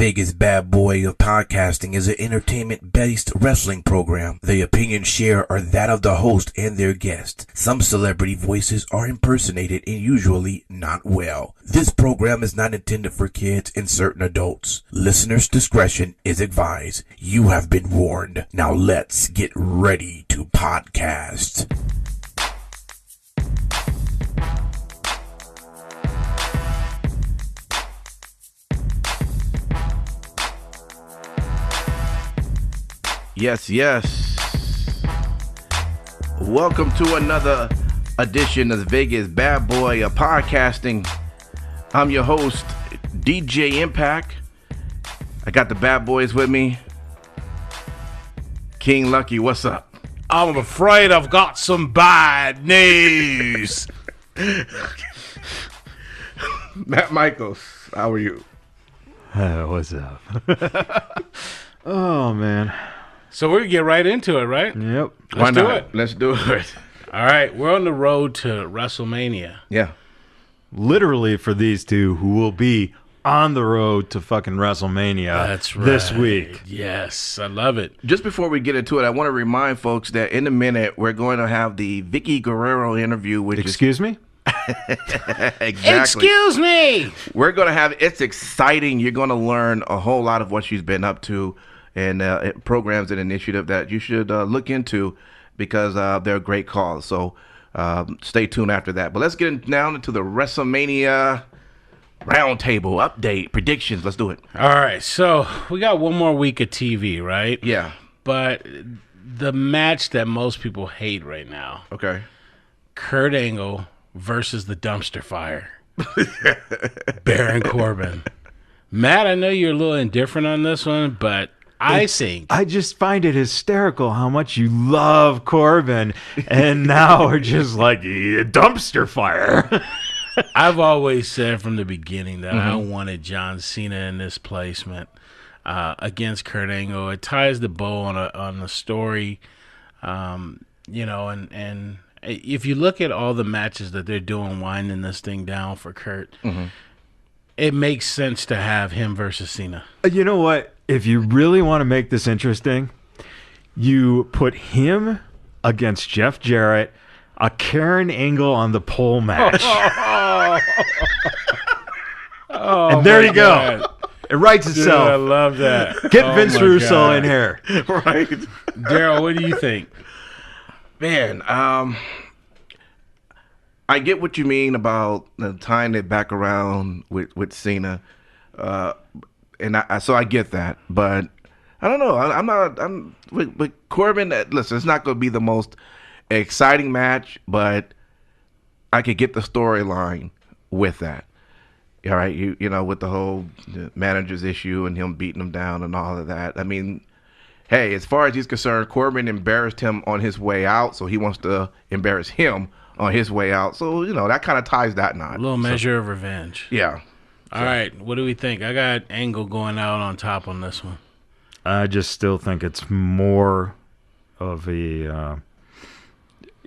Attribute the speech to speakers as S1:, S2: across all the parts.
S1: Vegas Bad Boy of Podcasting is an entertainment-based wrestling program. The opinions shared are that of the host and their guests. Some celebrity voices are impersonated and usually not well. This program is not intended for kids and certain adults. Listeners' discretion is advised. You have been warned. Now let's get ready to podcast. Yes. Welcome to another edition of the Vegas Bad Boy of Podcasting. I'm your host, DJ Impact. I got the Bad Boys with me. King Lucky, what's up?
S2: I'm afraid I've got some bad news.
S1: Matt Michaels, how are you?
S3: What's up? Oh, man.
S2: So we're going to get right into it, right?
S3: Yep.
S1: Why not? Let's do it.
S2: All right, we're on the road to WrestleMania.
S1: Yeah.
S3: Literally for these two who will be on the road to fucking WrestleMania
S2: That's right.
S3: this week.
S2: Yes, I love it.
S1: Just before we get into it, I want to remind folks that in a minute we're going to have the Vickie Guerrero interview, which
S3: Excuse me?
S1: Exactly.
S2: Excuse me!
S1: We're going to have, it's exciting. You're going to learn a whole lot of what she's been up to and programs and initiative that you should look into because they're a great cause. So stay tuned after that. But let's get down into the WrestleMania roundtable update, predictions. Let's do it.
S2: All right, so we got one more week of TV, right?
S1: Yeah.
S2: But the match that most people hate right now,
S1: Okay.
S2: Kurt Angle versus the dumpster fire. Baron Corbin. Matt, I know you're a little indifferent on this one, but I
S3: just find it hysterical how much you love Corbin, and now we're just like, dumpster fire.
S2: I've always said from the beginning that I wanted John Cena in this placement against Kurt Angle. It ties the bow on the story, and if you look at all the matches that they're doing, winding this thing down for Kurt, it makes sense to have him versus Cena.
S3: You know what? If you really want to make this interesting, you put him against Jeff Jarrett, a Karen Angle on the pole match. And there you go. It writes itself.
S2: Dude, I love that.
S3: Get Vince Russo in here.
S1: Right.
S2: Daryl, what do you think?
S1: Man, I get what you mean about tying it back around with Cena. So I get that, but I don't know. I'm with Corbin. Listen, it's not going to be the most exciting match, but I could get the storyline with that. All right, you know, with the whole manager's issue and him beating him down and all of that. I mean, hey, as far as he's concerned, Corbin embarrassed him on his way out, so he wants to embarrass him on his way out. So, you know, that kind of ties that knot.
S2: A little measure of revenge.
S1: Yeah.
S2: All right, what do we think? I got Angle going out on top on this one.
S3: I just still think it's more of a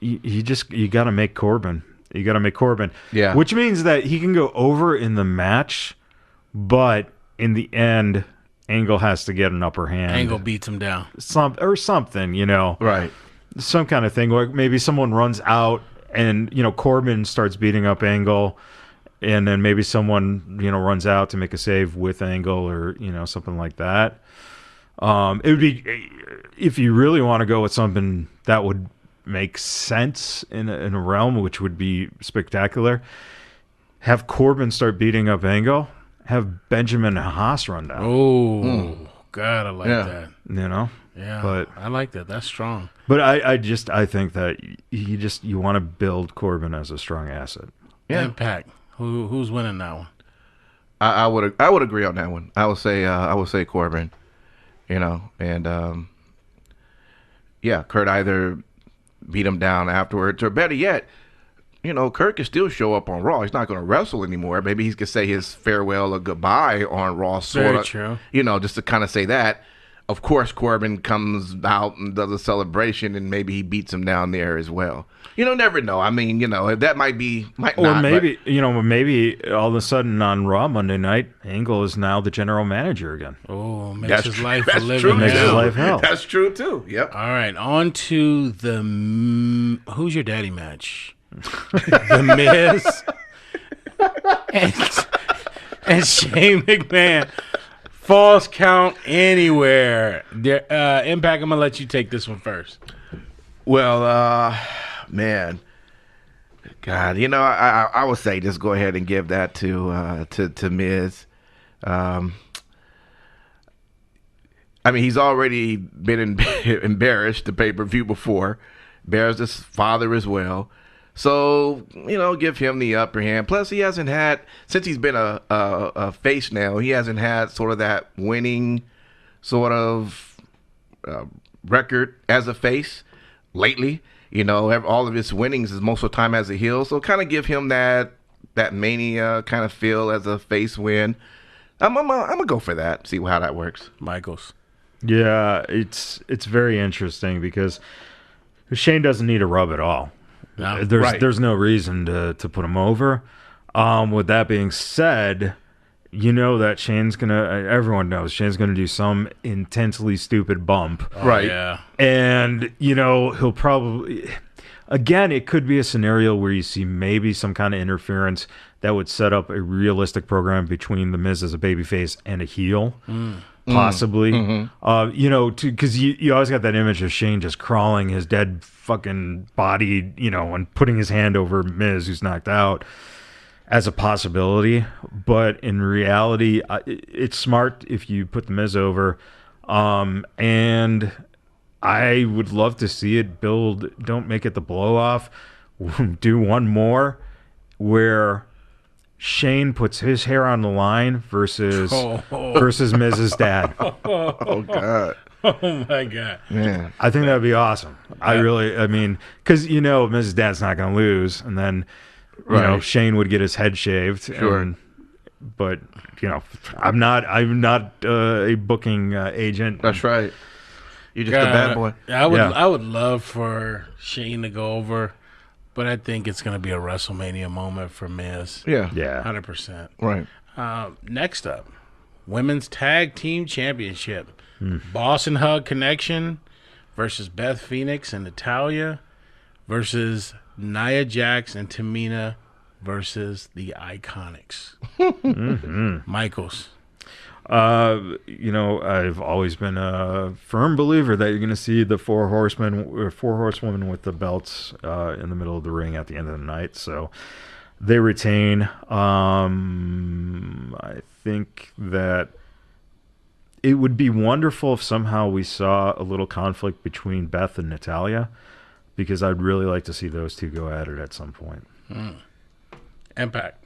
S3: you got to make Corbin. You got to make Corbin.
S1: Yeah.
S3: Which means that he can go over in the match, but in the end, Angle has to get an upper hand.
S2: Angle beats him down.
S3: Something, you know.
S1: Right.
S3: Some kind of thing. Or maybe someone runs out and, you know, Corbin starts beating up Angle. And then maybe someone, you know, runs out to make a save with Angle or, you know, something like that. It would be, if you really want to go with something that would make sense in a realm, which would be spectacular, have Corbin start beating up Angle, have Benjamin Haas run down.
S2: Oh, God, I like that.
S3: You know?
S2: Yeah,
S3: but
S2: I like that. That's strong.
S3: But I think that you want to build Corbin as a strong asset.
S1: Yeah.
S2: Impact. Who's winning that one?
S1: I would agree on that one. I would say Corbin, you know, and Kurt either beat him down afterwards, or better yet, you know, Kurt can still show up on Raw. He's not going to wrestle anymore. Maybe he could say his farewell or goodbye on Raw, sort of.
S2: Very true.
S1: You know, just to kind of say that. of course, Corbin comes out and does a celebration, and maybe he beats him down there as well. Never know. I mean, that might
S3: Or
S1: not.
S3: maybe, maybe all of a sudden on Raw Monday night, Angle is now the general manager again.
S2: Oh, makes his life a
S1: That's
S2: living
S1: true.
S3: Makes his
S2: hell.
S3: life hell.
S1: That's true too. Yep.
S2: All right, on to the Who's Your Daddy match. The Miz and Shane McMahon. False count anywhere. Impact, I'm going to let you take this one first.
S1: Well, man, God, I would say just go ahead and give that to Miz. I mean, he's already been embarrassed the pay-per-view before, embarrassed his father as well. So, give him the upper hand. Plus, he hasn't had, since he's been a face now, he hasn't had sort of that winning sort of record as a face lately. All of his winnings is most of the time as a heel. So kind of give him that Mania kind of feel as a face win. I'm gonna go for that. See how that works.
S2: Michaels.
S3: Yeah, it's very interesting because Shane doesn't need a rub at all.
S2: No.
S3: There's no reason to put him over. With that being said, that Shane's everyone knows Shane's gonna do some intensely stupid bump.
S1: Right.
S2: Yeah.
S3: And, he'll probably, again, it could be a scenario where you see maybe some kind of interference that would set up a realistic program between The Miz as a babyface and a heel. Possibly. Because you always got that image of Shane just crawling his dead fucking body, and putting his hand over Miz, who's knocked out, as a possibility. But in reality, it's smart if you put The Miz over. And I would love to see it build. Don't make it the blow off. Do one more where Shane puts his hair on the line versus Miz's dad.
S1: Oh God.
S2: Oh my God.
S1: Man.
S3: I think that would be awesome. Because Miz's dad's not going to lose, and then Shane would get his head shaved.
S1: Sure.
S3: But I'm not a booking agent.
S1: That's right. You're just a bad boy.
S2: I would love for Shane to go over, but I think it's going to be a WrestleMania moment for Miz.
S1: Yeah.
S2: 100%.
S1: Right.
S2: Next up, Women's Tag Team Championship. Boss and Hug Connection versus Beth Phoenix and Natalya versus Nia Jax and Tamina versus the Iconics. Michaels.
S3: I've always been a firm believer that you're going to see the four horsewomen with the belts in the middle of the ring at the end of the night. So they retain. I think that it would be wonderful if somehow we saw a little conflict between Beth and Natalya, because I'd really like to see those two go at it at some point.
S2: Impact.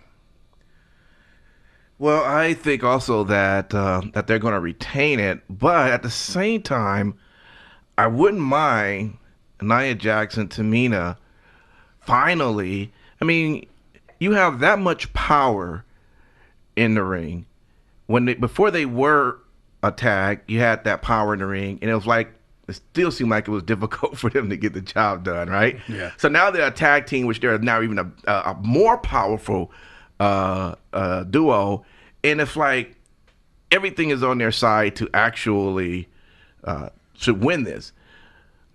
S1: Well, I think also that that they're going to retain it, but at the same time, I wouldn't mind Nia Jax and Tamina finally. I mean, you have that much power in the ring. Before they were a tag, you had that power in the ring, and it still seemed like it was difficult for them to get the job done, right?
S2: Yeah.
S1: So now they're a tag team, which they're now even a more powerful duo, and it's like everything is on their side to actually should win this.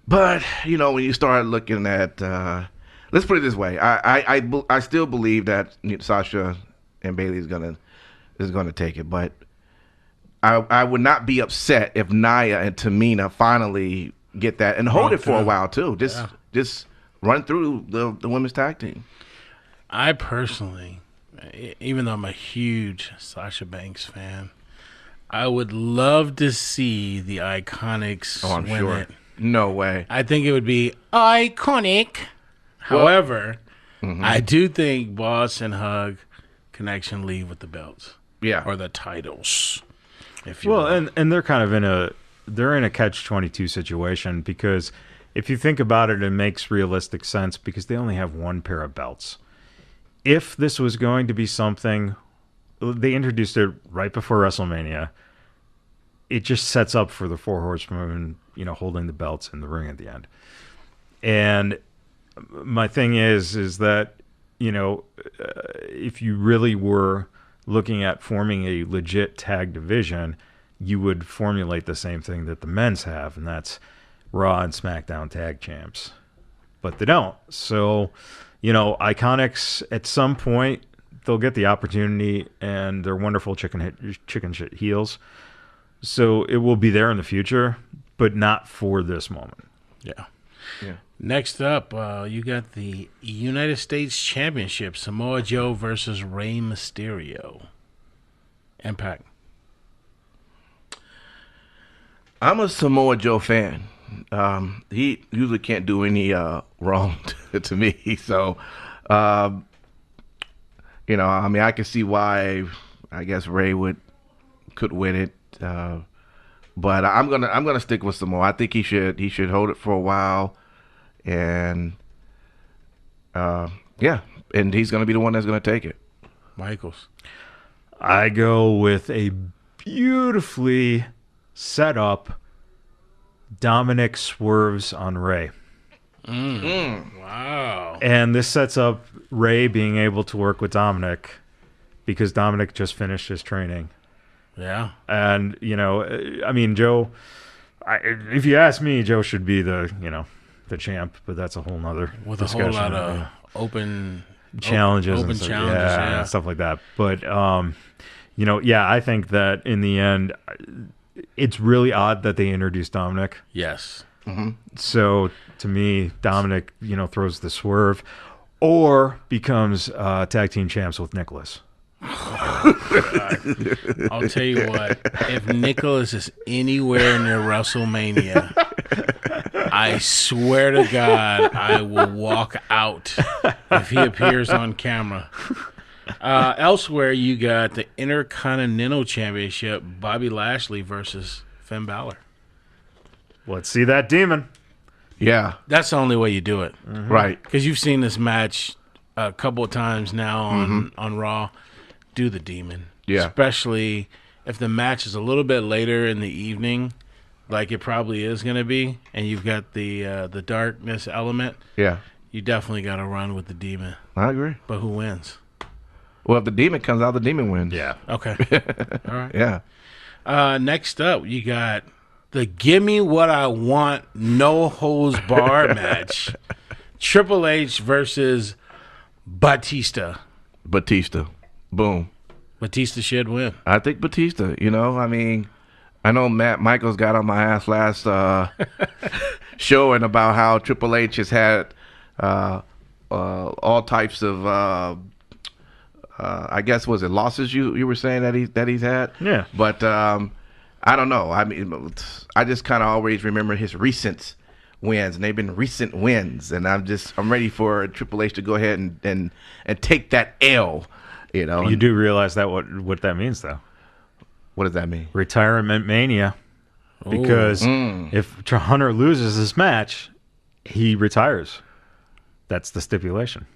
S1: But when you start looking at, let's put it this way, I still believe that Sasha and Bayley is gonna take it, but I would not be upset if Nia and Tamina finally get that and hold it for a while too. Just run through the women's tag team.
S2: I personally, even though I'm a huge Sasha Banks fan, I would love to see the Iconics win it.
S1: No way.
S2: I think it would be iconic. However, I do think Boss and Hug Connection leave with the belts.
S1: Yeah.
S2: Or the titles. If you will.
S3: And they're kind of in a catch-22 situation, because if you think about it, it makes realistic sense because they only have one pair of belts. If this was going to be something, they introduced it right before WrestleMania. it just sets up for the Four Horsemen, holding the belts in the ring at the end. And my thing is that, if you really were looking at forming a legit tag division, you would formulate the same thing that the men's have, and that's Raw and SmackDown tag champs. But they don't. So, Iconics, at some point, they'll get the opportunity, and they're wonderful chicken shit heels. So it will be there in the future, but not for this moment.
S2: Yeah.
S1: Yeah.
S2: Next up, you got the United States Championship, Samoa Joe versus Rey Mysterio. Impact.
S1: I'm a Samoa Joe fan. He usually can't do any wrong to me. So, I can see why. I guess Ray could win it, but I'm gonna stick with Samoa. I think he should hold it for a while, and and he's gonna be the one that's gonna take it.
S2: Michaels.
S3: I go with a beautifully set up Dominic swerves on Ray.
S2: Wow.
S3: And this sets up Ray being able to work with Dominic because Dominic just finished his training.
S2: Yeah.
S3: And, Joe, if you ask me, Joe should be the champ, but that's a whole nother
S2: With
S3: discussion.
S2: a whole lot of open
S3: challenges.
S2: Open
S3: and stuff.
S2: challenges, yeah.
S3: And stuff like that. But, I think that in the end, it's really odd that they introduced Dominic.
S2: Yes.
S1: Mm-hmm.
S3: So to me, Dominic, throws the swerve or becomes tag team champs with Nicholas.
S2: I'll tell you what, if Nicholas is anywhere near WrestleMania, I swear to God, I will walk out if he appears on camera. Elsewhere, you got the Intercontinental Championship, Bobby Lashley versus Finn Balor.
S3: Let's see that demon.
S1: Yeah,
S2: That's the only way you do it.
S1: right.
S2: Because you've seen this match a couple of times now on Raw. Do the demon.
S1: Yeah.
S2: Especially if the match is a little bit later in the evening, like it probably is going to be, and you've got the darkness element.
S1: Yeah,
S2: You definitely got to run with the demon.
S1: I agree.
S2: But who wins?
S1: Well, if the demon comes out, the demon wins.
S3: Yeah.
S2: Okay. All right.
S1: Yeah.
S2: Next up, you got the Gimme What I Want No Holds Barred match. Triple H versus Batista.
S1: Batista. Boom.
S2: Batista should win.
S1: I think Batista, I know Matt Michaels got on my ass last showing about how Triple H has had all types of, I guess, was it losses you were saying that he's had?
S3: Yeah.
S1: But I don't know. I just kind of always remember his recent wins, and they've been recent wins, and I'm ready for Triple H to go ahead and take that L.
S3: You do realize that what that means, though.
S1: What does that mean?
S3: Retirement mania. Because if Hunter loses this match, he retires. That's the stipulation.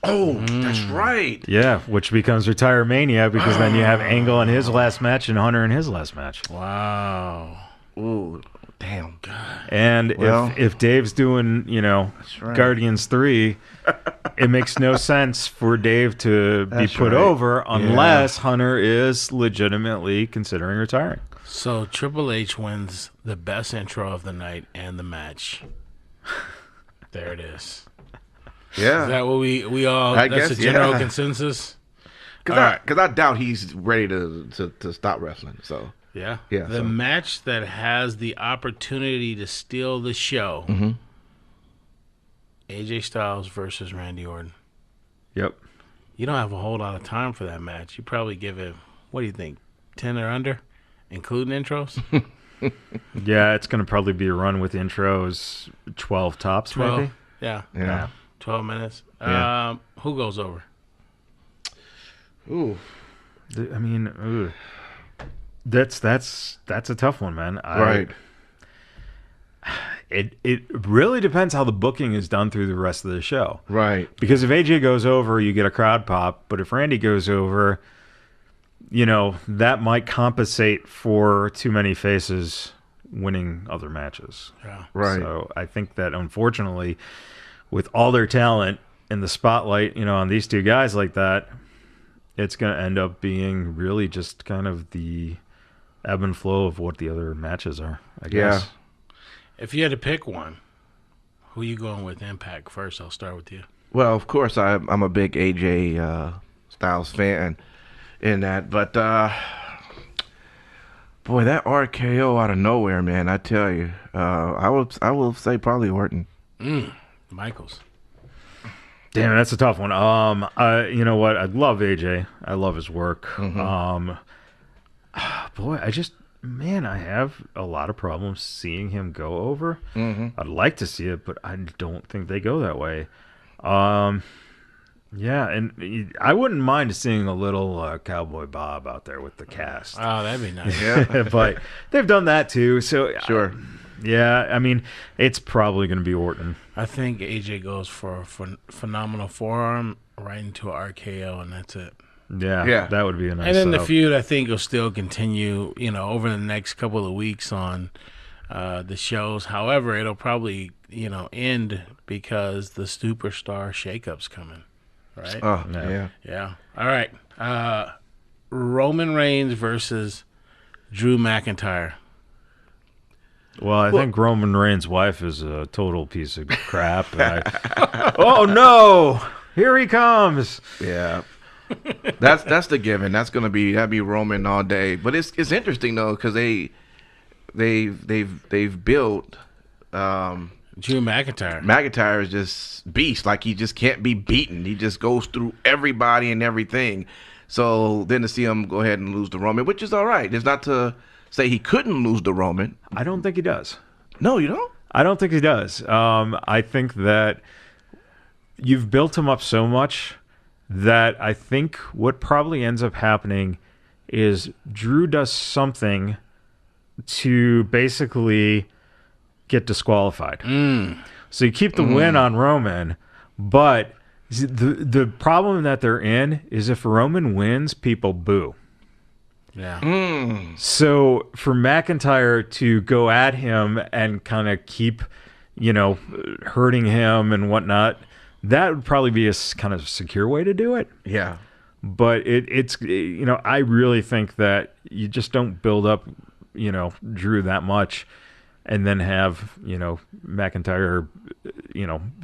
S1: Oh, that's right.
S3: Yeah, which becomes Retire Mania because then you have Angle in his last match and Hunter in his last match.
S2: Wow.
S1: Ooh, damn.
S3: And
S1: Well,
S3: if Dave's doing,
S1: right.
S3: Guardians 3, it makes no sense for Dave to be
S1: That's
S3: put
S1: right.
S3: over unless Hunter is legitimately considering retiring.
S2: So Triple H wins the best intro of the night and the match. There it is.
S1: Yeah.
S2: Is that what we all?
S1: I
S2: That's
S1: guess,
S2: the general
S1: yeah.
S2: consensus.
S1: Because I doubt he's ready to stop wrestling. So
S2: Yeah.
S1: Yeah,
S2: The
S1: so-
S2: match that has the opportunity to steal the show.
S1: Mm-hmm.
S2: AJ Styles versus Randy Orton.
S3: Yep.
S2: You don't have a whole lot of time for that match. You probably give it, what do you think, 10 or under, including intros?
S3: Yeah, it's going to probably be a run with intros, 12 tops,
S2: 12.
S3: maybe.
S2: Yeah.
S1: yeah.
S2: 12 minutes.
S1: Yeah.
S2: Who goes over?
S1: Ooh.
S3: That's a tough one, man.
S1: Right.
S3: It really depends how the booking is done through the rest of the show.
S1: Right.
S3: Because if AJ goes over, you get a crowd pop. But if Randy goes over, that might compensate for too many faces winning other matches.
S2: Yeah.
S1: Right.
S3: So I think that, unfortunately, with all their talent in the spotlight, on these two guys like that, it's going to end up being really just kind of the ebb and flow of what the other matches are, I guess.
S2: If you had to pick one, who are you going with Impact first? I'll start with you.
S1: Well, of course, I'm a big AJ Styles fan in that, but boy, that RKO out of nowhere, man! I tell you, I will say probably Orton.
S2: Michaels.
S3: Damn, that's a tough one. You know what? I love AJ. I love his work. Boy, I have a lot of problems seeing him go over. I'd like to see it, but I don't think they go that way. Yeah, and I wouldn't mind seeing a little Cowboy Bob out there with the cast.
S2: Oh, that'd be nice.
S1: Yeah,
S3: But they've done that too, so
S1: sure.
S3: Yeah, I mean, it's probably going to be Orton.
S2: I think AJ goes for a phenomenal forearm right into an RKO, and that's it.
S3: Yeah, that would be a nice
S2: And then the
S3: setup.
S2: feud, I think, will still continue, over the next couple of weeks on the shows. However, it'll probably, end because the superstar shakeup's coming, right?
S1: Oh,
S3: Yeah.
S2: Yeah. All right. Roman Reigns versus Drew McIntyre.
S3: Well, I think Roman Reigns' wife is a total piece of crap. Oh no! Here he comes.
S1: Yeah. That's the given. That'd be Roman all day. But it's interesting though because they've built
S2: Drew McIntyre.
S1: McIntyre is just beast. Like he just can't be beaten. He just goes through everybody and everything. So then to see him go ahead and lose to Roman, which is all right. It's not to say he couldn't lose to Roman.
S3: I don't think he does.
S1: No, you don't?
S3: I don't think he does. I think that you've built him up so much that I think what probably ends up happening is Drew does something to basically get disqualified. So you keep the win on Roman, but the problem that they're in is if Roman wins, people boo.
S2: Yeah.
S3: So for McIntyre to go at him and kind of keep, hurting him and whatnot, that would probably be a kind of secure way to do it.
S1: Yeah.
S3: But it's I really think that you just don't build up, Drew that much and then have, McIntyre,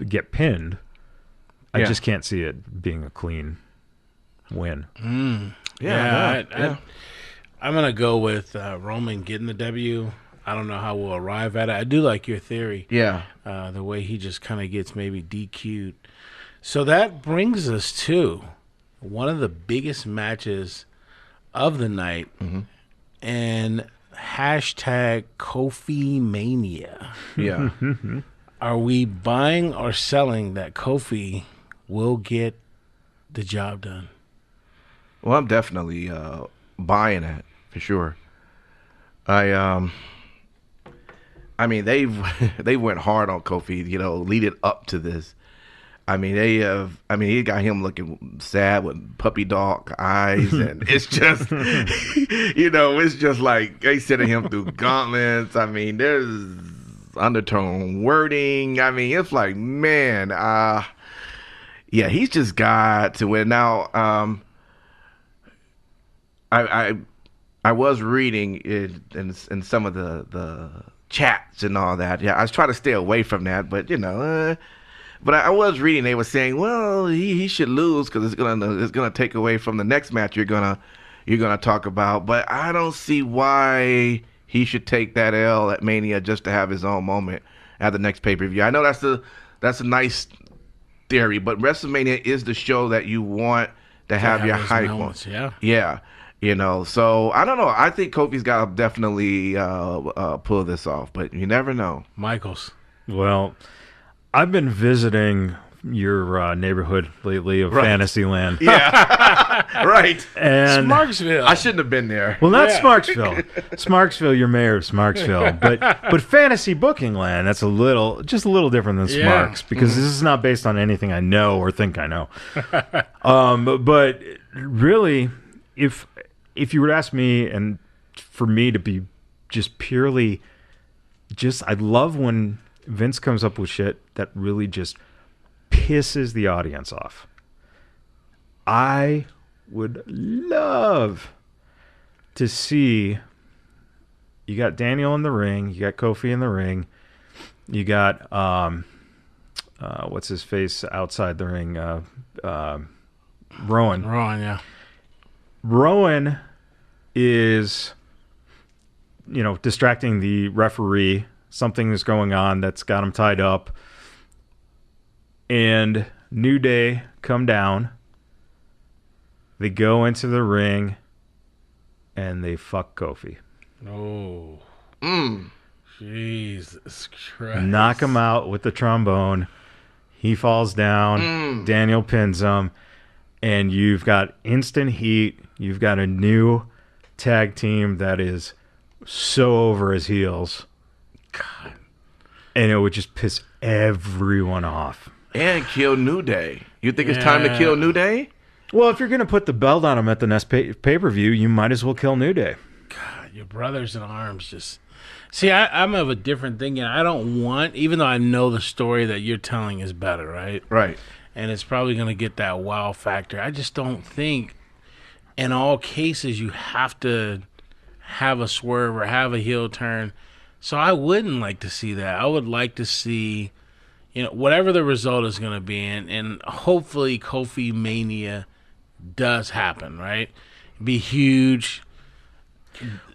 S3: get pinned. I just can't see it being a clean win.
S2: I'm going to go with Roman getting the W. I don't know how we'll arrive at it. I do like your theory.
S1: Yeah.
S2: The way he just kind of gets maybe DQ'd. So that brings us to one of the biggest matches of the night. And hashtag Kofi Mania.
S1: Yeah.
S2: Are we buying or selling that Kofi will get the job done?
S1: Well, I'm definitely buying that for sure. I mean they went hard on Kofi, leading up to this. I mean he got him looking sad with puppy dog eyes, and it's just it's just like they sending him through gauntlets. I mean there's undertone wording. I mean it's like, man, yeah, he's just got to win now. I was reading in some of the chats and all that. Yeah, I was trying to stay away from that, but but I was reading. They were saying, well, he should lose because it's gonna take away from the next match you're gonna talk about. But I don't see why he should take that L at Mania just to have his own moment at the next pay-per-view. I know that's a nice theory, but WrestleMania is the show that you want to have your hype on. Yeah. So I don't know. I think Kofi's got to definitely pull this off, but you never know.
S2: Michaels.
S3: Well, I've been visiting your neighborhood lately of Fantasyland.
S1: Yeah, right.
S3: And
S2: Smarksville.
S1: I shouldn't have been there.
S3: Well, not Smarksville. Smarksville, you're mayor of Smarksville, but Fantasy Booking Land. That's just a little different than Smarks because this is not based on anything I know or think I know. But really, if if you were to ask me, and for me to be just purely, I love when Vince comes up with shit that really just pisses the audience off. I would love to see, you got Daniel in the ring, you got Kofi in the ring, you got what's his face outside the ring, Rowan.
S2: Yeah.
S3: Rowan is, distracting the referee. Something is going on that's got him tied up. And New Day come down. They go into the ring, and they fuck Kofi.
S2: Oh. Jesus Christ.
S3: Knock him out with the trombone. He falls down. Daniel pins him. And you've got instant heat. You've got a new tag team that is so over his heels.
S2: God.
S3: And it would just piss everyone off.
S1: And kill New Day. You think it's time to kill New Day?
S3: Well, if you're going to put the belt on him at the next pay-per-view, you might as well kill New Day.
S2: God, your brothers in arms just... See, I'm of a different thinking. I don't want... Even though I know the story that you're telling is better, right?
S1: Right.
S2: And it's probably going to get that wow factor. I just don't think in all cases you have to have a swerve or have a heel turn. So I wouldn't like to see that. I would like to see... whatever the result is going to be, and hopefully Kofi Mania does happen, right? Be huge.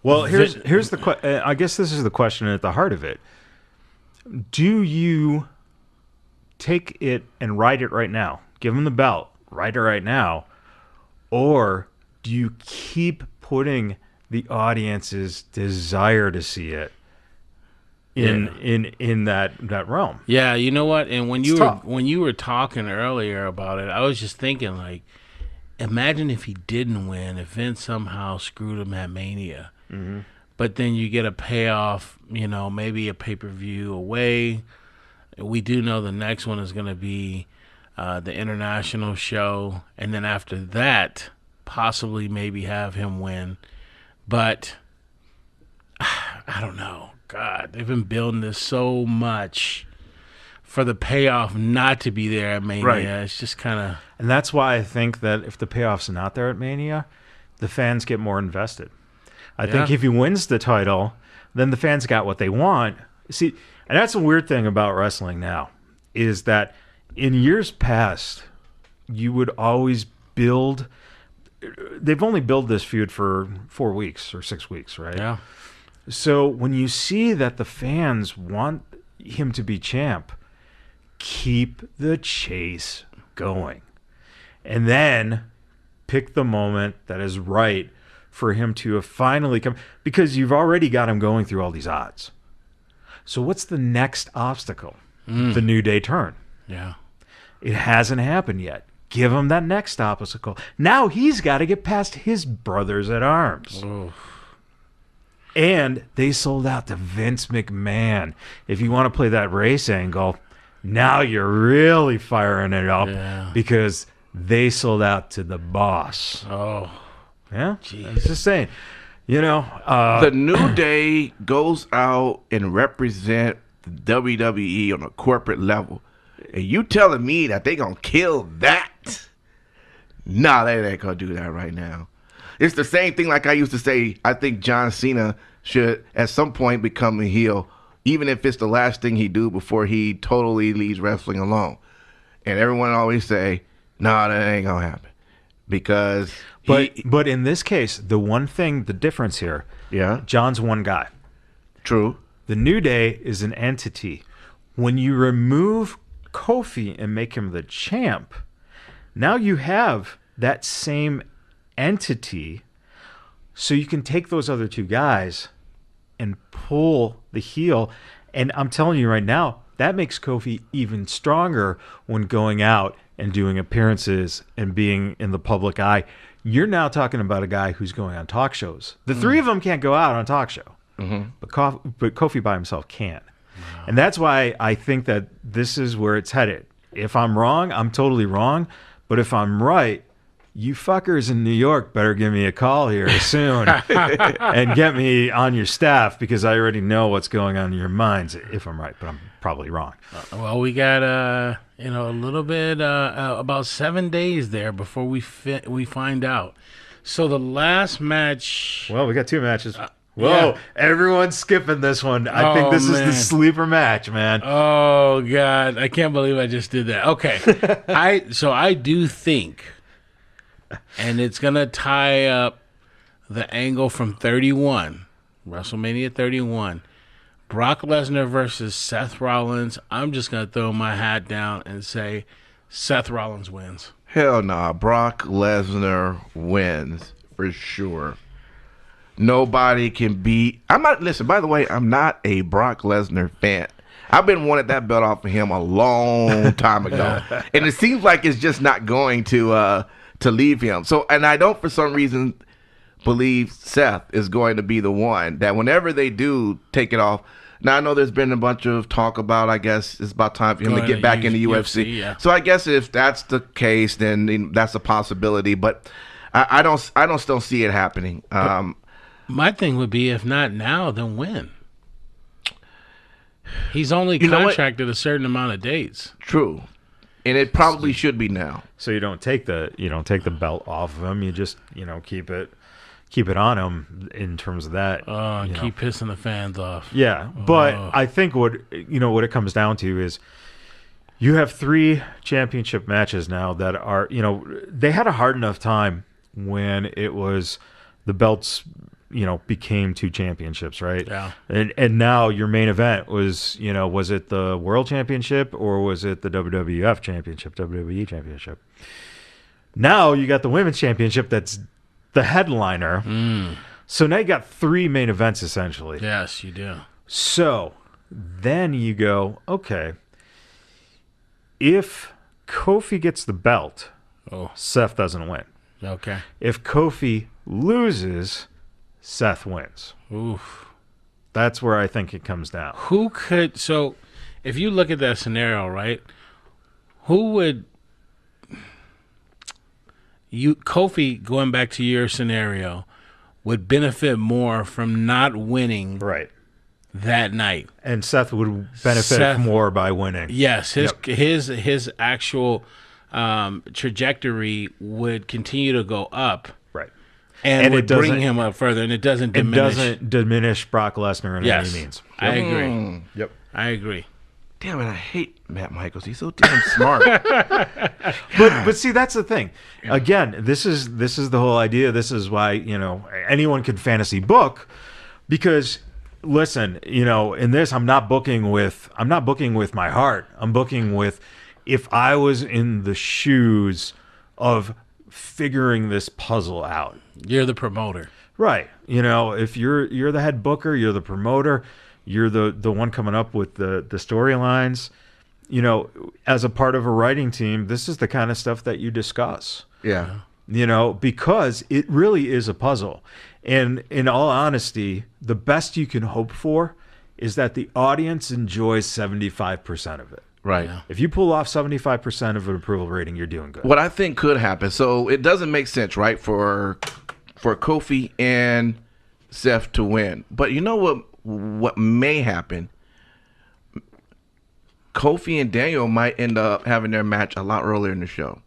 S3: Well, here's the I guess this is the question at the heart of it. Do you take it and ride it right now? Give him the belt, ride it right now, or do you keep putting the audience's desire to see it in that realm?
S2: Yeah, you know what? And when you were talking earlier about it, I was just thinking, like, imagine if he didn't win, if Vince somehow screwed him at Mania. Mm-hmm. But then you get a payoff, maybe a pay-per-view away. We do know the next one is going to be the international show. And then after that, possibly maybe have him win. But I don't know. God, they've been building this so much for the payoff not to be there at Mania.
S1: Right.
S2: It's just kind of...
S3: And that's why I think that if the payoff's not there at Mania, the fans get more invested. I think if he wins the title, then the fans got what they want. See, and that's a weird thing about wrestling now, is that in years past, you would always build... They've only built this feud for 4 weeks or 6 weeks, right?
S2: Yeah.
S3: So when you see that the fans want him to be champ, keep the chase going. And then pick the moment that is right for him to have finally come. Because you've already got him going through all these odds. So what's the next obstacle? The New Day turn.
S2: Yeah.
S3: It hasn't happened yet. Give him that next obstacle. Now he's got to get past his brothers at arms.
S2: Oof.
S3: And they sold out to Vince McMahon. If you want to play that race angle, now you're really firing it up because they sold out to the boss.
S2: Oh.
S3: Yeah?
S2: Jeez.
S3: I was just saying.
S1: The New Day goes out and represent the WWE on a corporate level. And you telling me that they going to kill that? Nah, they ain't going to do that right now. It's the same thing like I used to say, I think John Cena should at some point become a heel, even if it's the last thing he do before he totally leaves wrestling alone. And everyone always say, nah, that ain't going to happen. Because
S3: But in this case, the difference here, John's one guy.
S1: True.
S3: The New Day is an entity. When you remove Kofi and make him the champ, now you have that same entity, so you can take those other two guys and pull the heel. And I'm telling you right now, that makes Kofi even stronger when going out and doing appearances and being in the public eye. You're now talking about a guy who's going on talk shows. The three of them can't go out on a talk show, but Kofi by himself can. Wow. And that's why I think that this is where it's headed. If I'm wrong, I'm totally wrong. But if I'm right, you fuckers in New York better give me a call here soon and get me on your staff because I already know what's going on in your minds, if I'm right, but I'm probably wrong.
S2: Well, we got a little bit about 7 days there before we find out. So the last match.
S3: Well, we got 2 matches. Whoa, everyone's skipping this one. I think this is the sleeper match, man.
S2: Oh God, I can't believe I just did that. Okay, I do think, and it's gonna tie up the angle from 31, WrestleMania 31, Brock Lesnar versus Seth Rollins. I'm just gonna throw my hat down and say Seth Rollins wins.
S1: Hell nah, Brock Lesnar wins for sure. Nobody can beat. Listen, by the way, I'm not a Brock Lesnar fan. I've been wanting that belt off of him a long time ago. And it seems like it's just not going to leave him. So, and I don't for some reason believe Seth is going to be the one that whenever they do take it off. Now, I know there's been a bunch of talk about, I guess it's about time for him to get back in the UFC.
S2: Yeah.
S1: So I guess if that's the case, then that's a possibility. But I don't still see it happening.
S2: My thing would be, if not now, then when? He's only contracted a certain amount of dates.
S1: True, and it probably should be now.
S3: So you don't take the belt off of him. You just keep it on him in terms of that.
S2: Keep pissing the fans off.
S3: Yeah, but I think what it comes down to is you have 3 championship matches now that are they had a hard enough time when it was the belts. Became 2 championships, right?
S2: Yeah.
S3: And now your main event was, was it the World Championship or was it the WWF Championship, WWE Championship? Now you got the Women's Championship that's the headliner. So now you got 3 main events essentially.
S2: Yes, you do.
S3: So then you go, okay, if Kofi gets the belt, Seth doesn't win.
S2: Okay.
S3: If Kofi loses, Seth wins.
S2: Oof.
S3: That's where I think it comes down.
S2: So if you look at that scenario, right, Kofi, going back to your scenario, would benefit more from not winning that night.
S3: And Seth would benefit more by winning.
S2: Yes, his actual trajectory would continue to go up. And would bring him up further, and it doesn't diminish.
S3: It doesn't diminish Brock Lesnar in any means.
S2: I agree.
S3: Yep.
S2: I agree.
S1: Damn it, I hate Matt Michaels. He's so damn smart.
S3: But see, that's the thing. Again, this is the whole idea. This is why, anyone can fantasy book, because listen, in this I'm not booking with my heart. I'm booking with, if I was in the shoes of figuring this puzzle out.
S2: You're the promoter.
S3: Right. If you're the head booker, you're the promoter, you're the one coming up with the storylines, as a part of a writing team, this is the kind of stuff that you discuss.
S1: Yeah.
S3: Because it really is a puzzle. And in all honesty, the best you can hope for is that the audience enjoys 75% of it.
S1: Right.
S2: Yeah.
S3: If you pull off 75% of an approval rating, you're doing good.
S1: What I think could happen, so it doesn't make sense, right, for Kofi and Seth to win. But you know what may happen? Kofi and Daniel might end up having their match a lot earlier in the show.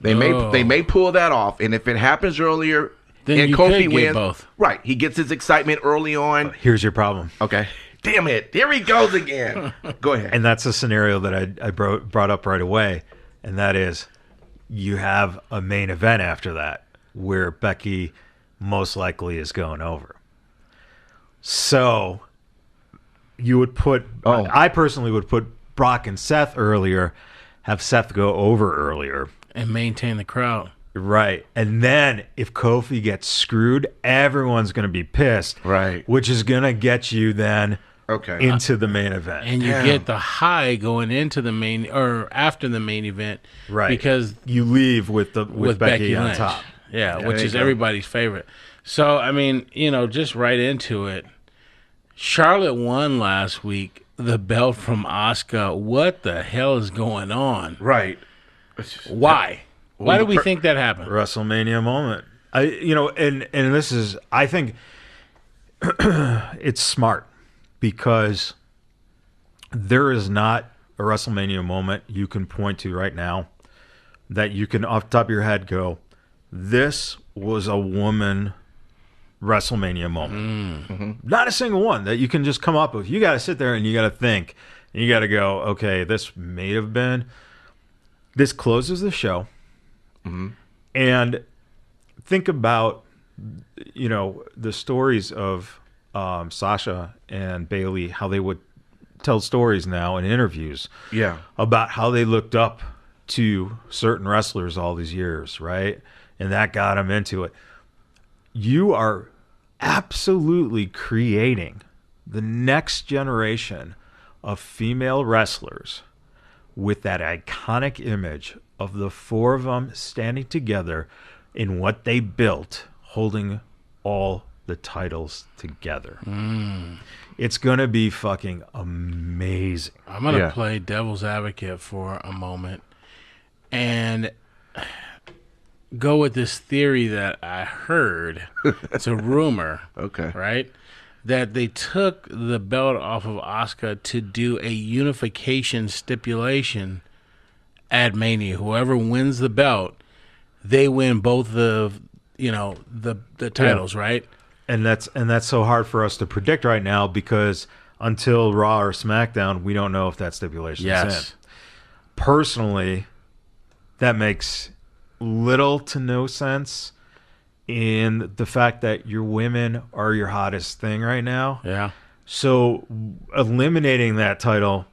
S1: They may pull that off, and if it happens earlier,
S2: then
S1: and
S2: you
S1: Kofi
S2: could
S1: wins,
S2: get both.
S1: Right? He gets his excitement early on.
S3: Here's your problem.
S1: Okay. Damn it! Here he goes again. Go ahead.
S3: And that's a scenario that I brought up right away, and that is, you have a main event after that where Becky most likely is going over. So you would put, I personally would put Brock and Seth earlier, have Seth go over earlier.
S2: And maintain the crowd.
S3: Right. And then if Kofi gets screwed, everyone's going to be pissed.
S1: Right.
S3: Which is going to get you then into the main event.
S2: And you get the high going into the main, or after the main event.
S3: Right.
S2: Because
S3: you leave with Becky on
S2: Lynch.
S3: top.
S2: Yeah, which is everybody's favorite. So, I mean, just right into it. Charlotte won last week the belt from Asuka. What the hell is going on?
S1: Right.
S2: Why? Why do we think that happened?
S3: WrestleMania moment. And this is, I think it's smart because there is not a WrestleMania moment you can point to right now that you can off the top of your head go, this was a woman WrestleMania moment. Mm-hmm. Not a single one that you can just come up with. You got to sit there and you got to think. And you got to go, okay, this may have been. This closes the show. Mm-hmm. And think about, the stories of Sasha and Bailey, how they would tell stories now in interviews about how they looked up to certain wrestlers all these years, right? And that got them into it. You are absolutely creating the next generation of female wrestlers with that iconic image of the four of them standing together in what they built, holding all the titles together. It's going to be fucking amazing.
S2: I'm going to play devil's advocate for a moment and go with this theory that I heard. It's a rumor.
S1: Okay.
S2: Right? That they took the belt off of Asuka to do a unification stipulation at Mania. Whoever wins the belt, they win both the titles, right?
S3: And that's so hard for us to predict right now because until Raw or SmackDown, we don't know if that stipulation is in. Personally, that makes little to no sense in the fact that your women are your hottest thing right now.
S2: Yeah.
S3: So eliminating that title,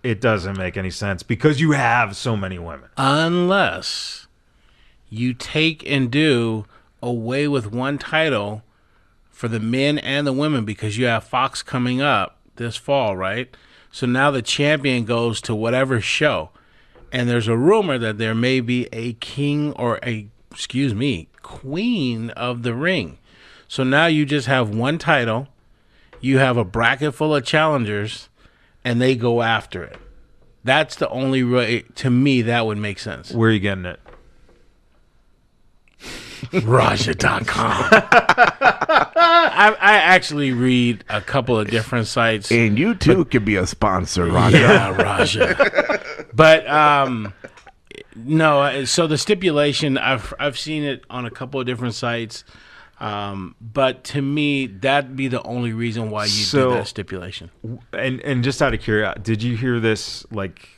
S3: it doesn't make any sense because you have so many women.
S2: Unless you take and do away with one title for the men and the women because you have Fox coming up this fall, right? So now the champion goes to whatever show. And there's a rumor that there may be a king or queen of the ring. So now you just have one title, you have a bracket full of challengers, and they go after it. That's the only way, to me, that would make sense.
S3: Where are you getting it?
S2: Raja.com. I actually read a couple of different sites.
S1: And you too can be a sponsor, Raja.
S2: Yeah, Raja. But no, so the stipulation, I've seen it on a couple of different sites. But to me, that'd be the only reason why you do that stipulation.
S3: And just out of curiosity, did you hear this like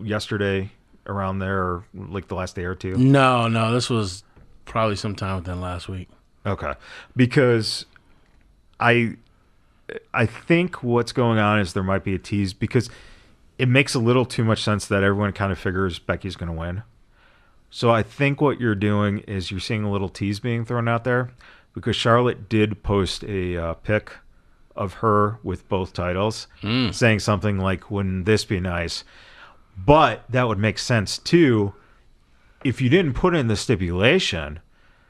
S3: yesterday around there, or like the last day or two?
S2: No, this was probably sometime within last week.
S3: Okay, because I think what's going on is there might be a tease because it makes a little too much sense that everyone kind of figures Becky's going to win. So I think what you're doing is you're seeing a little tease being thrown out there because Charlotte did post a pic of her with both titles, saying something like, "Wouldn't this be nice?" But that would make sense too. If you didn't put in the stipulation,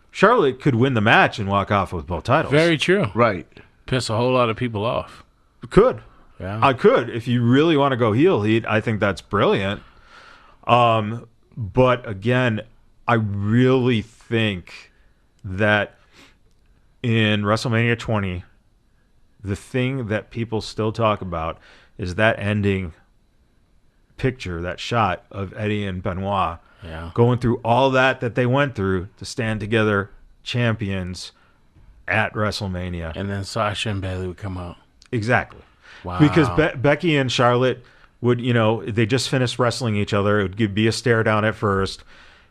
S3: Charlotte could win the match and walk off with both titles.
S2: Very true.
S1: Right.
S2: Piss a whole lot of people off.
S3: Could.
S2: Yeah.
S3: I could. If you really want to go heel heat, I think that's brilliant. But again, I really think that in WrestleMania 20, the thing that people still talk about is that ending picture, that shot of Eddie and Benoit going through all that they went through to stand together champions at WrestleMania.
S2: And then Sasha and Bailey would come out.
S3: Exactly.
S2: Wow.
S3: Because Becky and Charlotte would, they just finished wrestling each other. It would be a stare down at first,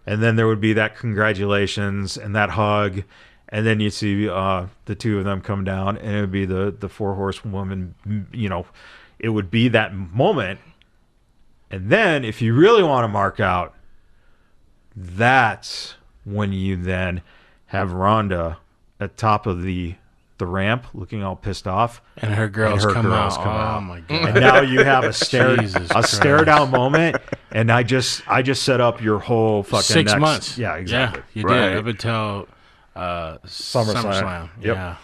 S3: and then there would be that congratulations and that hug, and then you'd see the two of them come down, and it would be the four horsewoman, it would be that moment. And then if you really want to mark out, that's when you then have Rhonda at top of the ramp looking all pissed off,
S2: and her girls come out. Oh my god.
S3: And now you have a stare down moment, and I just set up your whole fucking
S2: 6 months.
S3: Yeah, exactly.
S2: Yeah, you did up until SummerSlam.
S3: Yep.
S2: Yeah.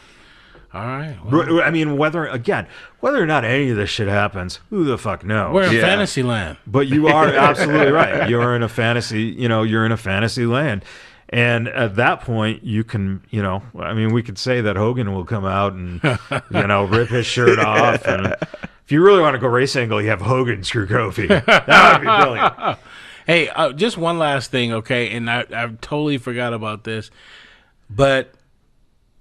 S2: All right. Well,
S3: I mean, whether or not any of this shit happens, who the fuck knows?
S2: we're in fantasy land.
S3: But you are absolutely right. You're in a fantasy, you're in a fantasy land. And at that point, you can, I mean, we could say that Hogan will come out and, rip his shirt off. And if you really want to go race angle, you have Hogan screw Kofi. That would be brilliant.
S2: Hey, just one last thing, okay? And I totally forgot about this. But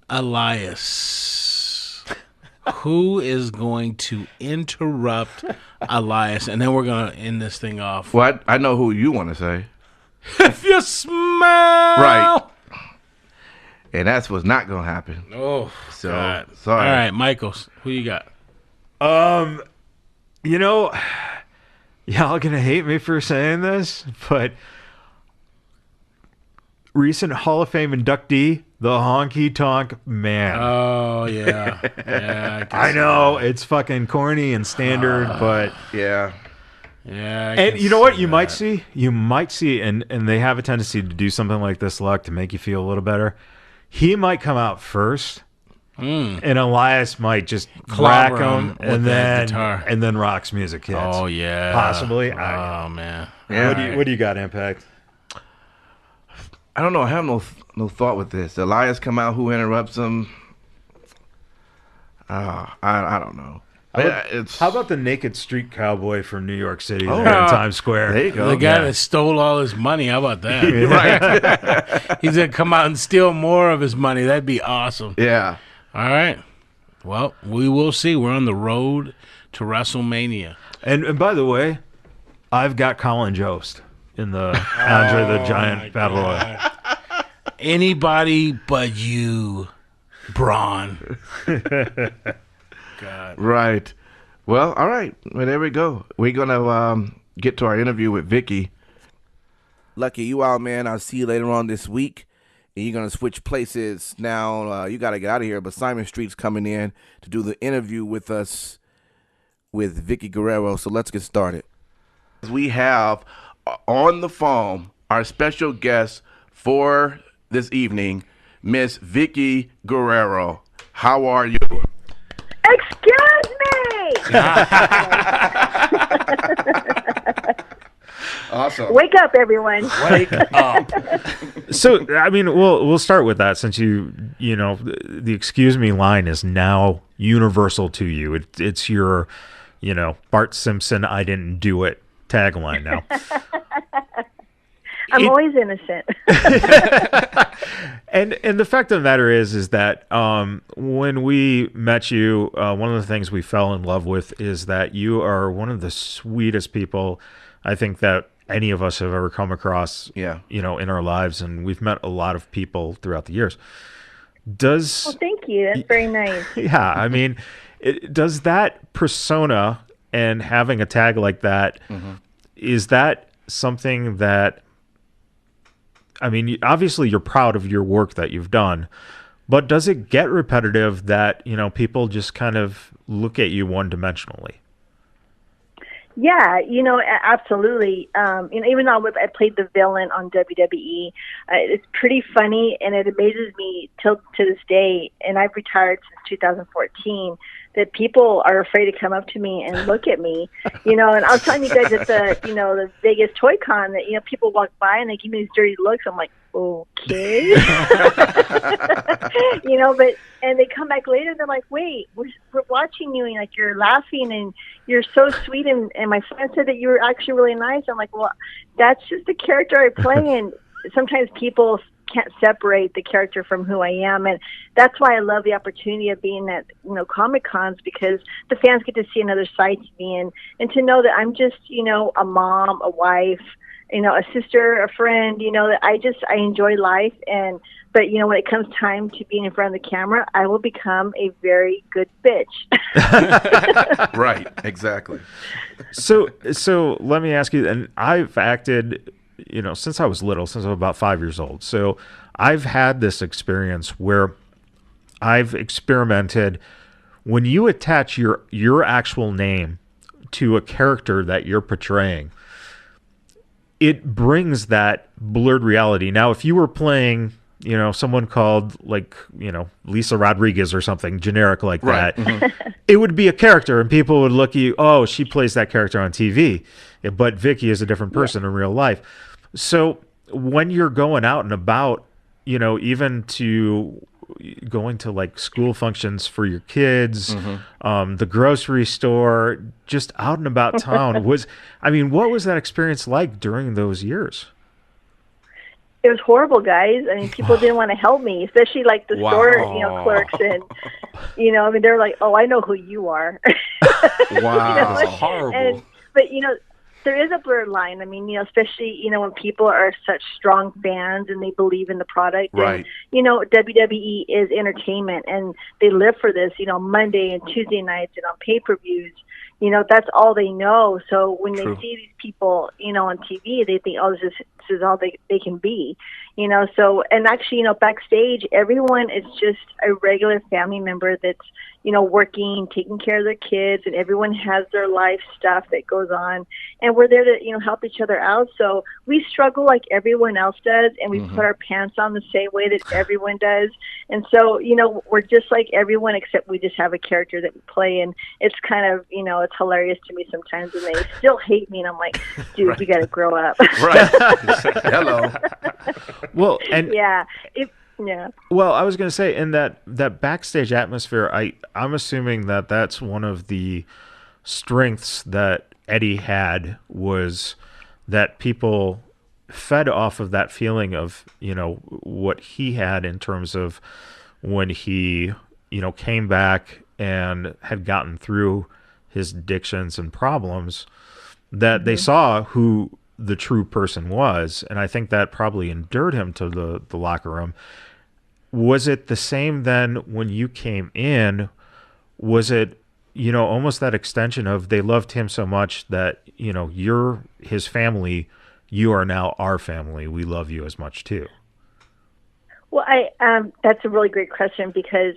S2: Elias, who is going to interrupt Elias? And then we're going to end this thing off.
S1: Well, I know who you want to say.
S2: If you smell.
S1: Right. And that's what's not going to happen.
S2: Oh,
S1: so
S2: God.
S1: Sorry.
S2: All right, Michaels, who you got?
S3: Y'all going to hate me for saying this, but recent Hall of Fame inductee, the Honky Tonk Man.
S2: Oh, yeah. Yeah.
S3: I know, it's fucking corny and standard, but...
S1: Yeah.
S2: Yeah.
S3: And you know what you might see? You might see, and they have a tendency to do something like this, Luck, to make you feel a little better. He might come out first, and Elias might just crack him, and then Rock's music hits.
S2: Oh, yeah.
S3: Possibly.
S2: Oh, man.
S1: Yeah.
S3: What do you got, Impact?
S1: I don't know. I have no thought with this. Elias come out, who interrupts him? I don't know.
S3: How about the naked street cowboy from New York City
S1: Oh.
S3: there in Times Square?
S1: There you go.
S2: The guy that stole all his money. How about that?
S1: Right.
S2: He's going to come out and steal more of his money. That'd be awesome.
S1: Yeah.
S2: All right. Well, we will see. We're on the road to WrestleMania.
S3: And by the way, I've got Colin Jost in the Andre the Giant Battle Royal.
S2: Anybody but you, Braun. God.
S1: Right. Well, all right. Well, there we go. We're going to get to our interview with Vickie.
S4: Lucky you out, man. I'll see you later on this week. And you're going to switch places now. You got to get out of here. But Simon Street's coming in to do the interview with us with Vickie Guerrero. So let's get started.
S1: We have on the phone our special guest for this evening, Miss Vickie Guerrero. How are you?
S5: Excuse me!
S1: Awesome.
S5: Wake up, everyone.
S2: Wake up.
S3: So, I mean, we'll start with that since the excuse me line is now universal to you. It's your, Bart Simpson, I didn't do it tagline now.
S5: I'm always innocent.
S3: And the fact of the matter is that when we met you, one of the things we fell in love with is that you are one of the sweetest people I think that any of us have ever come across.
S1: Yeah.
S3: In our lives, and we've met a lot of people throughout the years. Well,
S5: thank you. That's very nice.
S3: Yeah, I mean, does that persona and having a tag like that, is that something that? I mean, obviously you're proud of your work that you've done, but does it get repetitive that, people just kind of look at you one-dimensionally?
S5: Yeah, absolutely. Even though I played the villain on WWE, it's pretty funny, and it amazes me to this day, and I've retired since 2014, that people are afraid to come up to me and look at me, and I was telling you guys at the Vegas Toy Con that, people walk by and they give me these dirty looks. I'm like, okay. And they come back later and they're like, wait, we're watching you, and like you're laughing and you're so sweet, and my friend said that you were actually really nice. I'm like, well, that's just the character I play, and sometimes people can't separate the character from who I am, and that's why I love the opportunity of being at Comic Cons, because the fans get to see another side to me, and to know that I'm just a mom, a wife, a sister, a friend, that I enjoy life, but when it comes time to being in front of the camera, I will become a very good bitch.
S1: Right, exactly.
S3: So let me ask you, and I've acted since I was little, since I was about 5 years old. So I've had this experience where I've experimented when you attach your actual name to a character that you're portraying, it brings that blurred reality. Now, if you were playing, someone called Lisa Rodriguez or something generic like
S1: Right.
S3: that, it would be a character and people would look at you, oh, she plays that character on TV. But Vickie is a different person in real life. So when you're going out and about, even to going to like school functions for your kids, the grocery store, just out and about town, what was that experience like during those years?
S5: It was horrible, guys. I mean, people didn't want to help me, especially like the store, clerks, and they were like, "Oh, I know who you are."
S1: Wow,
S4: That's horrible.
S5: But there is a blurred line. I mean, especially when people are such strong fans and they believe in the product.
S1: Right.
S5: And, WWE is entertainment, and they live for this. Monday and Tuesday nights and on pay-per-views. That's all they know. So when
S1: True.
S5: they see these people, on TV, they think, oh, this is all they can be. So, and actually, backstage, everyone is just a regular family member that's, working, taking care of their kids, and everyone has their life stuff that goes on. And we're there to, help each other out. So we struggle like everyone else does, and we put our pants on the same way that everyone does. And so, we're just like everyone, except we just have a character that we play. And it's kind of, it's hilarious to me sometimes when they still hate me. And I'm like, dude, you got to grow up.
S1: Right. Hello.
S3: Well, and
S5: yeah.
S3: Well, I was going to say, in that backstage atmosphere, I'm assuming that that's one of the strengths that Eddie had, was that people fed off of that feeling of, what he had in terms of when he, came back and had gotten through his addictions and problems, that they saw who the true person was. And I think that probably endeared him to the locker room. Was it the same then when you came in? Was it, almost that extension of they loved him so much that, you're his family, you are now our family, we love you as much too?
S5: Well, that's a really great question because,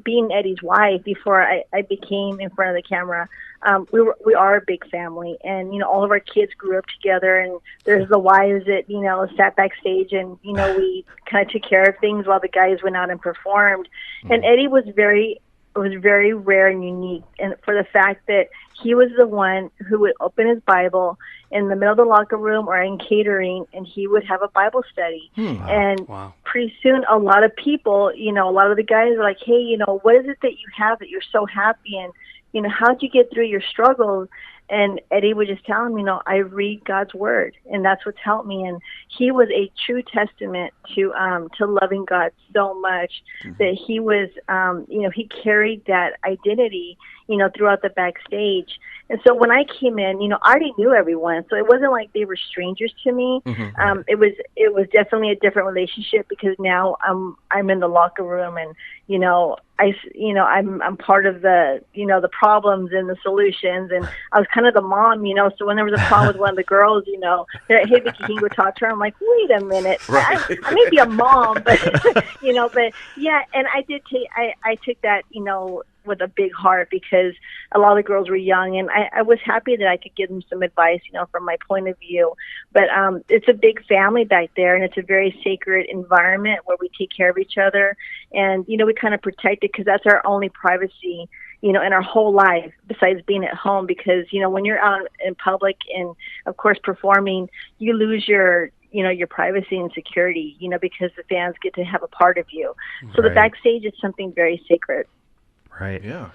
S5: being Eddie's wife before I became in front of the camera, we are a big family, and, all of our kids grew up together, and there's the wives that, sat backstage and, we kind of took care of things while the guys went out and performed. And Eddie was very rare and unique, and for the fact that he was the one who would open his Bible in the middle of the locker room or in catering, and he would have a Bible study. And pretty soon, a lot of people, a lot of the guys are like, hey, what is it that you have that you're so happy? And, how'd you get through your struggles? And Eddie would just tell him, I read God's word, and that's what's helped me. And he was a true testament to loving God so much that he was, he carried that identity, throughout the backstage. And so when I came in, I already knew everyone, so it wasn't like they were strangers to me. It was definitely a different relationship because now I'm in the locker room, and I'm part of the the problems and the solutions, and I was kind of the mom, so when there was a problem with one of the girls, they're like, hey, Vickie, can you go talk to her? I'm like, wait a minute, I may be a mom, but but yeah. And I did take I took that with a big heart because a lot of the girls were young, and I was happy that I could give them some advice, from my point of view. But it's a big family back there, and it's a very sacred environment where we take care of each other, and we kind of protect it because that's our only privacy, in our whole life besides being at home. Because when you're out in public and of course performing, you lose your your privacy and security, because the fans get to have a part of you. So the backstage is something very sacred.
S3: Right.
S1: Yeah.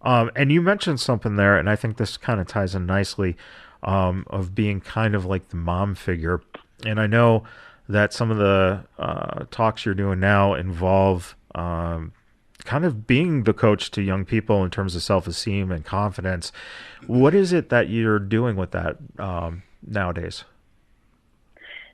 S3: And you mentioned something there, and I think this kind of ties in nicely, of being kind of like the mom figure. And I know that some of the talks you're doing now involve kind of being the coach to young people in terms of self-esteem and confidence. What is it that you're doing with that nowadays?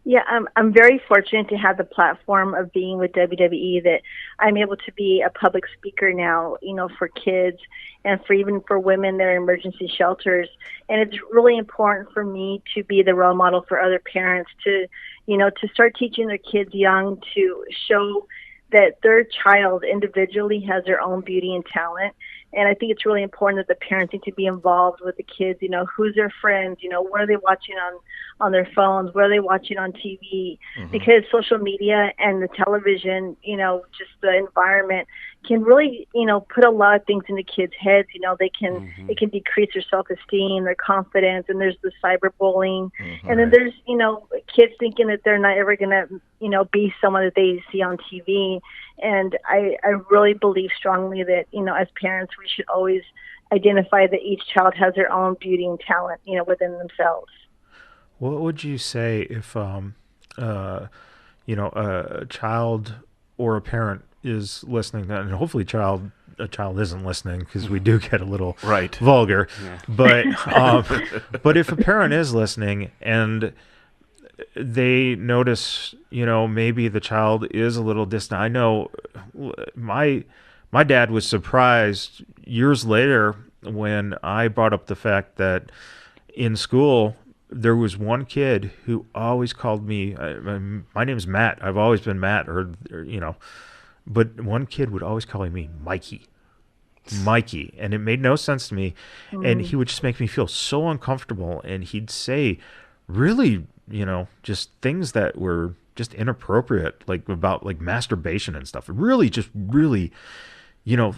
S5: Yeah, I'm very fortunate to have the platform of being with WWE that I'm able to be a public speaker now, for kids and for even for women that are in emergency shelters. And it's really important for me to be the role model for other parents to, to start teaching their kids young to show that their child individually has their own beauty and talent. And I think it's really important that the parents need to be involved with the kids. You know, who's their friends? You know, what are they watching on their phones? What are they watching on TV? Because social media and the television, you know, just the environment can really, you know, put a lot of things into kids' heads. You know, they can it can decrease their self-esteem, their confidence, and there's the cyberbullying. And then there's, you know, kids thinking that they're not ever going to, you know, be someone that they see on TV. And I really believe strongly that, you know, as parents, we should always identify that each child has their own beauty and talent, you know, within themselves.
S3: What would you say if, you know, a child or a parent is listening, and hopefully a child isn't listening, because we do get a little vulgar, but if a parent is listening and they notice, you know, maybe the child is a little distant. I know my dad was surprised years later when I brought up the fact that in school there was one kid who always called me, my name's Matt. I've always been Matt, or you know, but one kid would always call me Mikey, and it made no sense to me. And he would just make me feel so uncomfortable, and he'd say really, you know, just things that were just inappropriate, like about like masturbation and stuff. Really, you know,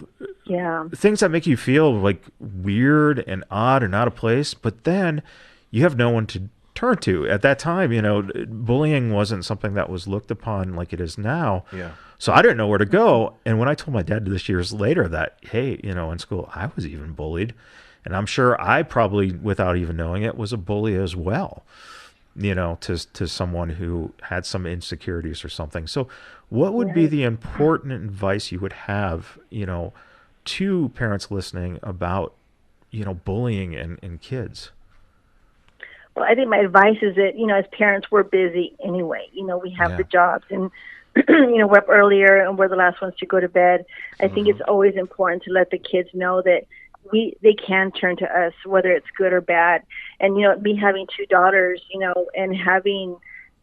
S3: things that make you feel like weird and odd and out of place. But then you have no one to turn to. At that time, you know, bullying wasn't something that was looked upon like it is now. Yeah. So I didn't know where to go. And when I told my dad this years later that, hey, you know, in school I was even bullied, and I'm sure I probably, without even knowing it, was a bully as well, you know, to someone who had some insecurities or something. So what would be the important advice you would have, you know, to parents listening about, you know, bullying in kids?
S5: Well, I think my advice is that, you know, as parents, we're busy anyway. You know, we have the jobs, and, you know, we're up earlier and we're the last ones to go to bed. I think it's always important to let the kids know that they can turn to us, whether it's good or bad. And, you know, me having two daughters, you know, and having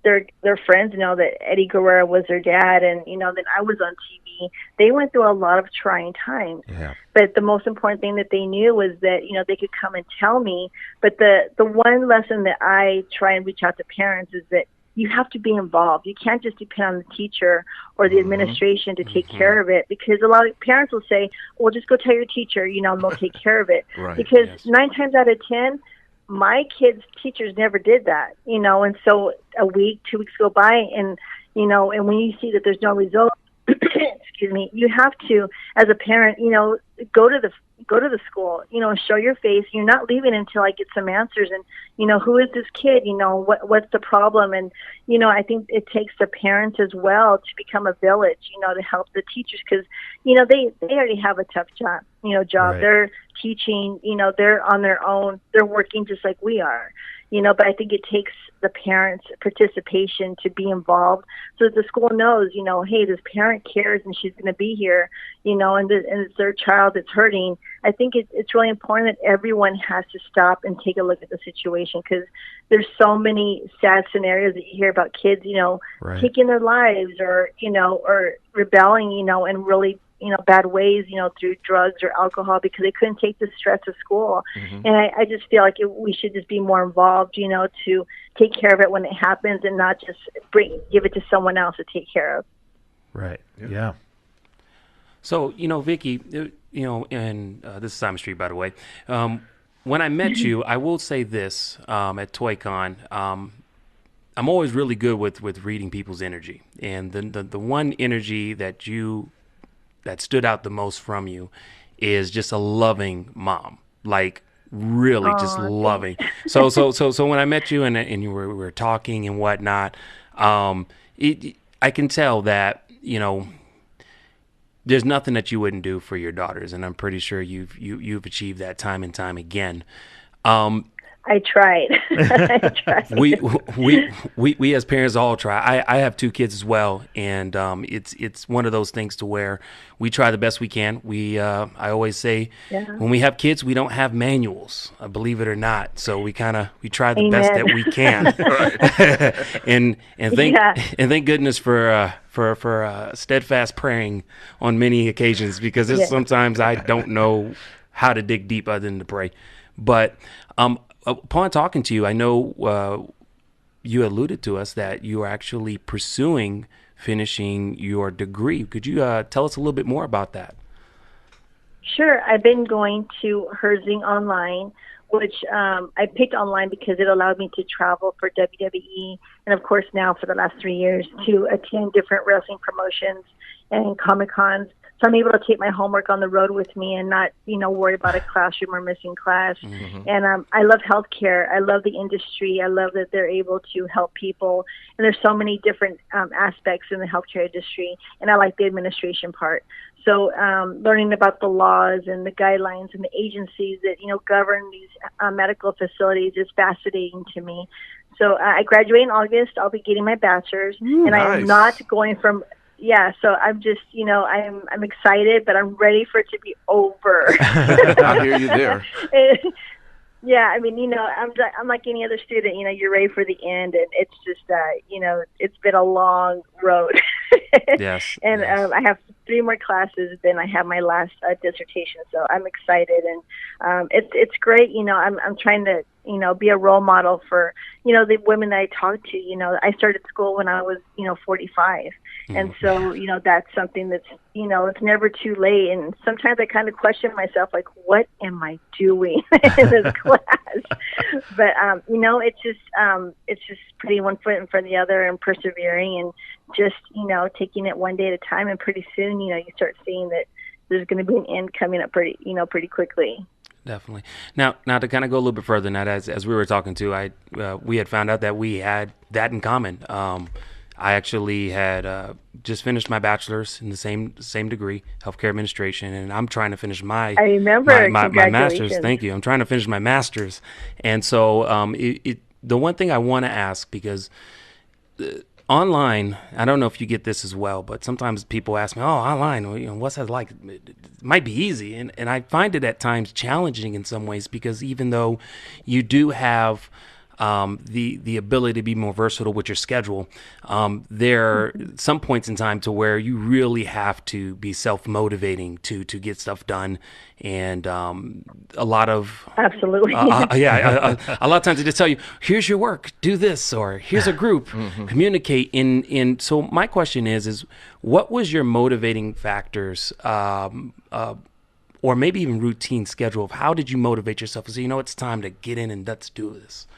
S5: their friends know that Eddie Guerrero was their dad, and, you know, that I was on TV, they went through a lot of trying times. Yeah. But the most important thing that they knew was that, you know, they could come and tell me. But the one lesson that I try and reach out to parents is that you have to be involved. You can't just depend on the teacher or the administration to take care of it, because a lot of parents will say, well, just go tell your teacher, you know, and they'll take care of it. Because 9 times out of 10, my kids' teachers never did that, you know, and so a week, 2 weeks go by, and, you know, and when you see that there's no result, excuse me, you have to, as a parent, you know, go to the school, you know, show your face. You're not leaving until I get some answers. And, you know, who is this kid? You know, what's the problem? And, you know, I think it takes the parents as well to become a village, you know, to help the teachers, because, you know, they already have a tough job. Right. They're teaching, you know, they're on their own. They're working just like we are, you know, but I think it takes the parents' participation to be involved so that the school knows, you know, hey, this parent cares and she's going to be here, you know, and it's their child that's hurting. I think it's really important that everyone has to stop and take a look at the situation, because there's so many sad scenarios that you hear about kids, you know, taking their lives, or, you know, or rebelling, you know, and really, you know, bad ways, you know, through drugs or alcohol, because they couldn't take the stress of school. And I just feel like we should just be more involved, you know, to take care of it when it happens, and not just give it to someone else to take care of.
S3: Right. Yeah.
S6: So, you know, Vickie, you know, and this is Simon Street, by the way. When I met you, I will say this, at ToyCon, I'm always really good with reading people's energy. And the one energy that stood out the most from you is just a loving mom, like really just loving. So when I met you and we were talking and whatnot, I can tell that, you know, there's nothing that you wouldn't do for your daughters, and I'm pretty sure you've achieved that time and time again.
S5: I I tried. I tried.
S6: We as parents all try. I have 2 kids as well, and it's one of those things to where we try the best we can. I always say when we have kids, we don't have manuals, believe it or not. So we try the best that we can. and thank goodness for steadfast praying on many occasions, because sometimes I don't know how to dig deep other than to pray. But upon talking to you, I know you alluded to us that you are actually pursuing finishing your degree. Could you tell us a little bit more about that?
S5: Sure. I've been going to Herzing online, which I picked online because it allowed me to travel for WWE, and of course now for the last 3 years to attend different wrestling promotions and Comic-Cons. So I'm able to take my homework on the road with me and not, worry about a classroom or missing class. Mm-hmm. And I love healthcare. I love the industry. I love that they're able to help people. And there's so many different aspects in the healthcare industry. And I like the administration part. So learning about the laws and the guidelines and the agencies that, govern these medical facilities is fascinating to me. So I graduate in August. I'll be getting my bachelor's. And nice. I am not going from... Yeah, so I'm just, I'm excited, but I'm ready for it to be over.
S1: I hear you there.
S5: Yeah, I mean, I'm like any other student. You're ready for the end, and it's just, it's been a long road.
S6: Yes.
S5: And yes. I have 3 more classes, then I have my last dissertation. So I'm excited, and it's great. I'm trying to, be a role model for, the women that I talk to. I started school when I was, 45. And so, that's something that's, it's never too late. And sometimes I kind of question myself, like, what am I doing in this class? But, it's just putting one foot in front of the other and persevering and just, taking it one day at a time. And pretty soon, you start seeing that there's going to be an end coming up pretty quickly.
S6: Definitely. Now to kind of go a little bit further, now as we were talking to, we had found out that we had that in common. I actually had just finished my bachelor's in the same degree, healthcare administration, and I'm trying to finish my master's. Thank you. I'm trying to finish my master's, and so the one thing I want to ask, because online, I don't know if you get this as well, but sometimes people ask me, online, what's that like? It might be easy, and I find it at times challenging in some ways, because even though you do have the ability to be more versatile with your schedule, there are some points in time to where you really have to be self-motivating to get stuff done, and a lot of
S5: absolutely
S6: a lot of times they just tell you, here's your work, do this, or here's a group, communicate in. So my question is what was your motivating factors, or maybe even routine schedule of how did you motivate yourself and say, it's time to get in and let's do this?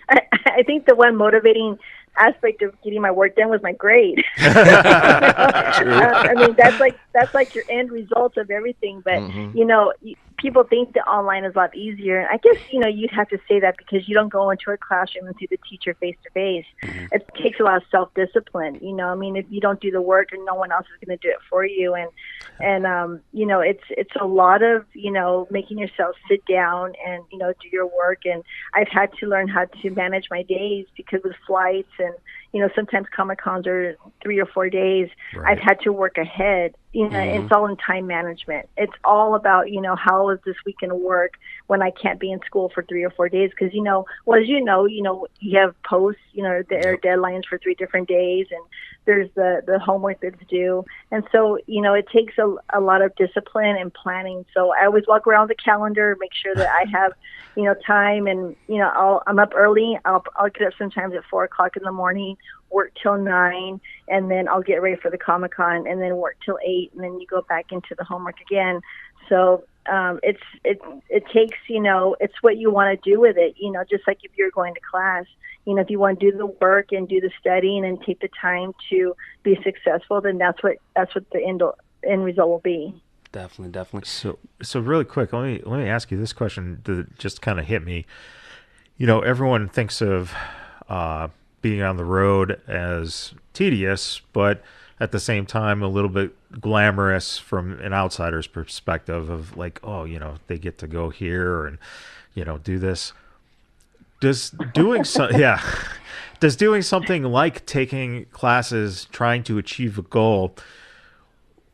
S5: I think the one motivating aspect of getting my work done was my grade. I mean, that's like your end result of everything. But people think that online is a lot easier. And I guess you'd have to say that because you don't go into a classroom and see the teacher face to face. It takes a lot of self-discipline. I mean, if you don't do the work, and no one else is going to do it for you, and it's a lot of making yourself sit down and do your work. And I've had to learn how to manage my days because of flights, and sometimes Comic-Cons are 3 or 4 days. Right. I've had to work ahead. It's all in time management. It's all about, how is this week going to work when I can't be in school for 3 or 4 days? Because, as you have posts, there are deadlines for 3 different days, and there's the homework that's due. And so, it takes a lot of discipline and planning. So I always walk around the calendar, make sure that I have, time, and, I'm up early. I'll get up sometimes at 4 o'clock in the morning, work till 9, and then I'll get ready for the Comic-Con, and then work till 8, and then you go back into the homework again. So it takes, it's what you want to do with it, just like if you're going to class. If you want to do the work and do the studying and take the time to be successful, then that's what the end result will be.
S6: Definitely.
S3: So really quick, let me ask you this question that just kind of hit me. Everyone thinks of being on the road as tedious, but at the same time a little bit glamorous from an outsider's perspective of like, they get to go here and do this. does doing so yeah does doing something like taking classes trying to achieve a goal,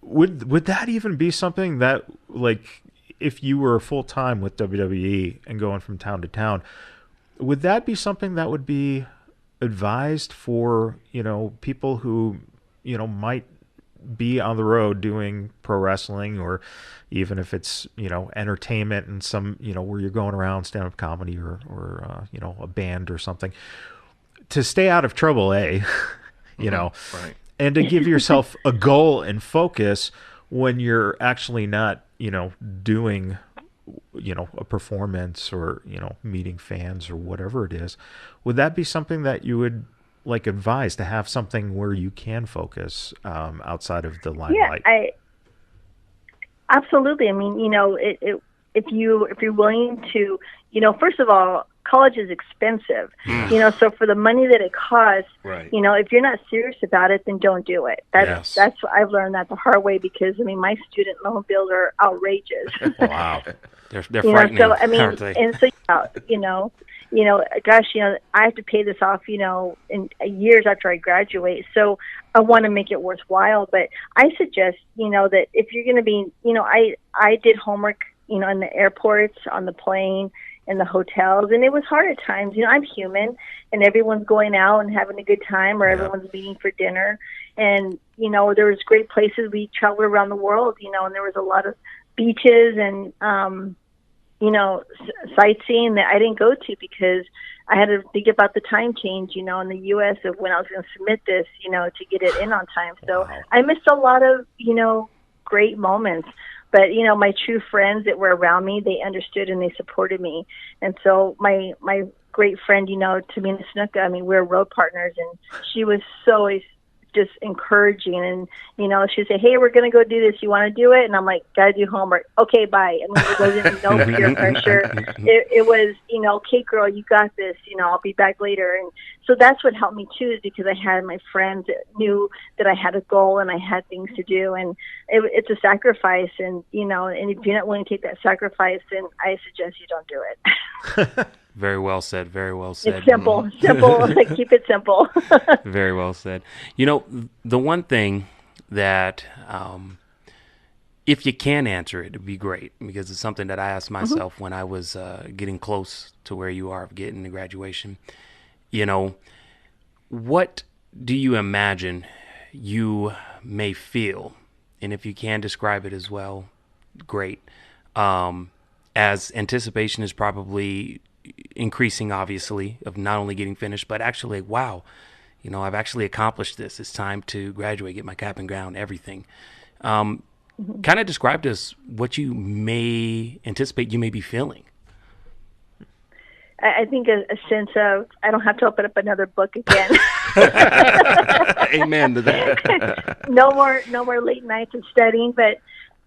S3: would that even be something that, like, if you were full-time with WWE and going from town to town, would that be something that would be advised for, people who, might be on the road doing pro wrestling, or even if it's, entertainment and some, where you're going around stand-up comedy or a band or something, to stay out of trouble, right. And to give yourself a goal and focus when you're actually not, doing, a performance or, meeting fans or whatever it is. Would that be something that you would like advise, to have something where you can focus outside of the limelight?
S5: Yeah, absolutely. I mean, if you're willing to, first of all, college is expensive, so for the money that it costs,
S1: right.
S5: If you're not serious about it, then don't do it. That's what I've learned that the hard way, because my student loan bills are outrageous.
S6: Wow. They're frightening,
S5: so I mean,
S6: aren't they?
S5: And so gosh, I have to pay this off, in years after I graduate. So I want to make it worthwhile. But I suggest, that if you're going to be, I did homework, in the airports, on the plane, in the hotels, and it was hard at times. I'm human, and everyone's going out and having a good time, or everyone's meeting for dinner. And, there was great places. We traveled around the world, and there was a lot of beaches and, sightseeing that I didn't go to because I had to think about the time change, in the U.S. of when I was going to submit this, to get it in on time. So I missed a lot of, great moments. But, my true friends that were around me, they understood and they supported me. And so my great friend, Tamina Snuka, I mean, we're road partners, and she was so just encouraging. And, she'd say, hey, we're going to go do this. You want to do it? And I'm like, got to do homework. Okay, bye. I mean, it wasn't no peer pressure. It was, okay, girl, you got this. I'll be back later. And so that's what helped me, too, is because I had my friends that knew that I had a goal and I had things to do. And it's a sacrifice. And, and if you're not willing to take that sacrifice, then I suggest you don't do it.
S6: Very well said. Very well said.
S5: It's simple. Keep it simple.
S6: Very well said. The one thing that, if you can answer it, it'd be great, because it's something that I asked myself when I was getting close to where you are, getting to graduation. What do you imagine you may feel? And if you can describe it as well, great. As anticipation is probably increasing, obviously, of not only getting finished, but actually, wow, I've actually accomplished this. It's time to graduate, get my cap and gown, everything. Kind of describe to us what you may anticipate you may be feeling.
S5: I think a sense of, I don't have to open up another book again.
S6: Amen to that.
S5: No more late nights of studying, but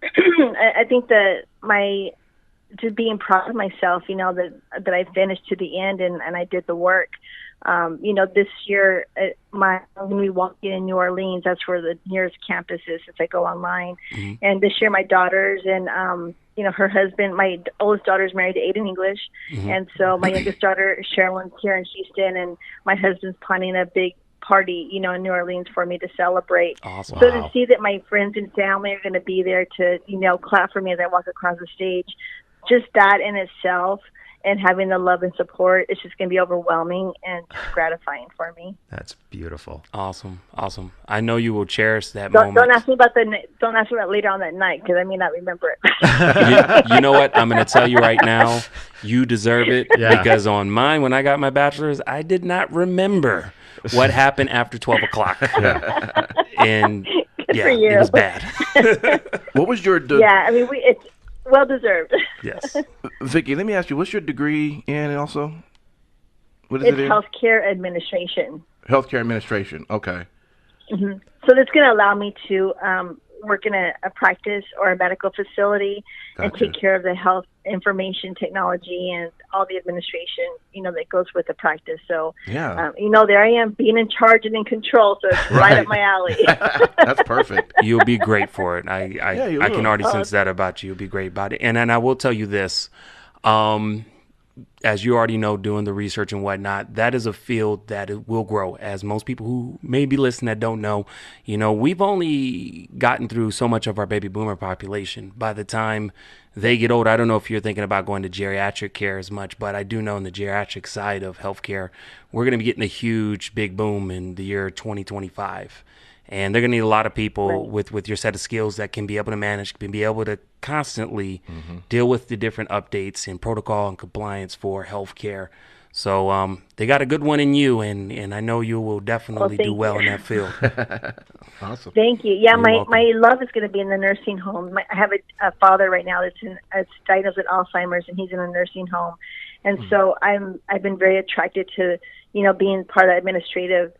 S5: I think that to being proud of myself, that I finished to the end and I did the work. This year, when we walk in New Orleans, that's where the nearest campus is since I go online. And this year, my daughters and, her husband, my oldest daughter is married to Aiden English. And so my youngest daughter, Sherilyn's here in Houston, and my husband's planning a big party, in New Orleans for me to celebrate.
S6: Awesome.
S5: So to see that my friends and family are going to be there to, clap for me as I walk across the stage, just that in itself, and having the love and support, it's just going to be overwhelming and gratifying for me.
S3: That's beautiful.
S6: Awesome. I know you will cherish that
S5: moment.
S6: Don't
S5: ask me about later on that night, because I may not remember it.
S6: You know what? I'm going to tell you right now, you deserve it, because on mine, when I got my bachelor's, I did not remember what happened after 12 o'clock. And it was bad.
S1: What was your...
S5: it's well deserved.
S6: Yes.
S1: Vickie, let me ask you, what's your degree in also? What is
S5: it's healthcare administration.
S1: Healthcare administration. Okay.
S5: So that's going to allow me to work in a practice or a medical facility and take care of the health information technology and all the administration, that goes with the practice. So, there I am being in charge and in control. So it's right up my alley.
S1: That's perfect.
S6: You'll be great for it. I can already sense that about you. You'll be great about it. And I will tell you this, as you already know, doing the research and whatnot, that is a field that it will grow. As most people who may be listening that don't know, we've only gotten through so much of our baby boomer population. By the time they get older, I don't know if you're thinking about going to geriatric care as much, but I do know in the geriatric side of healthcare, we're going to be getting a huge, big boom in the year 2025. And they're going to need a lot of people with your set of skills that can be able to manage, can be able to constantly deal with the different updates and protocol and compliance for healthcare. So they got a good one in you, and I know you will definitely do well in that field.
S1: Awesome.
S5: Thank you. Yeah,
S6: You're welcome.
S5: my love is going to be in the nursing home. I have a father right now that's diagnosed with Alzheimer's, and he's in a nursing home. And so I've been very attracted to, being part of the administrative,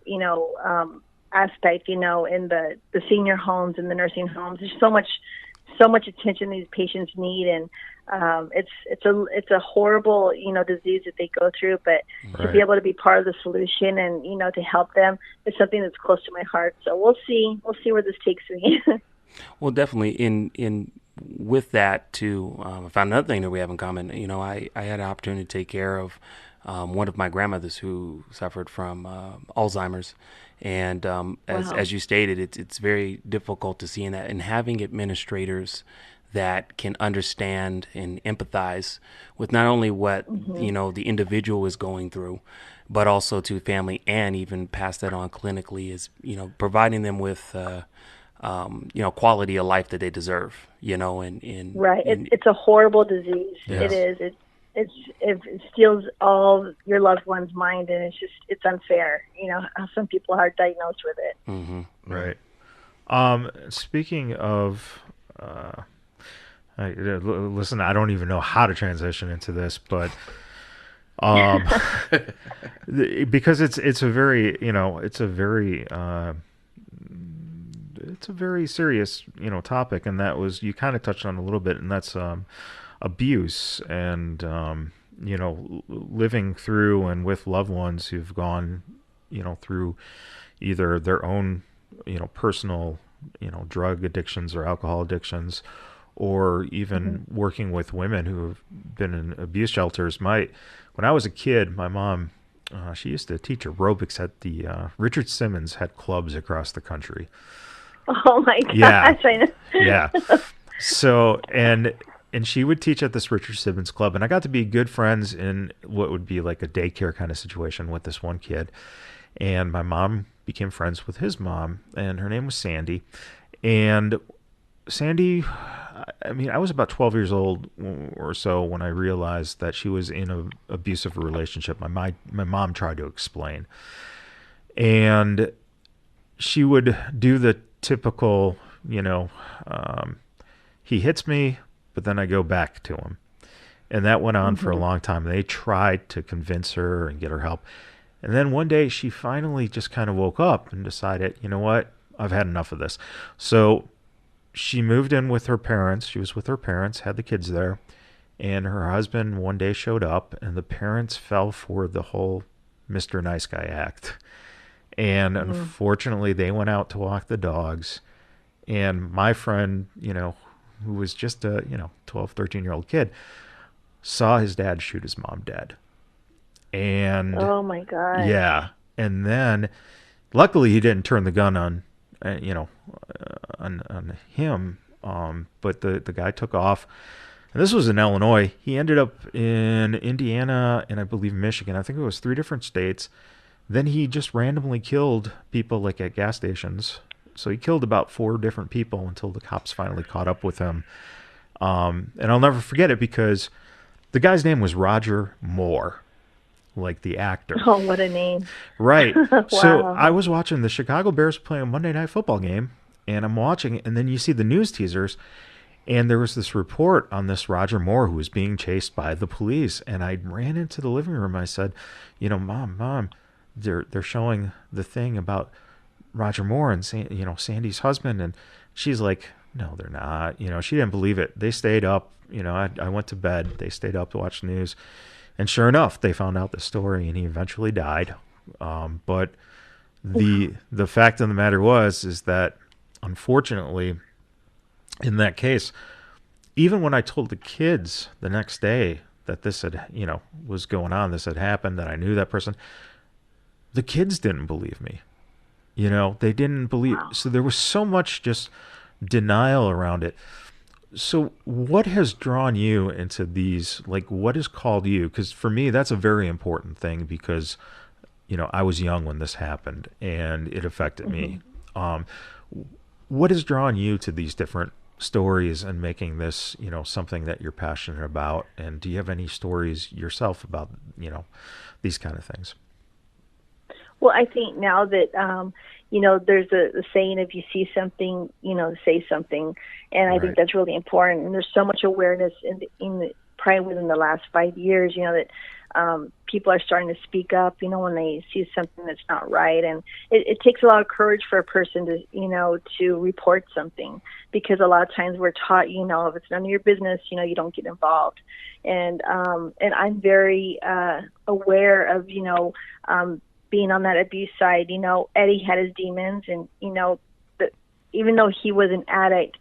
S5: aspect, in the senior homes and the nursing homes. There's so much attention these patients need, and it's a horrible disease that they go through, but to be able to be part of the solution and to help them is something that's close to my heart. So we'll see where this takes me.
S6: Well, definitely in with that too, I found another thing that we have in common. I had an opportunity to take care of one of my grandmothers who suffered from Alzheimer's. And as you stated, it's very difficult to see in that, and having administrators that can understand and empathize with not only what the individual is going through, but also to family, and even pass that on clinically, is providing them with quality of life that they deserve.
S5: It's a horrible disease.
S3: Yes.
S5: It is. It steals all your loved one's mind, and it's unfair. How some people are diagnosed with it.
S6: Mm-hmm.
S3: Right. Speaking of, listen, I don't even know how to transition into this, but because it's a very serious topic, and that was, you kind of touched on a little bit, and that's abuse, and living through and with loved ones who've gone through either their own personal drug addictions or alcohol addictions, or even working with women who have been in abuse shelters. When I was a kid, my mom, she used to teach aerobics at the Richard Simmons had clubs across the country.
S5: Oh my gosh!
S3: Yeah.
S5: I know.
S3: Yeah. So and she would teach at this Richard Simmons club, and I got to be good friends in what would be like a daycare kind of situation with this one kid. And my mom became friends with his mom, and her name was Sandy. And Sandy, I was about 12 years old or so when I realized that she was in an abusive relationship. My mom tried to explain. And she would do the typical, he hits me, but then I go back to him. And that went on for a long time. They tried to convince her and get her help. And then one day she finally just kind of woke up and decided, you know what, I've had enough of this. So she moved in with her parents. She was with her parents, had the kids there. And her husband one day showed up, and the parents fell for the whole Mr. Nice Guy act. And unfortunately, they went out to walk the dogs. And my friend, who was just a 12, 13-year-old kid, saw his dad shoot his mom dead. And
S5: oh my God.
S3: Yeah. And then luckily he didn't turn the gun on him, but the guy took off. And this was in Illinois. He ended up in Indiana and I believe Michigan. I think it was 3 different states. Then he just randomly killed people like at gas stations. So he killed about 4 different people until the cops finally caught up with him. And I'll never forget it because the guy's name was Roger Moore, like the actor.
S5: Oh, what a name.
S3: Right.
S5: Wow.
S3: So I was watching the Chicago Bears play a Monday Night Football game, and I'm watching, and then you see the news teasers, and there was this report on this Roger Moore who was being chased by the police. And I ran into the living room. I said, Mom, they're showing the thing about Roger Moore and Sandy's husband. And she's like, no, they're not. She didn't believe it. They stayed up. I went to bed. They stayed up to watch the news. And sure enough, they found out the story, and he eventually died. But the fact of the matter is that, unfortunately, in that case, even when I told the kids the next day that this had, was going on, this had happened, that I knew that person. The kids didn't believe me. They didn't believe.
S5: Wow.
S3: So there was so much just denial around it. So what has drawn you into these, what has called you? Because for me, that's a very important thing, because, I was young when this happened and it affected me. What has drawn you to these different stories and making this, something that you're passionate about? And do you have any stories yourself about, these kind of things?
S5: Well, I think now that, there's a saying, if you see something, say something. And I think that's really important. And there's so much awareness probably within the last 5 years, that people are starting to speak up, when they see something that's not right. And it takes a lot of courage for a person to report something, because a lot of times we're taught, if it's none of your business, you don't get involved. And I'm very aware of, being on that abuse side. Eddie had his demons, and, even though he was an addict,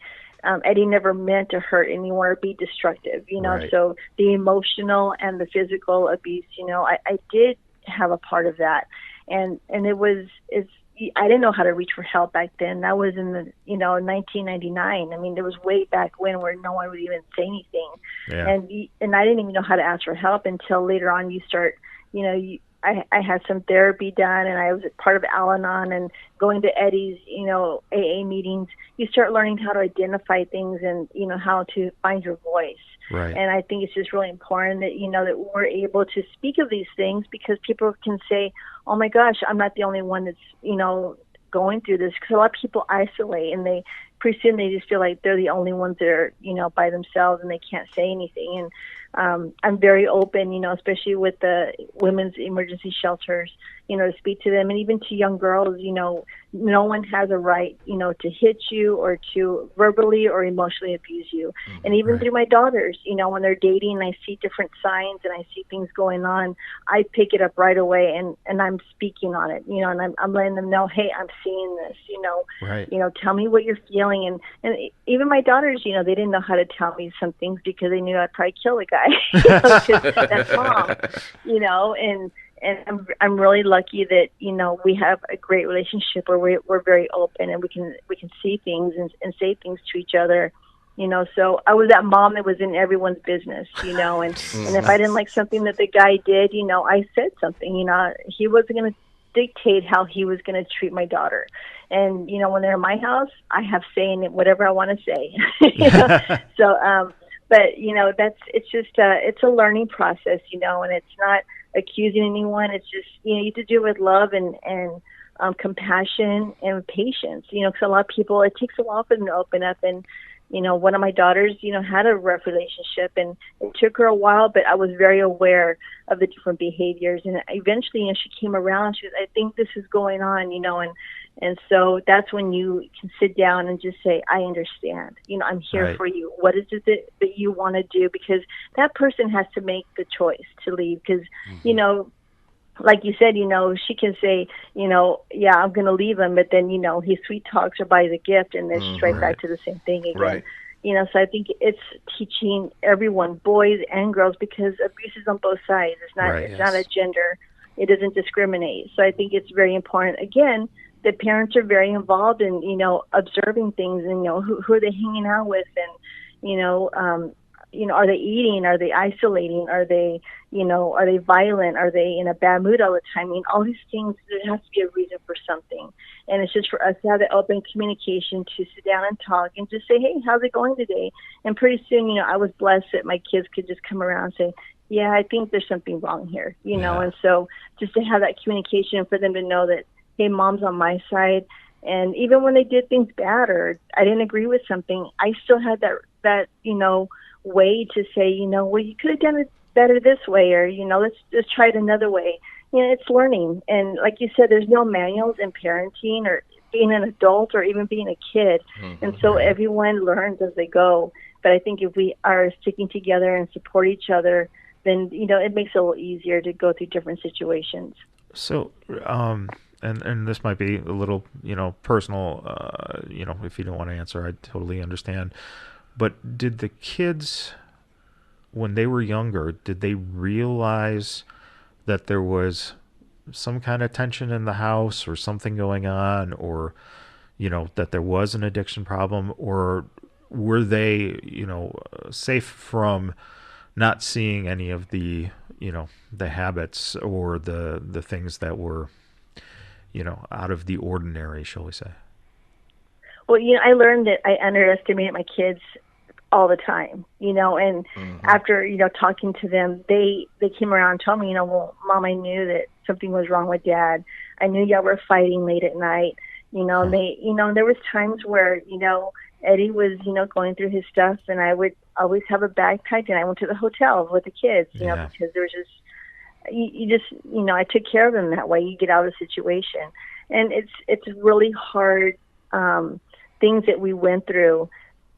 S5: Eddie never meant to hurt anyone or be destructive, so the emotional and the physical abuse, I did have a part of that. And I didn't know how to reach for help back then. That was in the, 1999. I mean, there was way back when where no one would even say anything.
S3: Yeah.
S5: And I didn't even know how to ask for help until later on you start, I had some therapy done, and I was part of Al-Anon and going to Eddie's, AA meetings. You start learning how to identify things and, how to find your voice.
S3: Right.
S5: And I think it's just really important that, that we're able to speak of these things, because people can say, oh my gosh, I'm not the only one that's, going through this. Because a lot of people isolate, and they pretty soon they just feel like they're the only ones that are, by themselves, and they can't say anything. And I'm very open, especially with the women's emergency shelters, to speak to them, and even to young girls. No one has a right, to hit you or to verbally or emotionally abuse you. And even through my daughters, when they're dating, I see different signs and I see things going on, I pick it up right away, and I'm speaking on it, and I'm letting them know, hey, I'm seeing this, tell me what you're feeling. And even my daughters, they didn't know how to tell me some things, because they knew I'd probably kill the guy, because that's mom, and I'm really lucky that, we have a great relationship where we're very open, and we can see things and say things to each other, so I was that mom that was in everyone's business, and if I didn't like something that the guy did, I said something, he wasn't going to dictate how he was going to treat my daughter. And, when they're in my house, I have say in it, whatever I want to say. So, but, it's just, it's a learning process, and it's not accusing anyone. It's just, you have to do it with love and compassion and patience, because a lot of people, it takes a while for them to open up. And, one of my daughters, had a rough relationship, and it took her a while, but I was very aware of the different behaviors. And eventually, she came around. She was, I think this is going on, and so that's when you can sit down and just say, I understand, I'm here for you. What is it that you want to do? Because that person has to make the choice to leave. Because, like you said, she can say, yeah, I'm going to leave him. But then, he sweet talks her, buys a gift, and they're straight back to the same thing again.
S4: Right.
S5: So I think it's teaching everyone, boys and girls, because abuse is on both sides. It's not, it's not a gender. It doesn't discriminate. So I think it's very important, again, that parents are very involved in, observing things, and, who are they hanging out with, and, are they eating? Are they isolating? Are they, are they violent? Are they in a bad mood all the time? I mean, all these things, there has to be a reason for something. And it's just for us to have that open communication, to sit down and talk and just say, hey, how's it going today? And pretty soon, I was blessed that my kids could just come around and say, yeah, I think there's something wrong here, and so just to have that communication for them to know that, hey, mom's on my side. And even when they did things bad, or I didn't agree with something, I still had that way to say, well, you could have done it better this way, or, let's try it another way. It's learning. And like you said, there's no manuals in parenting or being an adult or even being a kid. And so everyone learns as they go. But I think if we are sticking together and support each other, then, it makes it a little easier to go through different situations.
S3: So, and this might be a little, personal, if you don't want to answer, I totally understand. But did the kids when they were younger, did they realize that there was some kind of tension in the house or something going on, or that there was an addiction problem, or were they safe from not seeing any of the the habits or the things that were out of the ordinary, shall we say?
S5: Well, I learned that I underestimated my kids all the time, and after, talking to them, they came around and told me, well, Mom, I knew that something was wrong with Dad. I knew y'all were fighting late at night. They, there was times where, Eddie was, going through his stuff, and I would always have a bag packed, and I went to the hotel with the kids, because there was just, you just, I took care of them that way. You get out of the situation. And it's really hard, things that we went through,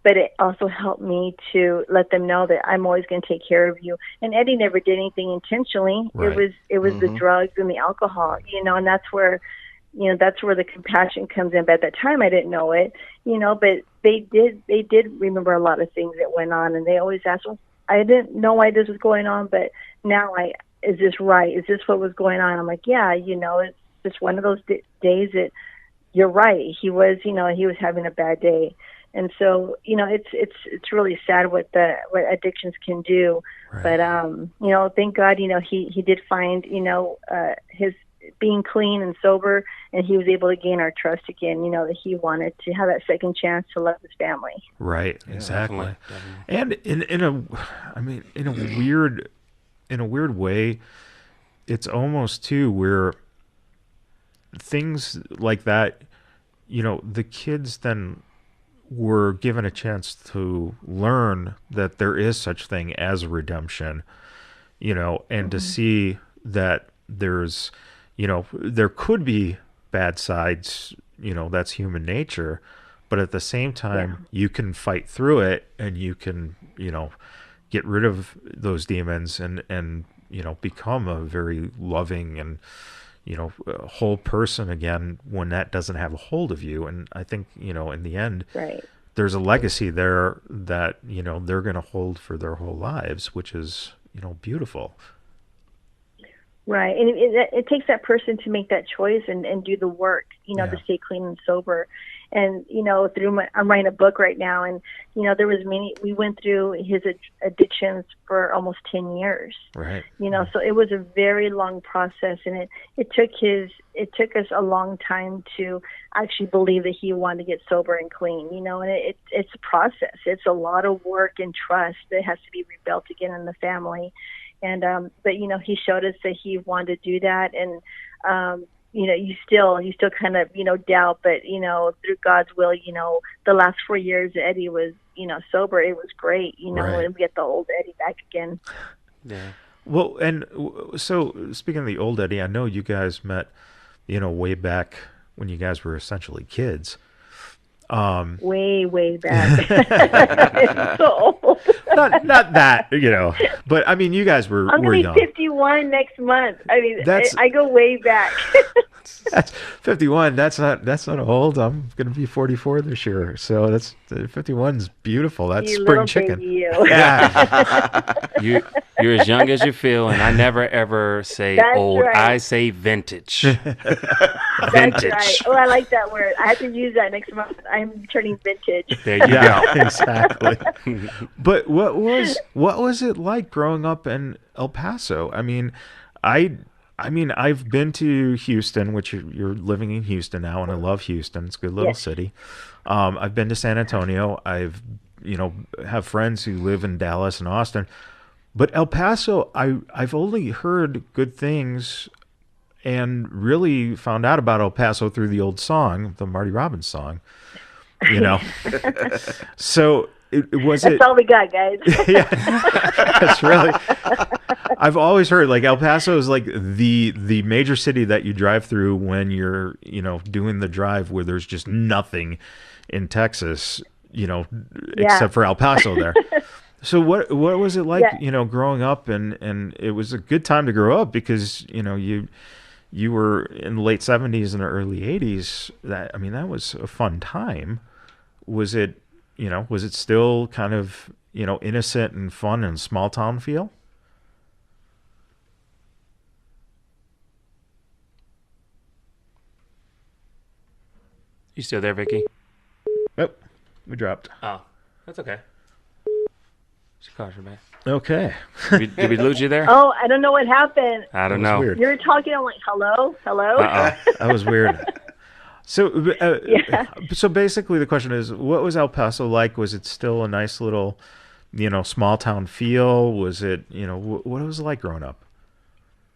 S5: but it also helped me to let them know that I'm always going to take care of you. And Eddie never did anything intentionally. Right. It was the drugs and the alcohol, and that's where the compassion comes in. But at that time, I didn't know it, but they did remember a lot of things that went on, and they always asked, well, I didn't know why this was going on, but now is this right? Is this what was going on? I'm like, yeah, it's just one of those days that you're right. He was having a bad day. And so, it's really sad what addictions can do. Right. But, thank God, he did find, his being clean and sober, and he was able to gain our trust again, that he wanted to have that second chance to love his family. Right.
S3: Yeah, exactly. Definitely. And in a weird way, it's almost too where things like that, the kids then were given a chance to learn that there is such thing as redemption, and to see that there's, there could be bad sides, that's human nature, but at the same time, you can fight through it, and you can, get rid of those demons and become a very loving and, a whole person again when that doesn't have a hold of you. And I think, in the end, right, there's a legacy there that, they're going to hold for their whole lives, which is, beautiful.
S5: Right. And it takes that person to make that choice and do the work, to stay clean and sober. And, I'm writing a book right now, and, we went through his addictions for almost 10 years. Right. So it was a very long process, and it took us a long time to actually believe that he wanted to get sober and clean, and it's a process. It's a lot of work and trust that has to be rebuilt again in the family. And, but, he showed us that he wanted to do that. And, you still kind of, doubt, but, through God's will, the last 4 years Eddie was, sober, it was great, right, and we get the old Eddie back again.
S3: Yeah. Well, and so speaking of the old Eddie, I know you guys met, way back when you guys were essentially kids.
S5: Way back. So old.
S3: not that, but I mean, you guys were
S5: I'm
S3: going
S5: to be 51 next month. I mean, I go way back.
S3: That's 51. That's not old. I'm going to be 44 this year. So 51's beautiful. That's
S5: you
S3: spring chicken.
S5: You.
S3: Yeah.
S6: You're as young as you feel, and I never ever say
S5: That's
S6: old.
S5: Right.
S6: I say vintage.
S5: That's
S6: Vintage.
S5: Right. Oh, I like that word. I have to use that next month. I'm turning vintage.
S6: There you go.
S3: Exactly. But what was it like growing up in El Paso? I mean, I've been to Houston, which you're living in Houston now, and I love Houston. It's a good little city. I've been to San Antonio. I've have friends who live in Dallas and Austin. But El Paso, I've only heard good things, and really found out about El Paso through the old song, the Marty Robbins song. So
S5: That's all we got, guys.
S3: Yeah, that's really. I've always heard like El Paso is like the major city that you drive through when you're doing the drive where there's just nothing in Texas, except for El Paso there. So what was it like, growing up, and it was a good time to grow up because you were in the late 70s and the early 80s. That was a fun time. Was it still kind of innocent and fun and small town feel?
S6: You still there, Vickie?
S3: Oh, we dropped.
S6: Oh, that's okay. She calls her back.
S3: Okay.
S6: Did we lose you there?
S5: Oh, I don't know what happened.
S6: I don't know.
S3: Weird.
S5: You were talking. I'm like, hello.
S3: That was weird. So, so basically, the question is, what was El Paso like? Was it still a nice little, small town feel? Was it, what was it like growing up?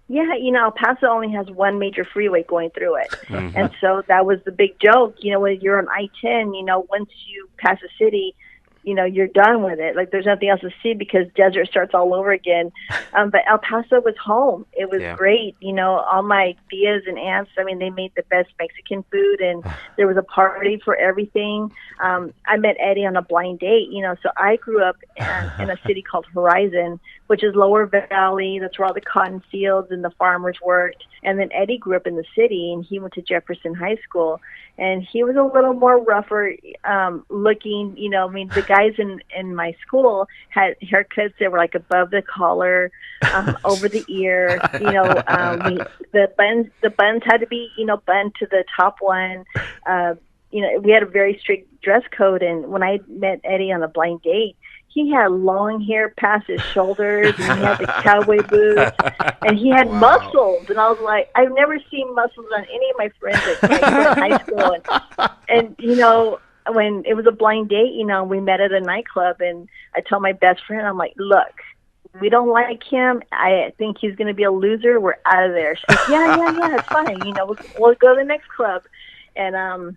S5: Yeah, El Paso only has one major freeway going through it. And so that was the big joke. When you're on I-10, once you pass a city, you're done with it. Like, there's nothing else to see because desert starts all over again. But El Paso was home. It was great. All my tias and aunts, they made the best Mexican food, and there was a party for everything. I met Eddie on a blind date, so I grew up in a city called Horizon, which is Lower Valley. That's where all the cotton fields and the farmers worked. And then Eddie grew up in the city, and he went to Jefferson High School. And he was a little more rougher looking, the guys in my school had haircuts that were like above the collar, over the ear. The buns had to be, bun to the top one. We had a very strict dress code. And when I met Eddie on a blind date, he had long hair past his shoulders, and he had the cowboy boots, and he had muscles. And I was like, I've never seen muscles on any of my friends at high school. And when it was a blind date, we met at a nightclub, and I told my best friend, I'm like, look, we don't like him. I think he's going to be a loser. We're out of there. She's like, yeah, it's fine. We'll go to the next club. And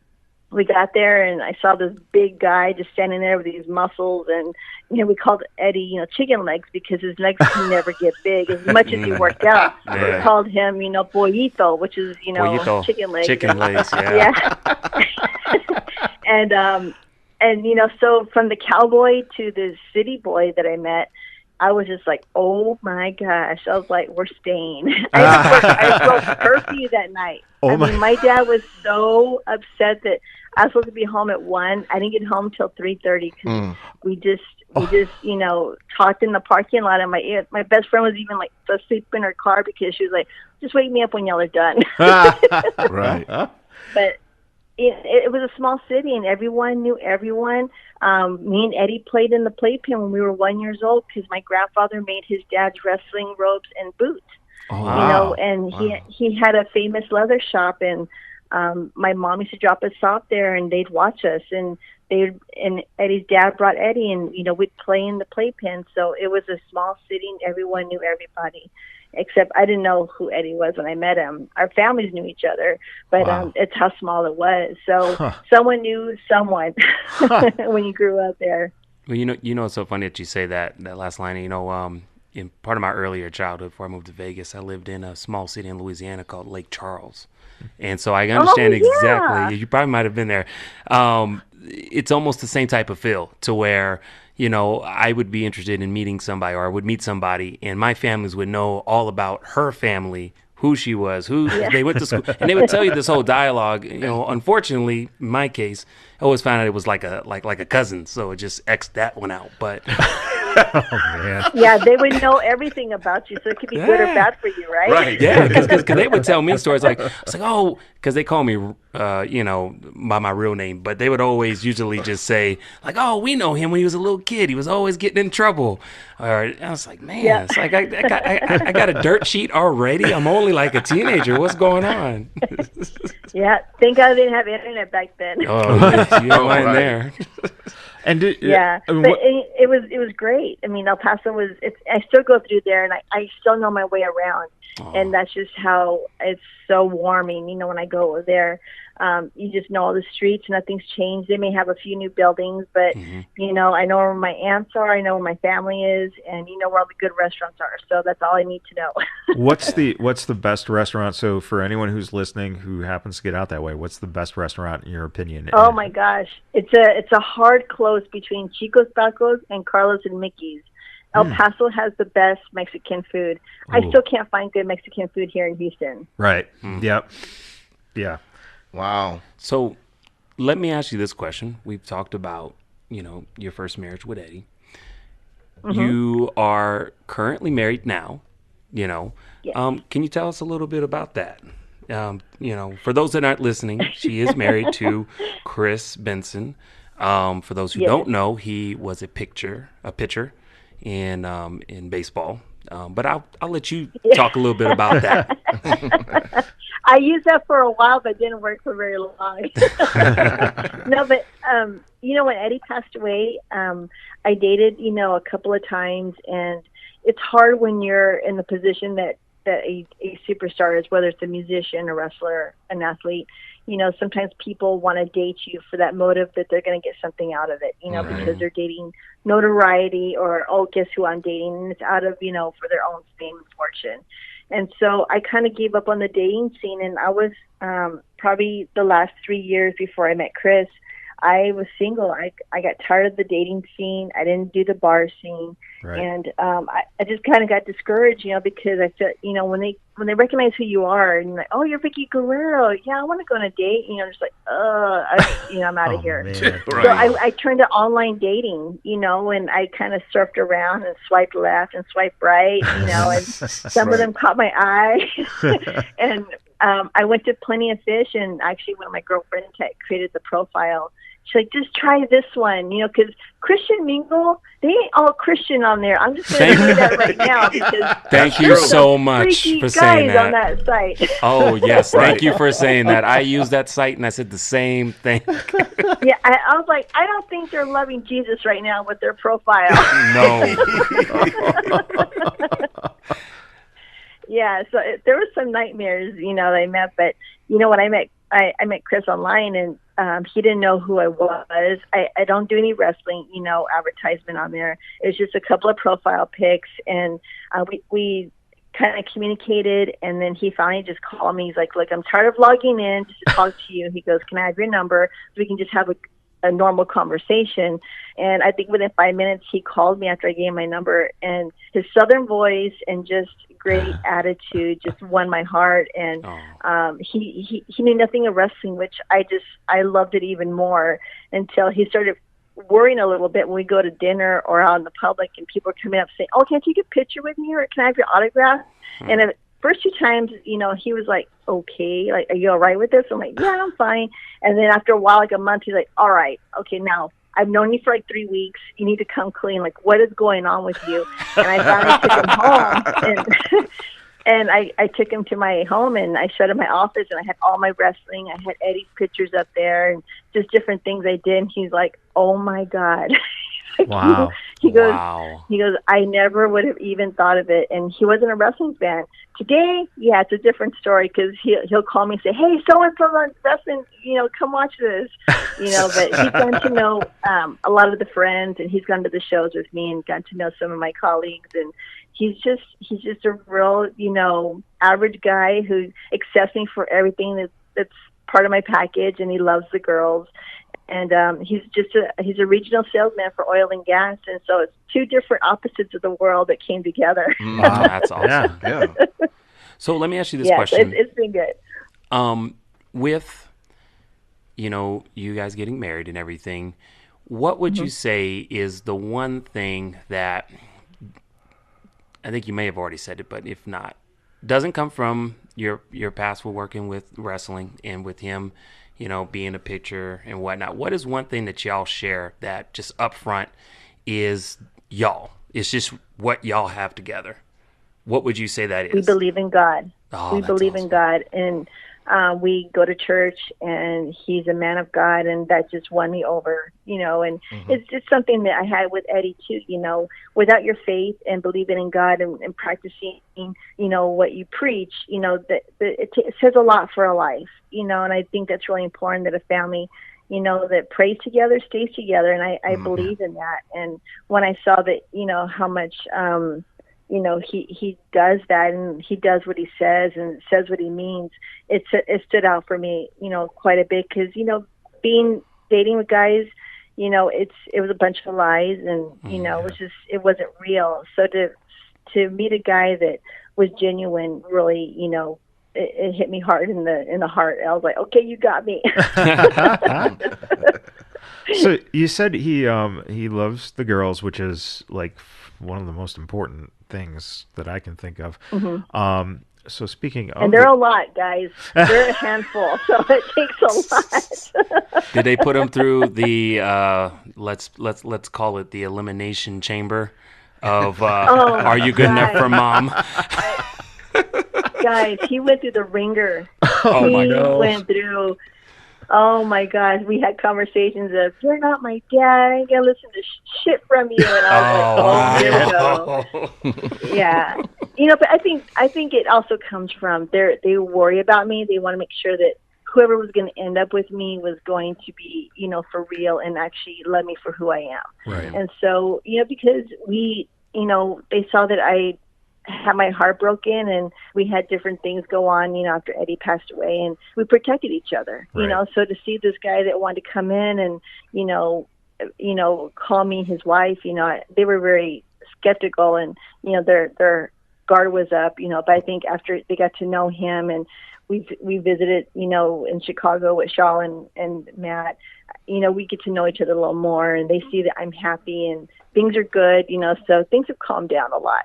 S5: we got there, and I saw this big guy just standing there with these muscles, and we called Eddie, chicken legs, because his legs can never get big as much as he worked out. We called him, pollito, which is
S6: Pollito.
S5: chicken legs.
S6: Chicken legs, yeah.
S5: And so from the cowboy to the city boy that I met, I was just like, oh my gosh. I was like, we're staying. I broke curfew that night. My dad was so upset that I was supposed to be home at 1. I didn't get home till 3:30 because we just talked in the parking lot, and my best friend was even like asleep in her car because she was like, just wake me up when y'all are done.
S1: Right.
S5: But it was a small city, and everyone knew everyone. Me and Eddie played in the playpen when we were 1 year old because my grandfather made his dad's wrestling robes and boots.
S1: Oh, wow.
S5: And he had a famous leather shop, and my mom used to drop us off there, and they'd watch us, and Eddie's dad brought Eddie, and we'd play in the playpen. So it was a small city, and everyone knew everybody. Except I didn't know who Eddie was when I met him. Our families knew each other, but it's how small it was. So someone knew someone when you grew up there.
S6: Well, it's so funny that you say that last line. In part of my earlier childhood, before I moved to Vegas, I lived in a small city in Louisiana called Lake Charles. And so I understand exactly. You probably might have been there. It's almost the same type of feel to where, I would be interested in meeting somebody, or I would meet somebody, and my families would know all about her family, who she was, who they went to school, and they would tell you this whole dialogue. Unfortunately, in my case, I always found out it was like a cousin, so it just X'd that one out. But
S3: Oh, man.
S5: Yeah, they would know everything about you, so it could be good or bad for you, right?
S1: Right.
S6: Yeah, because they would tell me stories like, it's like, oh, because they call me, by my real name, but they would always usually just say, like, oh, we know him when he was a little kid. He was always getting in trouble. Or I was like, man, it's like I got a dirt sheet already. I'm only like a teenager. What's going on?
S5: Yeah, thank God they didn't have internet back then.
S6: Oh, you know, I'm there.
S3: And
S5: but it was great. I mean, El Paso was. I still go through there, and I still know my way around. Oh. And that's just how it's so warming. When I go over there, you just know all the streets. Nothing's changed. They may have a few new buildings, but I know where my aunts are. I know where my family is, and where all the good restaurants are. So that's all I need to know.
S3: What's the best restaurant? So for anyone who's listening who happens to get out that way, what's the best restaurant in your opinion?
S5: Oh my gosh, it's a hard close between Chico's Tacos and Carlos and Mickey's. El Paso has the best Mexican food. Ooh. I still can't find good Mexican food here in Houston.
S3: Right. Yep. Yeah.
S1: Wow.
S6: So let me ask you this question. We've talked about, your first marriage with Eddie. You are currently married now, you know.
S5: Yes.
S6: Can you tell us a little bit about that? You know, for those that aren't listening, she is married to Chris Benson. For those who
S5: Yes.
S6: don't know, he was a pitcher in baseball. But I'll let you talk a little bit about that.
S5: I used that for a while, but it didn't work for very long. No, but you know, when Eddie passed away, I dated, you know, a couple of times, and it's hard when you're in the position that a superstar is, whether it's a musician, a wrestler, an athlete. You know, sometimes people want to date you for that motive that they're going to get something out of it, you know, because they're dating notoriety, or, oh, guess who I'm dating? And it's out of, you know, for their own fame and fortune. And so I kind of gave up on the dating scene, and I was probably the last 3 years before I met Chris, I was single. I got tired of the dating scene. I didn't do the bar scene.
S3: Right.
S5: And I just kind of got discouraged, you know, because I felt, you know, when they recognize who you are, and like, oh, you're Vickie Guerrero. Yeah, I want to go on a date. You know, just like, I'm out of here.
S3: Man.
S5: So I turned to online dating, you know, and I kind of surfed around and swiped left and swiped right, you know, and some of them caught my eye. And I went to Plenty of Fish, and actually one of my girlfriends had created the profile. She's like, just try this one, you know, because Christian Mingle, they ain't all Christian on there. I'm just going to say that right now, because
S6: Thank you so much for saying
S5: guys on
S6: that.
S5: that site.
S6: Oh, yes. Thank you for saying that. I used that site, and I said the same thing.
S5: Yeah, I was like, I don't think they're loving Jesus right now with their profile.
S6: No.
S5: Yeah, so there were some nightmares, you know, that I met. But, you know, when I met Chris online, and he didn't know who I was. I don't do any wrestling, you know, advertisement on there. It was just a couple of profile pics, and we kind of communicated, and then he finally just called me. He's like, look, I'm tired of logging in just to talk to you. He goes, can I have your number so we can just have a normal conversation? And I think within 5 minutes, he called me after I gave him my number, and his Southern voice and just great attitude just won my heart. And he knew nothing of wrestling, which I loved it even more, until he started worrying a little bit when we go to dinner or out in the public, and people are coming up saying, oh, can I take a picture with you, or can I have your autograph? And the first 2 times, you know, he was like, okay, like, are you all right with this? I'm like, yeah, I'm fine. And then after a while, like a month, he's like, all right, okay, now I've known you for like 3 weeks. You need to come clean. Like, what is going on with you? And I finally took him home, and I took him to my home, and I shut in my office, and I had all my wrestling. I had Eddie's pictures up there, and just different things I did. And he's like, oh my God.
S3: Wow.
S5: He goes,
S6: Wow.
S5: I never would have even thought of it. And he wasn't a wrestling fan. Today, yeah, it's a different story, because he'll call me and say, hey, so-and-so on wrestling, you know, come watch this, you know. But he's gotten to know a lot of the friends, and he's gone to the shows with me and gotten to know some of my colleagues. And he's just a real, you know, average guy who accepts me for everything that's part of my package, and he loves the girls. And he's a regional salesman for oil and gas, and so it's 2 different opposites of the world that came together.
S6: Wow, that's awesome.
S1: Yeah.
S6: So let me ask you this
S5: Yeah,
S6: question.
S5: it's been good.
S6: With, you know, you guys getting married and everything, what would you say is the one thing that, I think you may have already said it, but if not, doesn't come from your past with working with wrestling and with him, you know, being a pitcher and whatnot? What is one thing that y'all share that just up front is y'all? It's just what y'all have together. What would you say that is?
S5: We believe in God.
S6: Oh,
S5: We
S6: that's
S5: believe in
S6: awesome.
S5: God, and we go to church, and he's a man of God, and that just won me over, you know. And it's just something that I had with Eddie too, you know. Without your faith and believing in God and practicing, you know, what you preach, you know, it says a lot for a life, you know. And I think that's really important, that a family, you know, that prays together stays together, and I believe in that. And when I saw that, you know, how much you know, he does that, and he does what he says and says what he means, it stood out for me, you know, quite a bit, because, you know, dating with guys, you know, it was a bunch of lies, and, you know, it wasn't real. So to meet a guy that was genuine, really, you know, it hit me hard in the heart. I was like, okay, you got me.
S3: So you said he loves the girls, which is like one of the most important things that I can think of. So speaking of,
S5: And they're a lot, guys. They're a handful, so it takes a lot.
S6: Did they put him through the let's call it the elimination chamber of Are You Good Enough for Mom?
S5: Guys, he went through the ringer.
S6: Oh my
S5: He
S6: God.
S5: went through. Oh my gosh, we had conversations of "You're not my dad. I ain't gonna listen to shit from you." And I was like, "Oh, here we go." Yeah, but I think it also comes from they worry about me. They want to make sure that whoever was going to end up with me was going to be, for real and actually love me for who I am.
S3: right.
S5: And so, because they saw that I had my heart broken and we had different things go on, after Eddie passed away, and we protected each other,
S3: Right.
S5: so to see this guy that wanted to come in and, call me his wife, they were very skeptical and, their guard was up, but I think after they got to know him and we visited, in Chicago with Shaw and Matt, we get to know each other a little more and they see that I'm happy and things are good, so things have calmed down a lot.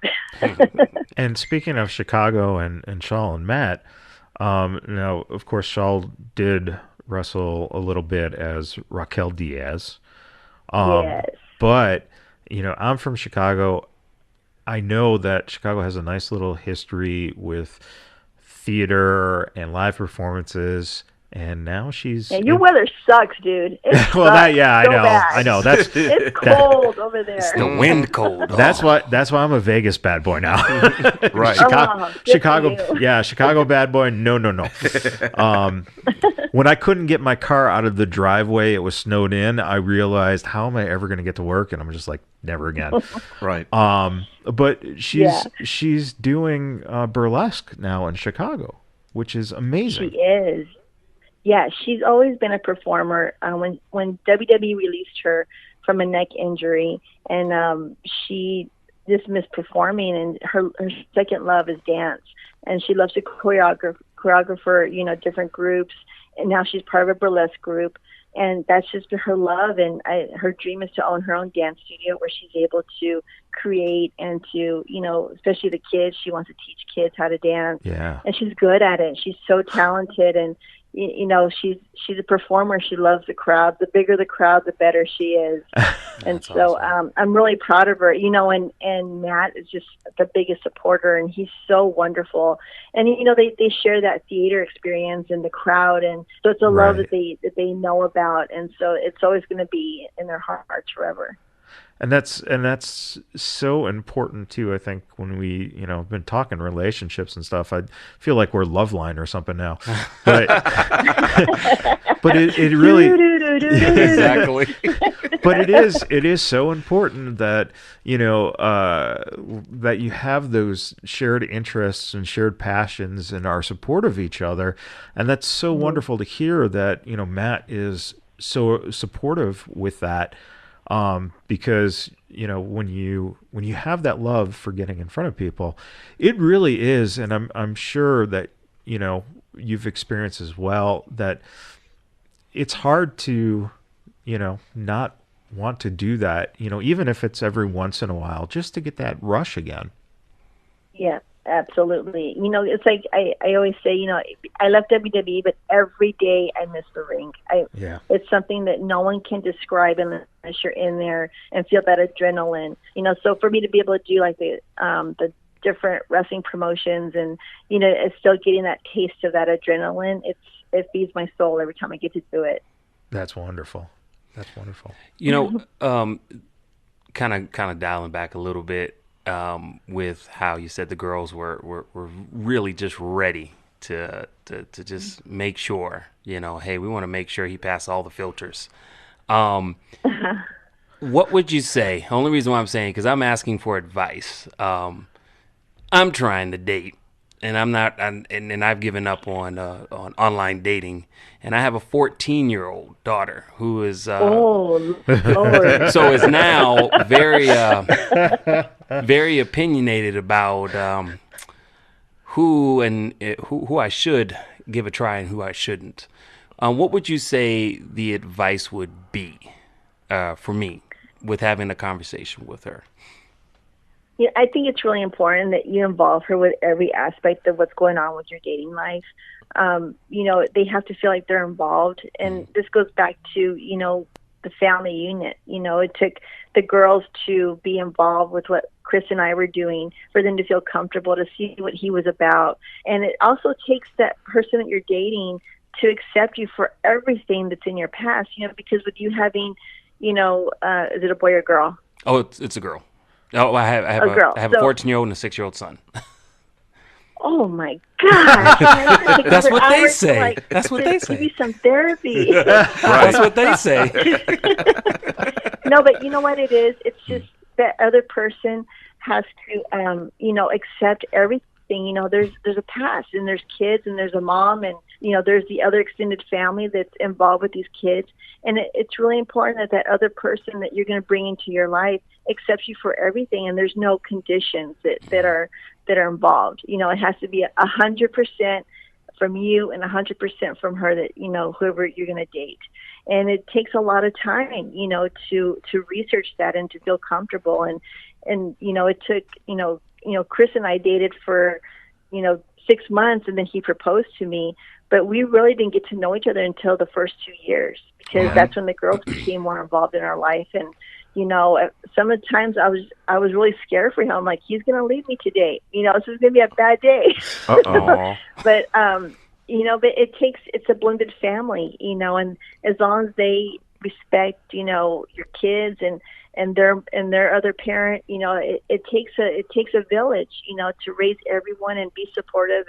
S3: And speaking of Chicago and Shaw and Matt, now of course Shaw did wrestle a little bit as Raquel Diaz.
S5: Yes.
S3: But I'm from Chicago. I know that Chicago has a nice little history with theater and live performances, and now she's
S5: Yeah, your weather sucks, dude. It
S3: well,
S5: sucks
S3: that yeah,
S5: so
S3: I know,
S5: bad.
S3: I know. That's
S5: It's cold over there.
S6: It's the wind cold.
S3: that's why I'm a Vegas bad boy now.
S1: Right.
S5: Oh, good
S3: Chicago,
S5: for you.
S3: yeah, Chicago bad boy. No. When I couldn't get my car out of the driveway, it was snowed in. I realized, how am I ever going to get to work? And I'm just like, never again.
S1: Right.
S3: But she's doing burlesque now in Chicago, which is
S5: She
S3: amazing.
S5: is. Yeah, she's always been a performer. When WWE released her from a neck injury, and she just missed performing, and her second love is dance, and she loves to choreographer, different groups, and now she's part of a burlesque group, and that's just her love. And her dream is to own her own dance studio where she's able to create and to, especially the kids. She wants to teach kids how to dance.
S3: Yeah.
S5: And she's good at it. She's so talented, and she's a performer. She loves the crowd. The bigger the crowd, the better she is. And so
S6: awesome.
S5: I'm really proud of her. And Matt is just the biggest supporter, and he's so wonderful. And they share that theater experience in the crowd, and so it's a love
S3: Right.
S5: that they know about, and so it's always going to be in their hearts forever.
S3: And that's so important too. I think when we been talking relationships and stuff, I feel like we're Loveline or something now. But but it really
S6: Exactly.
S3: but it is so important that that you have those shared interests and shared passions and are support of each other, and that's so wonderful to hear that Matt is so supportive with that. Because when you have that love for getting in front of people, it really is, and I'm sure that you've experienced as well, that it's hard to not want to do that, even if it's every once in a while, just to get that rush again.
S5: Yeah, absolutely. It's like I always say, I left WWE, but every day I miss the ring. It's something that no one can describe unless you're in there and feel that adrenaline. So for me to be able to do like the different wrestling promotions and it's still getting that taste of that adrenaline, it feeds my soul every time I get to do it.
S3: That's wonderful.
S6: Kind of dialing back a little bit. With how you said the girls were really just ready to just make sure, hey, we want to make sure he passed all the filters. What would you say? Only reason why I'm saying, because I'm asking for advice. I'm trying to date, and I'm not, and I've given up on online dating, and I have a 14-year-old daughter who is
S5: Oh, Lord.
S6: so is now very opinionated about who I should give a try and who I shouldn't. What would you say the advice would be for me with having a conversation with her?
S5: Yeah, I think it's really important that you involve her with every aspect of what's going on with your dating life. They have to feel like they're involved. And this goes back to, the family unit. It took the girls to be involved with what Chris and I were doing for them to feel comfortable, to see what he was about. And it also takes that person that you're dating to accept you for everything that's in your past, because with you having, is it a boy or girl?
S6: Oh, it's a girl. Oh, I have a girl. I have a 14-year-old and a 6-year-old son.
S5: Oh my gosh!
S6: That's what they say. That's what they say.
S5: Give me some therapy.
S6: That's what they say.
S5: No, but you know what it is? It's just that other person has to, accept everything. There's a past, and there's kids, and there's a mom, and there's the other extended family that's involved with these kids. And it's really important that other person that you're going to bring into your life accepts you for everything, and there's no conditions that are involved. It has to be 100% from you and 100% from her, that whoever you're going to date. And it takes a lot of time, to research that and to feel comfortable. And it took Chris and I dated for 6 months, and then he proposed to me. But we really didn't get to know each other until the first 2 years, because that's when the girls became more involved in our life. And some of the times I was really scared for him. I'm like, he's gonna leave me today. This is gonna be a bad day. But it's a blended family. And as long as they respect your kids and their other parent, it takes a village, to raise everyone and be supportive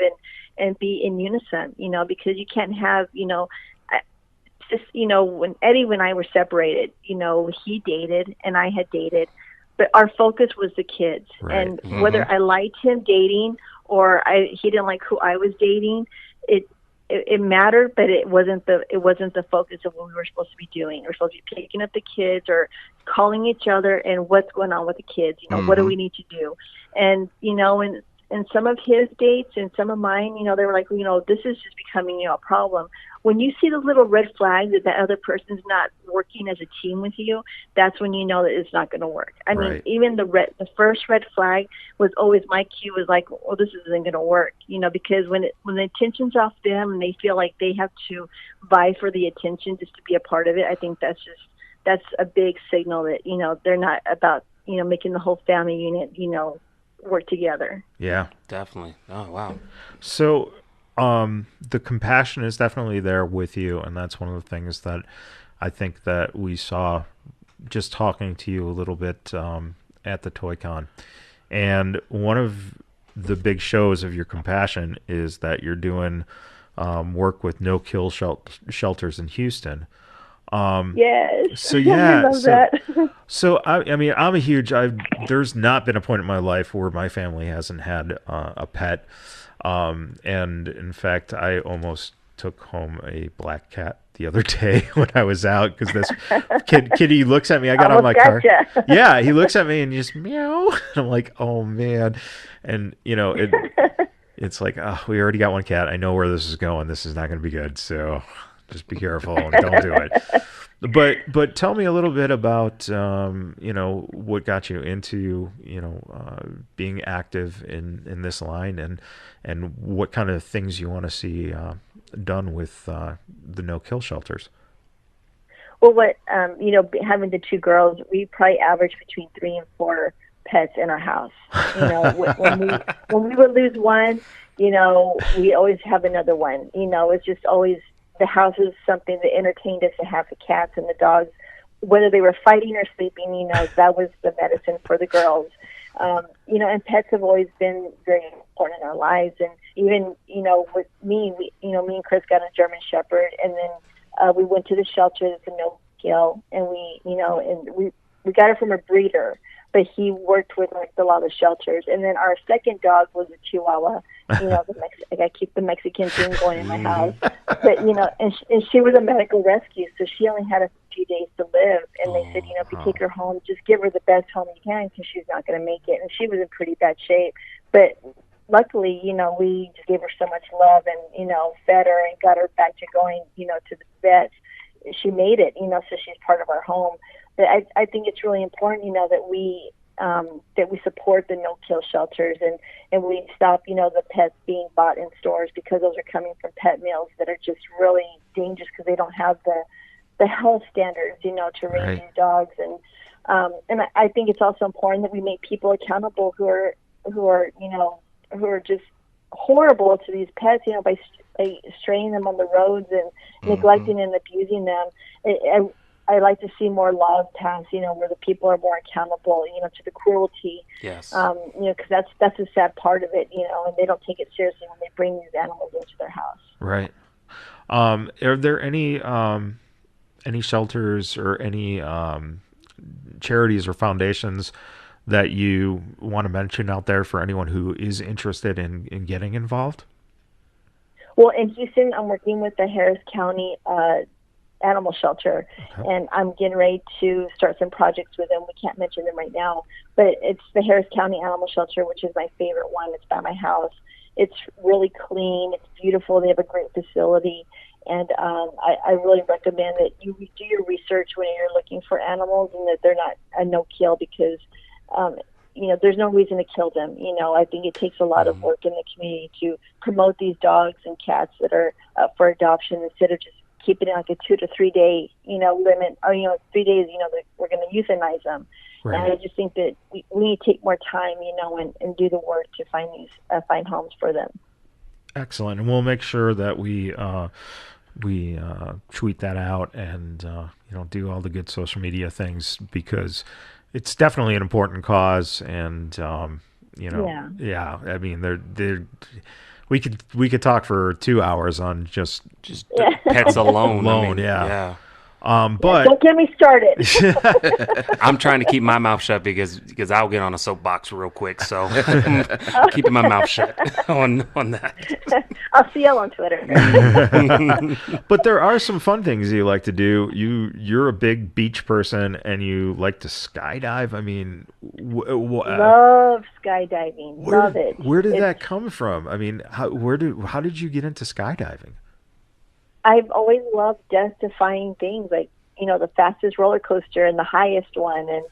S5: and be in unison, because you can't have, when Eddie and I were separated, he dated and I had dated, but our focus was the kids. Right. And whether I liked him dating or he didn't like who I was dating, it mattered, but it wasn't the focus of what we were supposed to be doing. We're supposed to be picking up the kids or calling each other and what's going on with the kids. What do we need to do? And and some of his dates and some of mine, they were like, this is just becoming a problem. When you see the little red flags that other person's not working as a team with you, that's when you know that it's not going to work. I mean, even the first red flag was always my cue, was like, oh, this isn't going to work, because when the attention's off them and they feel like they have to vie for the attention just to be a part of it, I think that's a big signal that, they're not about, making the whole family unit, work together.
S3: Yeah,
S6: definitely. Oh, wow.
S3: So the compassion is definitely there with you, and that's one of the things that I think that we saw just talking to you a little bit at the Toy Con. And one of the big shows of your compassion is that you're doing work with no-kill shelters in Houston.
S5: Yes.
S3: So yeah,
S5: I love that.
S3: So I mean, I'm a huge. There's not been a point in my life where my family hasn't had a pet, and in fact, I almost took home a black cat the other day when I was out, because this kitty looks at me. I got on my car. Yeah, he looks at me and just meow. And I'm like, oh man, and it's like, oh, we already got one cat. I know where this is going. This is not going to be good. So just be careful and don't do it. But tell me a little bit about what got you into being active in this line, and what kind of things you want to see done with the no-kill shelters.
S5: Well, having the two girls, we probably average between 3 and 4 pets in our house. When we would lose one, we always have another one. It's just always. The house is something that entertained us to have the cats and the dogs, whether they were fighting or sleeping, that was the medicine for the girls. And pets have always been very important in our lives. And even, with me, me and Chris got a German Shepherd, and then we went to the shelter that's a no-kill, and we got it from a breeder, but he worked with a lot of shelters. And then our second dog was a Chihuahua. I got to keep the Mexican thing going in my house. But, and she was a medical rescue, so she only had a few days to live. And they said, if you take her home, just give her the best home you can, because she's not going to make it. And she was in pretty bad shape. But luckily, we just gave her so much love and, fed her and got her back to going, to the vet. She made it, so she's part of our home. But I think it's really important, that we support the no-kill shelters and we stop, the pets being bought in stores, because those are coming from pet mills that are just really dangerous because they don't have the health standards, to raise these dogs. And I think it's also important that we make people accountable who are just horrible to these pets, by straying them on the roads and neglecting and abusing them. I like to see more laws passed, where the people are more accountable, to the cruelty.
S6: Yes.
S5: Because that's a sad part of it, and they don't take it seriously when they bring these animals into their house.
S3: Right. Are there any shelters or any charities or foundations that you want to mention out there for anyone who is interested in getting involved?
S5: Well, in Houston, I'm working with the Harris County Animal Shelter, and I'm getting ready to start some projects with them. We can't mention them right now, but it's the Harris County Animal Shelter, which is my favorite one. It's by my house. It's really clean. It's beautiful. They have a great facility. And I really recommend that you do your research when you're looking for animals and that they're not a no-kill, because, there's no reason to kill them. I think it takes a lot of work in the community to promote these dogs and cats that are up for adoption, instead of just keeping it like a 2 to 3 day, limit, or, 3 days, that we're going to euthanize them. Right. And I just think that we need to take more time, and do the work to find homes for them.
S3: Excellent. And we'll make sure that we tweet that out and do all the good social media things, because it's definitely an important cause. And yeah. I mean, we could talk for 2 hours on just
S6: pets alone.
S3: I mean, yeah. But
S5: don't get me started.
S6: I'm trying to keep my mouth shut because I'll get on a soapbox real quick. So keeping my mouth shut on that.
S5: I'll see you on Twitter.
S3: But there are some fun things you like to do. You're a big beach person and you like to skydive. I mean,
S5: love skydiving. Love it.
S3: Where did that come from? I mean, how did you get into skydiving?
S5: I've always loved death-defying things, like, the fastest roller coaster and the highest one. And,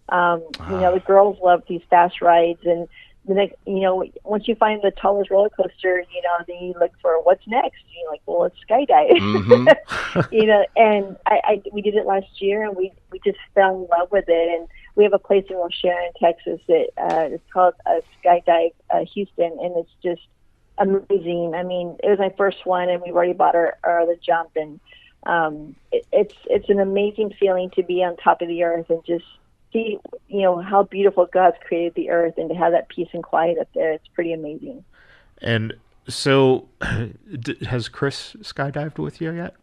S5: the girls love these fast rides. And, once you find the tallest roller coaster, then you look for what's next. You're like, well, let's skydive. And we did it last year, and we just fell in love with it. And we have a place in Sharon, Texas that it's called Skydive Houston, and it's just amazing. I mean, it was my first one, and we've already bought our other jump, and it's an amazing feeling to be on top of the earth and just see, how beautiful God's created the earth, and to have that peace and quiet up there. It's pretty amazing.
S3: And so, has Chris skydived with you yet?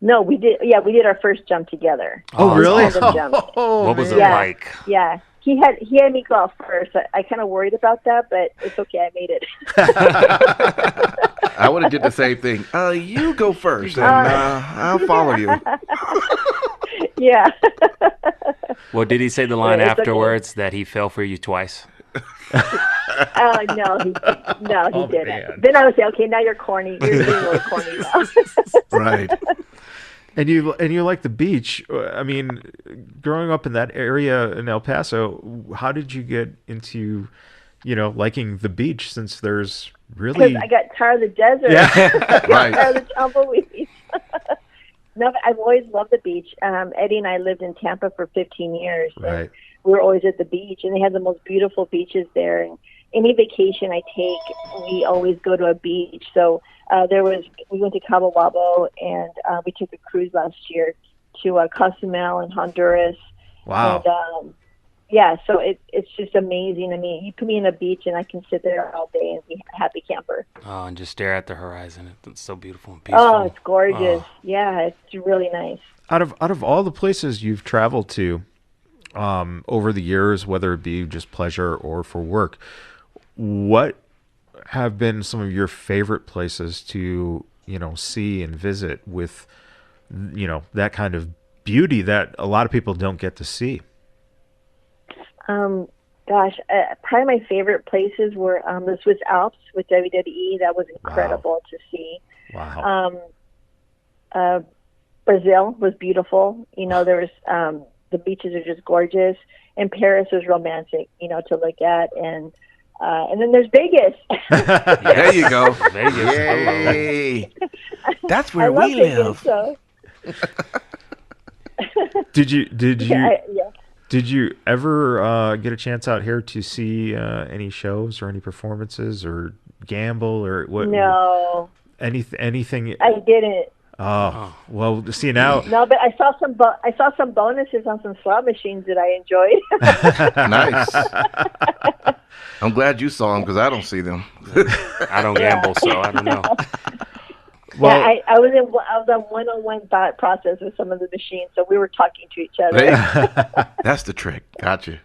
S5: No, we did. Yeah, we did our first jump together.
S3: Oh, really?
S6: What was it like?
S5: Yeah. He had me go out first. I kind of worried about that, but it's okay. I made it.
S1: I would have did the same thing. You go first, and I'll follow you.
S5: Yeah.
S6: Well, did he say the line afterwards that he fell for you twice?
S5: No, he didn't. Man. Then I would say, okay, now you're corny. You're being really corny now.
S1: Right.
S3: And you like the beach. I mean, growing up in that area in El Paso, how did you get into, liking the beach, since there's really...
S5: Because I got tired of the desert.
S3: Yeah.
S1: Right.
S5: Tired of the tumbleweeds. No, I've always loved the beach. Eddie and I lived in Tampa for 15 years.
S3: Right.
S5: We were always at the beach, and they had the most beautiful beaches there. And any vacation I take, we always go to a beach. So we went to Cabo Wabo, and we took a cruise last year to Cozumel in Honduras.
S3: Wow.
S5: And so it's just amazing. I mean, you put me in a beach, and I can sit there all day and be a happy camper.
S6: Oh, and just stare at the horizon. It's so beautiful and peaceful.
S5: Oh, it's gorgeous. Oh. Yeah, it's really nice.
S3: Out of all the places you've traveled to over the years, whether it be just pleasure or for work, what have been some of your favorite places to, see and visit with, that kind of beauty that a lot of people don't get to see?
S5: gosh, probably my favorite places were the Swiss Alps with WWE. That was incredible to see.
S3: Wow.
S5: Brazil was beautiful. There was the beaches are just gorgeous, and Paris was romantic, to look at, and then there's Vegas.
S1: There you go.
S6: Vegas.
S1: Yay. That's where
S5: I love
S1: we
S5: Vegas,
S1: live.
S5: so.
S3: Did you
S5: Yeah.
S3: did you ever get a chance out here to see any shows or any performances or gamble or what?
S5: No,
S3: Anything?
S5: I didn't.
S3: Oh, well, see now.
S5: No, but I saw some bonuses on some slot machines that I enjoyed.
S1: Nice. I'm glad you saw them because I don't see them.
S6: I don't gamble, so I don't know.
S3: Well,
S5: yeah, I was on one-on-one thought process with some of the machines, so we were talking to each other.
S1: That's the trick. Gotcha.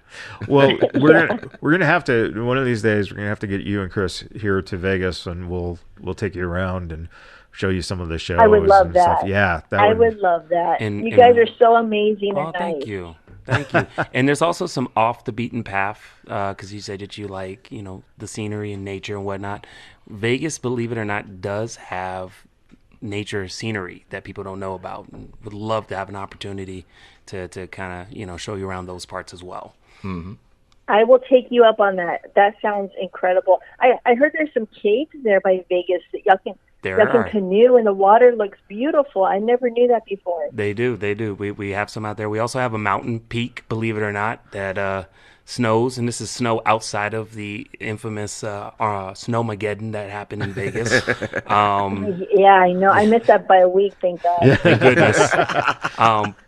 S3: well, we're gonna have to one of these days. We're gonna have to get you and Chris here to Vegas, and we'll take you around and show you some of the shows.
S5: I would love
S3: and
S5: that.
S3: Stuff. Yeah,
S5: I would love that.
S6: And-
S5: You
S6: and-
S5: guys are so amazing
S6: Oh,
S5: and
S6: thank
S5: nice.
S6: you. Thank you. And there's also some off the beaten path because you said that you like, the scenery and nature and whatnot. Vegas, believe it or not, does have nature scenery that people don't know about. And would love to have an opportunity to kind of, show you around those parts as well.
S1: Mm-hmm.
S5: I will take you up on that. That sounds incredible. I heard there's some caves there by Vegas that y'all can canoe, and the water looks beautiful. I never knew that before.
S6: They do. We have some out there. We also have a mountain peak, believe it or not, that snows, and this is snow outside of the infamous Snowmageddon that happened in Vegas.
S5: Yeah, I know. I missed that by a week, thank God.
S6: Thank goodness.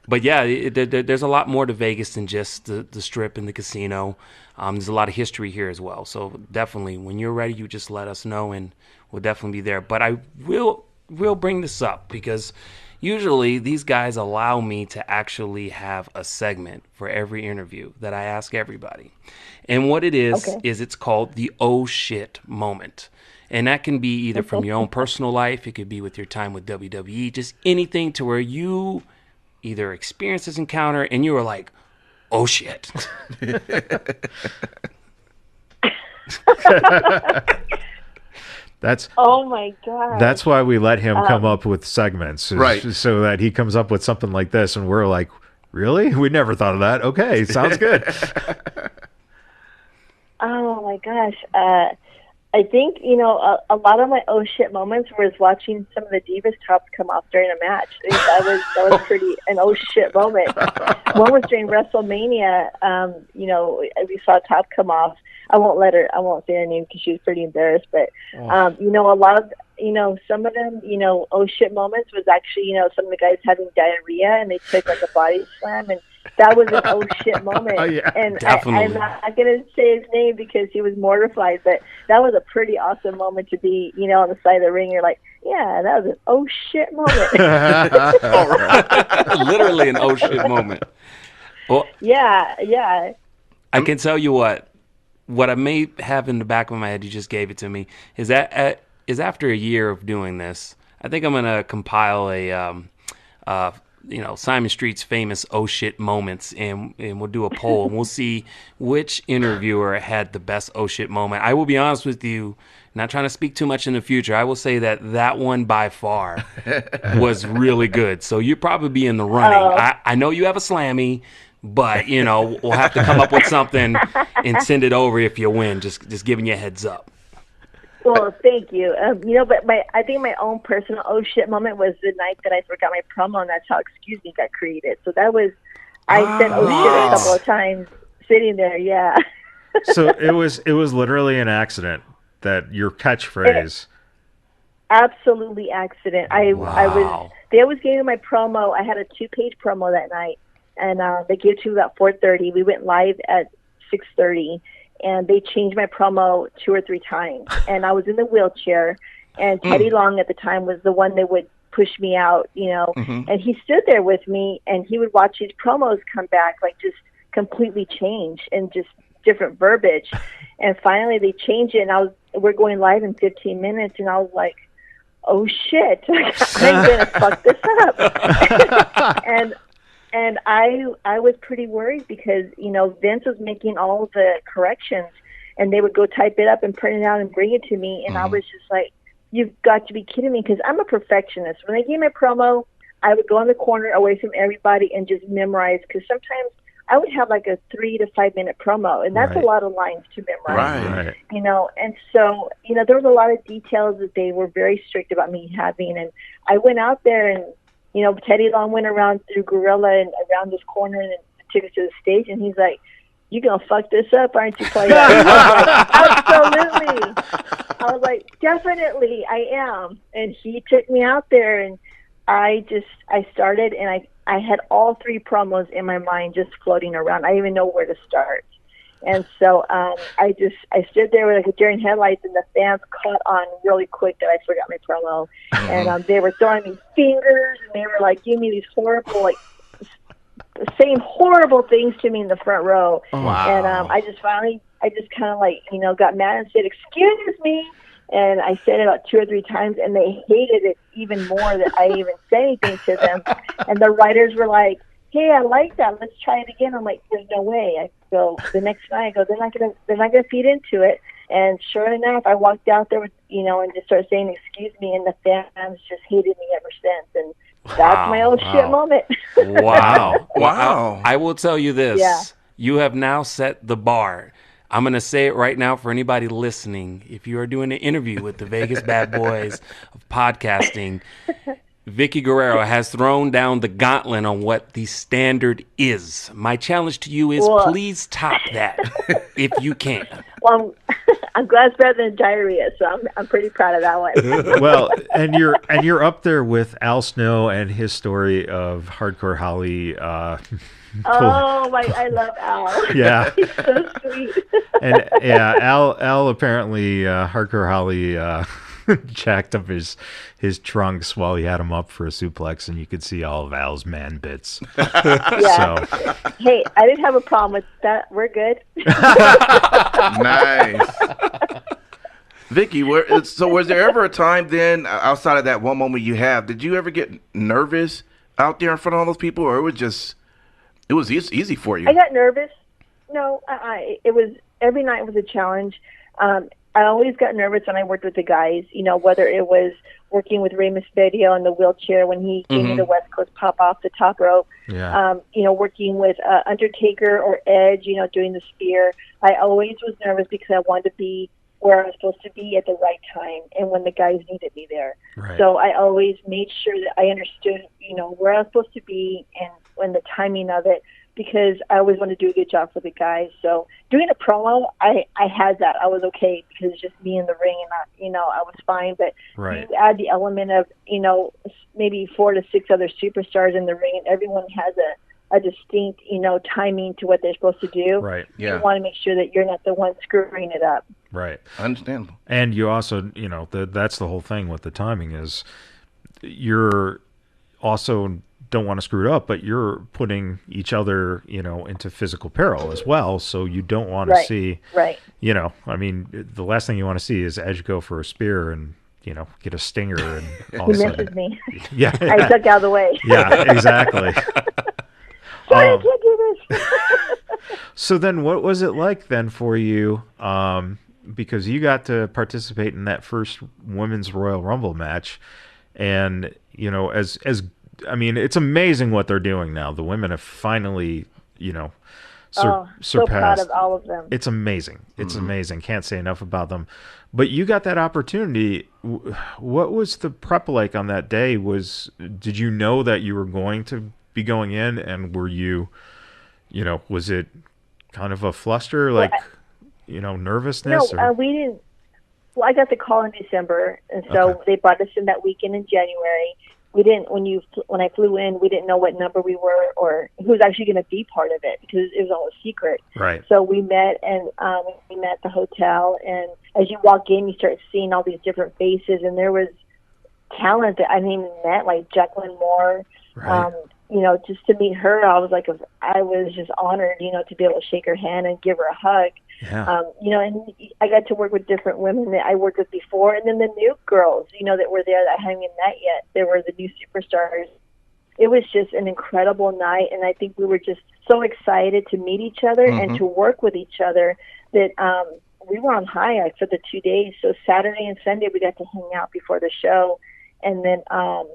S6: But yeah, there's a lot more to Vegas than just the strip and the casino. There's a lot of history here as well. So definitely, when you're ready, you just let us know, and we'll definitely be there. But I will bring this up because usually these guys allow me to actually have a segment for every interview that I ask everybody. And what it is it's called the oh shit moment. And that can be either from your own personal life, it could be with your time with WWE, just anything to where you either experience this encounter and you were like, oh shit.
S5: Oh my God.
S3: That's why we let him come up with segments,
S1: Right?
S3: So that he comes up with something like this, and we're like, really? We never thought of that. Okay, sounds good.
S5: Oh my gosh. I think, a lot of my oh shit moments was watching some of the Divas tops come off during a match. That was pretty an oh shit moment. One was during WrestleMania. We saw a top come off. I won't say her name because she was pretty embarrassed, but a lot of some of them, oh shit moments was actually, some of the guys having diarrhea and they took like a body slam, and that was an oh shit moment.
S3: Oh, yeah,
S5: and
S6: definitely.
S5: I'm not going to say his name because he was mortified, but that was a pretty awesome moment to be, on the side of the ring. You're like, yeah, that was an oh shit moment.
S6: Literally an oh shit moment. Well,
S5: Yeah.
S6: I can tell you what I may have in the back of my head, you just gave it to me, is that is after a year of doing this, I think I'm going to compile a Simon Street's famous oh shit moments, and we'll do a poll, and we'll see which interviewer had the best oh shit moment. I will be honest with you, not trying to speak too much in the future, I will say that one by far was really good. So you'll probably be in the running. I know you have a slammy, but we'll have to come up with something and send it over if you win. Just giving you a heads up.
S5: Well, thank you. But I think my own personal oh shit moment was the night that I forgot my promo, and that's how Excuse Me got created. So that was, I said oh shit a couple of times sitting there. Yeah.
S3: So it was literally an accident that your catchphrase.
S5: Absolutely accident. They always gave me my promo. I had a 2-page promo that night, and they gave it to me about 4:30. We went live at 6:30. And they changed my promo 2 or 3 times. And I was in the wheelchair, and Teddy Long at the time was the one that would push me out, and he stood there with me, and he would watch these promos come back, like just completely change and just different verbiage. And finally they changed it, and we're going live in 15 minutes, and I was like, oh shit, I'm going to fuck this up. And I was pretty worried because, Vince was making all the corrections, and they would go type it up and print it out and bring it to me. And I was just like, you've got to be kidding me, because I'm a perfectionist. When they gave me a promo, I would go in the corner away from everybody and just memorize, because sometimes I would have like a 3 to 5 minute promo, and that's a lot of lines to memorize.
S1: Right.
S5: And so, there was a lot of details that they were very strict about me having. And I went out there and, Teddy Long went around through Gorilla and around this corner and took us to the stage, and he's like, "You gonna fuck this up, aren't you, player?" Absolutely. I was like, "Definitely, I am." And he took me out there, and I started, and I had all 3 promos in my mind just floating around. I didn't even know where to start. And so I stood there with like a deer in headlights, and the fans caught on really quick that I forgot my promo. And they were throwing me fingers, and they were like giving me these horrible, like saying horrible things to me in the front row.
S1: Wow.
S5: And I just kind of like, got mad and said, "Excuse me." And I said it about 2 or 3 times, and they hated it even more that I even said anything to them. And the writers were like, "Hey, I like that. Let's try it again." I'm like, "There's no way." I go the next night. I go, they're not gonna feed into it. And sure enough, I walked out there with, and just started saying, "Excuse me," and the fans just hated me ever since. And that's my old shit moment.
S6: Wow.
S1: Wow.
S6: I will tell you this.
S5: Yeah.
S6: You have now set the bar. I'm going to say it right now for anybody listening. If you are doing an interview with the Vegas Bad Boys of podcasting, Vickie Guerrero has thrown down the gauntlet on what the standard is. My challenge to you is please top that if you can.
S5: Well, I'm glad it's better than diarrhea, so I'm pretty proud of that one.
S3: Well, and you're up there with Al Snow and his story of Hardcore Holly.
S5: I love Al.
S3: Yeah.
S5: He's so sweet.
S3: And yeah, Al apparently Hardcore Holly jacked up his trunks while he had him up for a suplex, and you could see all of Al's man bits.
S5: Yeah.
S3: So.
S5: Hey, I didn't have a problem with that. We're good.
S1: Nice. Vickie, was there ever a time then, outside of that one moment you have, did you ever get nervous out there in front of all those people, or it was easy for you?
S5: I got nervous. No, it was, every night was a challenge. I always got nervous when I worked with the guys, whether it was working with Rey Mysterio in the wheelchair when he gave me the West Coast pop off the top rope, working with Undertaker or Edge, doing the spear. I always was nervous because I wanted to be where I was supposed to be at the right time and when the guys needed me there.
S3: Right.
S5: So I always made sure that I understood, where I was supposed to be and when the timing of it, because I always wanted to do a good job for the guys. So doing a promo, I had that. I was okay because it's just me in the ring and, I was fine. But you add the element of, maybe 4 to 6 other superstars in the ring, and everyone has a distinct, timing to what they're supposed to do.
S3: Right.
S1: Yeah.
S5: You want to make sure that you're not the one screwing it up.
S3: Right.
S1: Understandable.
S3: And you also, that's the whole thing with the timing is you're also don't want to screw it up, but you're putting each other, into physical peril as well. So you don't want to see, the last thing you want to see is Edge go for a spear and, get a stinger and all
S5: He
S3: of a sudden.
S5: misses me.
S3: Yeah.
S5: I ducked out of the way.
S3: Yeah, exactly.
S5: Sorry, I can't do this.
S3: So then what was it like then for you? Because you got to participate in that first Women's Royal Rumble match. And, it's amazing what they're doing now. The women have finally, surpassed.
S5: So proud of all of them.
S3: It's amazing. It's amazing. Can't say enough about them. But you got that opportunity. What was the prep like on that day? Did you know that you were going to be going in, and were you, was it kind of a fluster, nervousness?
S5: No, we didn't. Well, I got the call in December, and so they brought us in that weekend in January. We didn't, when I flew in, we didn't know what number we were or who was actually going to be part of it because it was all a secret.
S3: Right.
S5: So we met, and we met at the hotel, and as you walk in, you start seeing all these different faces, and there was talent that I didn't even met, like Jacqueline Moore.
S3: Right.
S5: Just to meet her, I was just honored, to be able to shake her hand and give her a hug.
S3: Yeah.
S5: And I got to work with different women that I worked with before, and then the new girls, that were there that I hadn't even met yet. There were the new superstars it was just an incredible night, and I think we were just so excited to meet each other and to work with each other that we were on high for the 2 days. So Saturday and Sunday we got to hang out before the show, and then on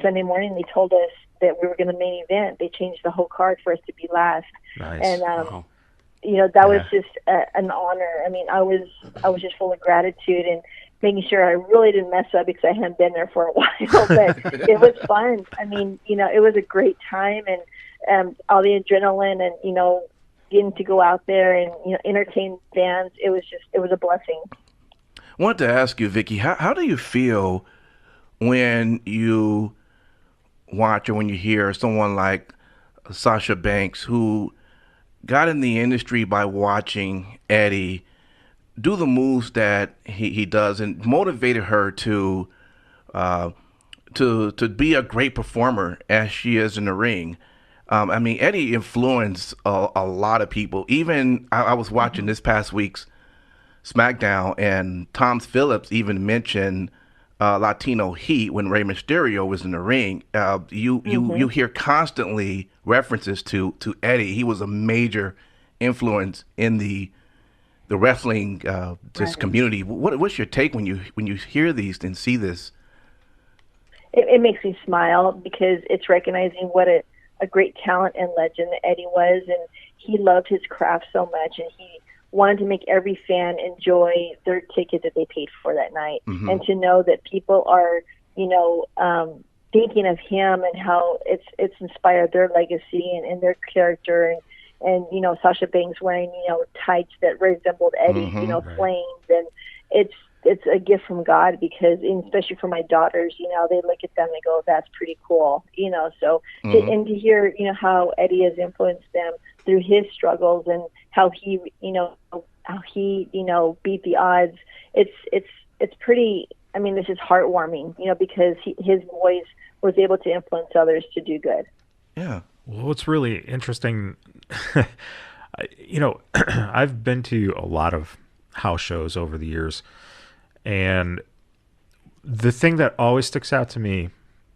S5: Sunday morning they told us that we were going to main event. They changed the whole card for us to be last.
S3: Nice.
S5: And that was just an honor. I mean, I was just full of gratitude and making sure I really didn't mess up because I hadn't been there for a while. But it was fun. I mean, it was a great time, and all the adrenaline and getting to go out there and entertain fans. It was a blessing.
S1: I wanted to ask you, Vickie, how do you feel when you watch or when you hear someone like Sasha Banks, who got in the industry by watching Eddie do the moves that he does and motivated her to be a great performer as she is in the ring? I mean, Eddie influenced a lot of people. Even I was watching this past week's SmackDown, and Tom Phillips even mentioned Latino Heat when Rey Mysterio was in the ring. You hear constantly references to Eddie. He was a major influence in the wrestling community. What's your take when you hear these and see this?
S5: It makes me smile because it's recognizing what a great talent and legend that Eddie was, and he loved his craft so much, and he wanted to make every fan enjoy their ticket that they paid for that night, and to know that people are, thinking of him and how it's inspired their legacy and their character, and Sasha Banks wearing tights that resembled Eddie, flames, and it's a gift from God because, especially for my daughters, they look at them and go, "That's pretty cool," So and to hear how Eddie has influenced them through his struggles and how he beat the odds. It's pretty. I mean, this is heartwarming, because his voice was able to influence others to do good.
S1: Yeah.
S3: Well, what's really interesting, I've been to a lot of house shows over the years, and the thing that always sticks out to me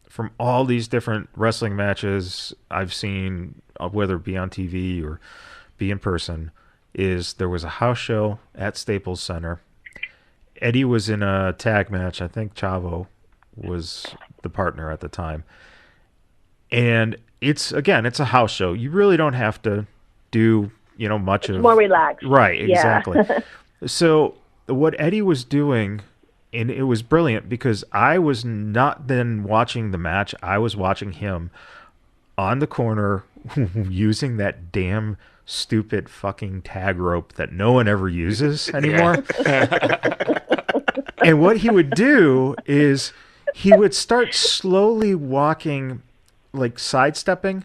S3: from all these different wrestling matches I've seen, whether it be on TV or be in person, is there was a house show at Staples Center. Eddie was in a tag match. I think Chavo was the partner at the time. And it's a house show. You really don't have to do, much of...
S5: More relaxed.
S3: Right, exactly. So what Eddie was doing, and it was brilliant because I was not then watching the match. I was watching him on the corner using that damn stupid fucking tag rope that no one ever uses anymore. And what he would do is he would start slowly walking, like sidestepping,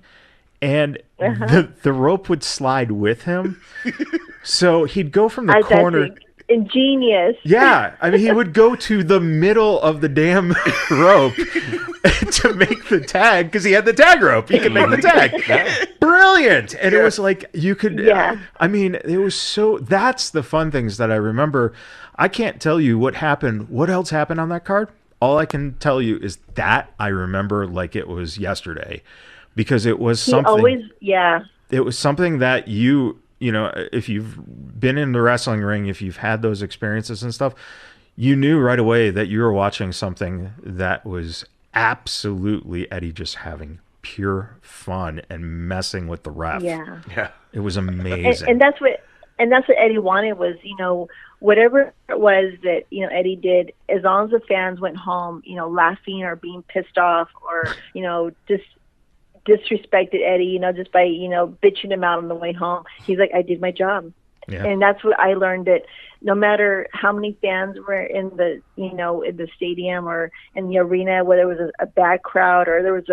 S3: and the rope would slide with him. So he'd go from the corner.
S5: Ingenious.
S3: Yeah, I mean, he would go to the middle of the damn rope to make the tag because he had the tag rope. He could make the tag. Brilliant. And it was like you could.
S5: Yeah.
S3: I mean, it was so. That's the fun things that I remember. I can't tell you what happened. What else happened on that card? All I can tell you is that I remember like it was yesterday, because it was something. It was something that if you've been in the wrestling ring, if you've had those experiences and stuff, you knew right away that you were watching something that was absolutely Eddie just having pure fun and messing with the ref.
S5: Yeah.
S3: It was amazing.
S5: And that's what Eddie wanted was, whatever it was that, Eddie did, as long as the fans went home, laughing or being pissed off or, just disrespected Eddie, just by, bitching him out on the way home. He's like, I did my job. Yeah. And that's what I learned, that no matter how many fans were in the, in the stadium or in the arena, whether it was a bad crowd or there was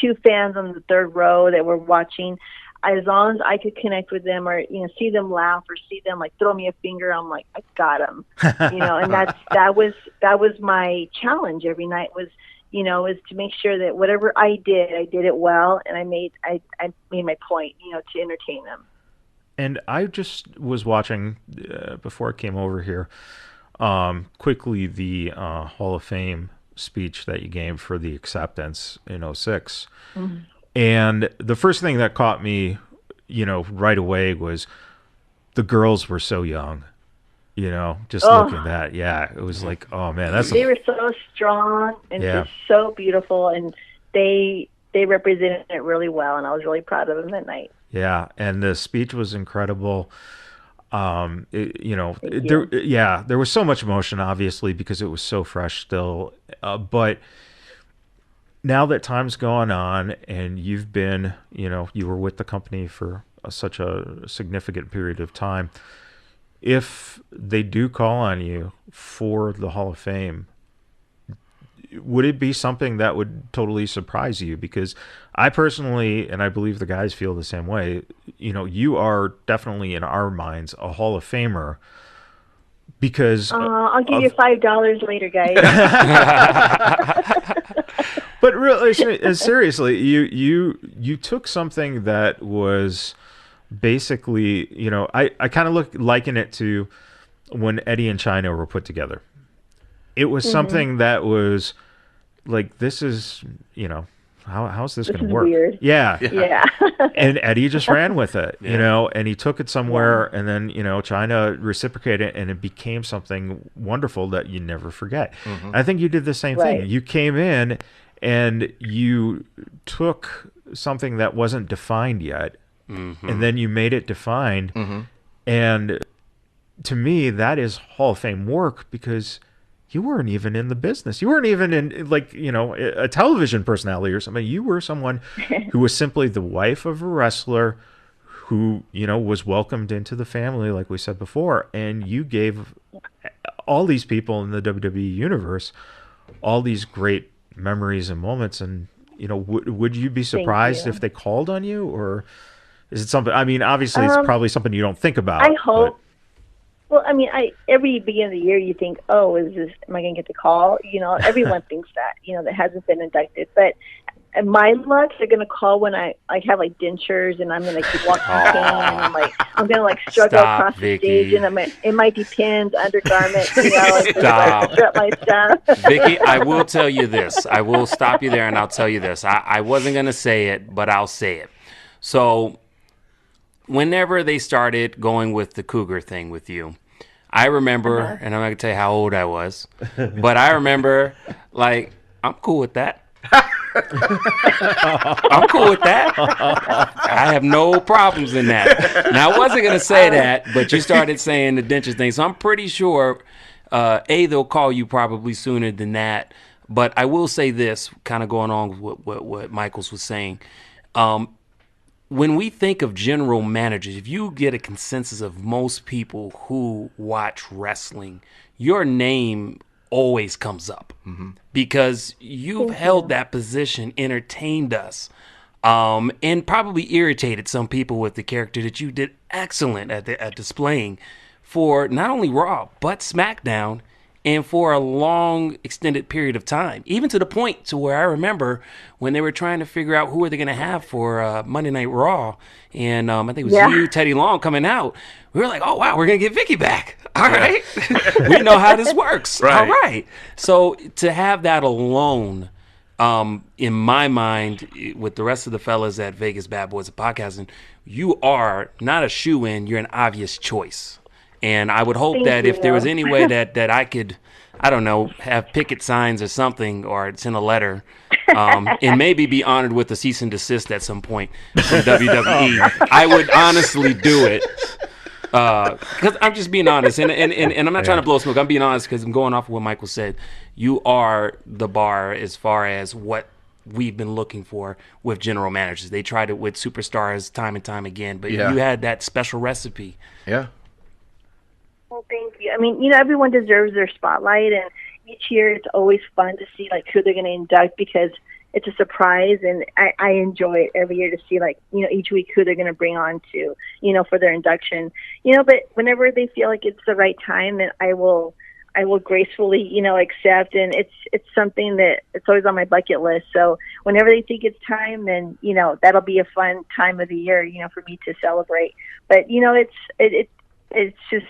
S5: two fans on the third row that were watching, as long as I could connect with them or, see them laugh or see them like throw me a finger, I'm like, I got them, and that was my challenge every night was, is to make sure that whatever I did it well, and I made my point, to entertain them.
S3: And I just was watching before I came over here, quickly the Hall of Fame speech that you gave for the acceptance in '06. Mm-hmm. And the first thing that caught me, right away was the girls were so young. Just looking at that. Yeah, it was like, oh man,
S5: they were so strong and just so beautiful, and they represented it really well, and I was really proud of them that night.
S3: Yeah, and the speech was incredible. There was so much emotion, obviously, because it was so fresh still. But now that time's gone on, and you've been, you were with the company for such a significant period of time. If they do call on you for the Hall of Fame, would it be something that would totally surprise you? Because I personally, and I believe the guys feel the same way, you are definitely in our minds a Hall of Famer because
S5: I'll give you $5 later, guys.
S3: But really, seriously, you took something that was basically, I kind of liken it to when Eddie and China were put together. It was something that was like, this is, how's this going to work?
S5: Weird.
S3: Yeah. And Eddie just ran with it,
S6: Yeah.
S3: and he took it somewhere, and then, China reciprocated it, and it became something wonderful that you never forget. I think you did the same thing. You came in and you took something that wasn't defined yet, and then you made it defined. And to me, that is Hall of Fame work, because you weren't even in the business. You weren't even in, a television personality or something. You were someone who was simply the wife of a wrestler who, was welcomed into the family, like we said before. And you gave all these people in the WWE universe all these great memories and moments. And, would you be surprised if they called on you? Or is it something, obviously it's probably something you don't think about.
S5: I hope. Well, every beginning of the year you think, oh, am I going to get the call? Everyone thinks that, that hasn't been inducted. But my luck, they're going to call when I have dentures, and I'm going to keep walking cane, and I'm going to struggle across the stage, and it might be pins, undergarments, strut my stuff.
S6: Vickie, I will tell you this. I will stop you there, and I'll tell you this. I wasn't going to say it, but I'll say it. So whenever they started going with the Cougar thing with you, I remember, and I'm not going to tell you how old I was, but I remember, I'm cool with that. I'm cool with that. I have no problems in that. Now, I wasn't going to say that, but you started saying the dentures thing, so I'm pretty sure, they'll call you probably sooner than that. But I will say this, kind of going on with what Michaels was saying. When we think of general managers, if you get a consensus of most people who watch wrestling, your name always comes up because you've held that position, entertained us, and probably irritated some people with the character that you did excellent at displaying for not only Raw, but SmackDown, and for a long extended period of time, even to the point to where I remember when they were trying to figure out who are they going to have for Monday Night Raw, and I think it was you, Teddy Long, coming out. We were like, oh, wow, we're going to get Vickie back. All right. We know how this works. Right. All right. So to have that alone, in my mind, with the rest of the fellas at Vegas BadBoyz of Podcasting, you are not a shoe-in, you're an obvious choice. And I would hope that if there was any way that I could, I don't know, have picket signs or something, or send a letter, and maybe be honored with a cease and desist at some point from WWE, I would honestly do it. Because I'm just being honest, and I'm not trying to blow smoke. I'm being honest because I'm going off of what Michael said. You are the bar as far as what we've been looking for with general managers. They tried it with superstars time and time again, but you had that special recipe.
S1: Yeah.
S5: Well, thank you. Everyone deserves their spotlight, and each year it's always fun to see who they're going to induct, because it's a surprise, and I enjoy it every year to see each week who they're going to bring on to for their induction. But whenever they feel like it's the right time, then I will gracefully accept, and it's something that it's always on my bucket list. So whenever they think it's time, then that'll be a fun time of the year for me to celebrate. But it's just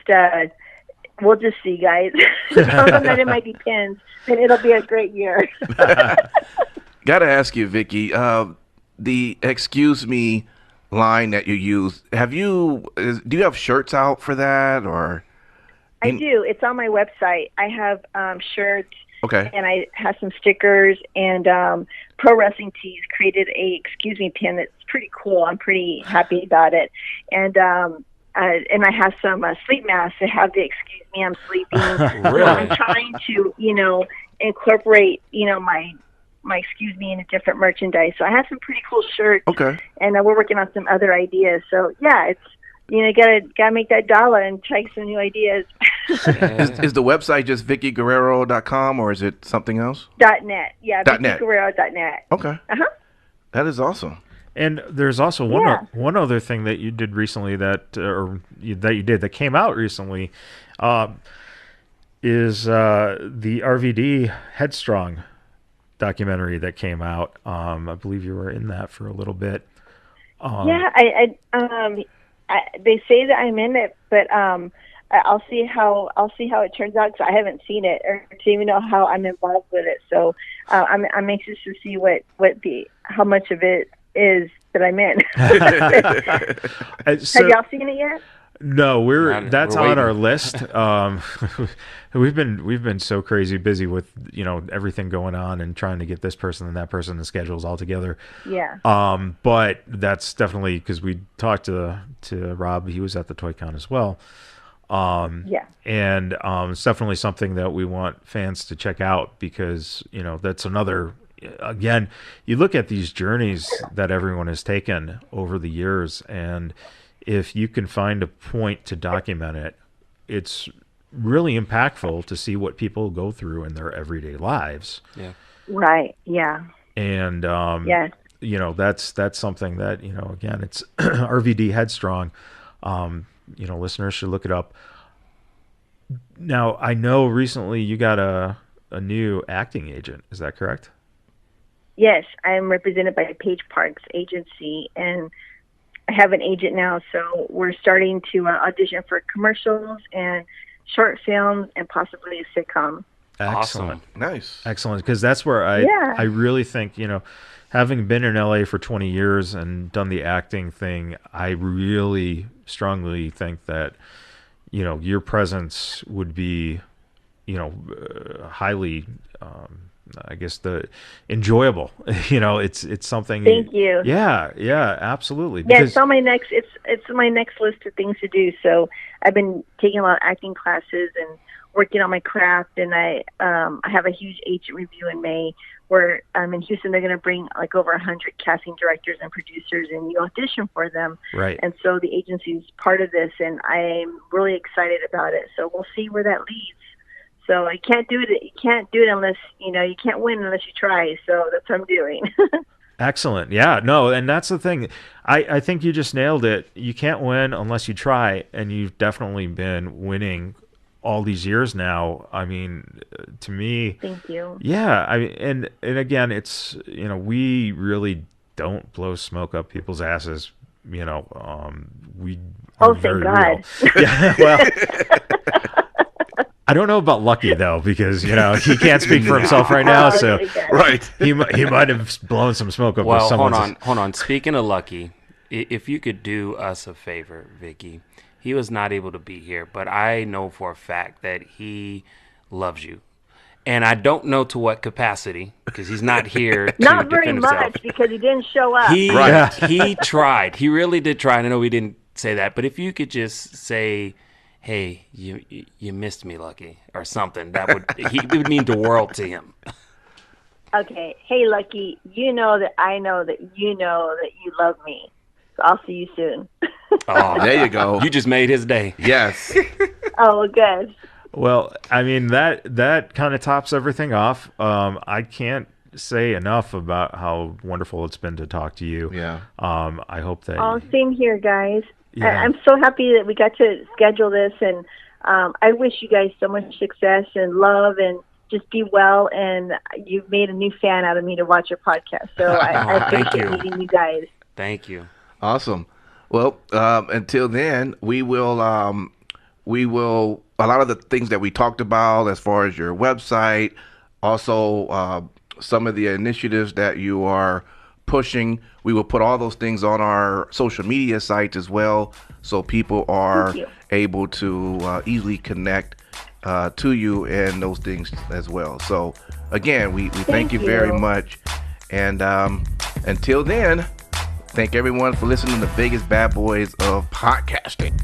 S5: We'll just see, guys. Tell them that it might be pins, and it'll be a great year.
S1: Gotta ask you, Vickie, the "excuse me" line that you use. Do you have shirts out for that, or?
S5: I do. It's on my website. I have shirts.
S1: Okay.
S5: And I have some stickers, and Pro Wrestling Tees created a "excuse me" pin that's pretty cool. I'm pretty happy about it. And I have some sleep masks that have the "excuse me, I'm sleeping."
S6: Really?
S5: I'm trying to, incorporate, my "excuse me" into different merchandise. So I have some pretty cool shirts.
S1: Okay.
S5: And we're working on some other ideas. So yeah, it's gotta make that dollar and try some new ideas.
S1: Is the website just VickieGuerrero.com, or is it something else?
S5: .net. Yeah,
S1: .net.
S5: VickieGuerrero.net.
S1: Okay.
S5: Uh-huh.
S1: That is awesome.
S3: And there's also one other thing that you did recently that came out recently, is the RVD Headstrong documentary that came out. I believe you were in that for a little bit.
S5: Yeah, they say that I'm in it, but I'll see how it turns out, because I haven't seen it or to even know how I'm involved with it. So I'm anxious to see how much of it is that I'm in. Have y'all seen it yet?
S3: No, that's
S6: we're
S3: on our list. We've been so crazy busy with everything going on and trying to get this person and that person the schedules all together.
S5: Yeah.
S3: But that's definitely, because we talked to Rob. He was at the ToyCon as well.
S5: Yeah.
S3: And it's definitely something that we want fans to check out, because that's another. Again, you look at these journeys that everyone has taken over the years, and if you can find a point to document it, it's really impactful to see what people go through in their everyday lives.
S6: Yeah.
S5: Right. Yeah.
S3: And
S5: yeah.
S3: That's something that again, it's RVD Headstrong. Listeners should look it up. Now, I know recently you got a new acting agent. Is that correct?
S5: Yes, I'm represented by Page Parks Agency, and I have an agent now, so we're starting to audition for commercials and short films and possibly a sitcom.
S3: Excellent.
S6: Awesome.
S1: Nice.
S3: Excellent, because that's where I really think, having been in LA for 20 years and done the acting thing, I really strongly think that, your presence would be, highly, I guess enjoyable. It's something.
S5: Thank you.
S3: Yeah, absolutely.
S5: Yeah, it's on my next. It's my next list of things to do. So I've been taking a lot of acting classes and working on my craft. And I have a huge agent review in May, where in Houston they're going to bring like over 100 casting directors and producers, and you audition for them.
S3: Right.
S5: And so the agency is part of this, and I'm really excited about it. So we'll see where that leads. So you can't do it. You can't do it unless you can't win unless you try. So that's what I'm doing.
S3: Excellent. Yeah. No, and that's the thing. I think you just nailed it. You can't win unless you try, and you've definitely been winning all these years now. I mean, to me.
S5: Thank you.
S3: Yeah. I mean, and again, it's we really don't blow smoke up people's asses. We are very
S5: thank God.
S3: real. Yeah. Well. I don't know about Lucky though, because he can't speak for himself right now. So
S1: Right.
S3: he might have blown some smoke up.
S6: Well,
S3: with someone's...
S6: hold on. Speaking of Lucky, if you could do us a favor, Vickie, he was not able to be here, but I know for a fact that he loves you. And I don't know to what capacity, because he's not here to
S5: Not very
S6: defend
S5: much,
S6: himself.
S5: because he didn't show up.
S6: He tried. He really did try. And I know we didn't say that, but if you could just say, "Hey, you missed me, Lucky," or something, it would mean the world to him.
S5: Okay. Hey, Lucky, you know that I know that you love me. So I'll see you soon.
S6: Oh,
S1: There you go.
S6: you just made his day.
S1: Yes.
S5: Oh, good.
S3: Well, I mean, that kind of tops everything off. I can't say enough about how wonderful it's been to talk to you.
S1: Yeah.
S3: I hope that.
S5: Oh, same here, guys.
S3: Yeah.
S5: I'm so happy that we got to schedule this, and I wish you guys so much success and love, and just be well. And you've made a new fan out of me to watch your podcast, so I
S6: Thank
S5: appreciate
S6: you.
S5: meeting you guys.
S6: Thank you.
S1: Awesome. Well, until then, we will a lot of the things that we talked about as far as your website, also some of the initiatives that you are pushing. We will put all those things on our social media sites as well, so people are able to easily connect to you and those things as well. So again, we thank you very much. And until then, thank everyone for listening to the biggest bad boys of podcasting.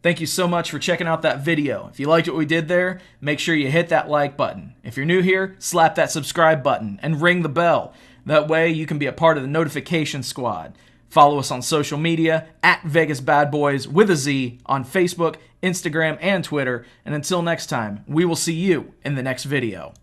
S7: Thank you so much for checking out that video. If you liked what we did there, make sure you hit that like button. If you're new here, slap that subscribe button and ring the bell. That way you can be a part of the notification squad. Follow us on social media at Vegas Bad Boys with a Z on Facebook, Instagram, and Twitter. And until next time, we will see you in the next video.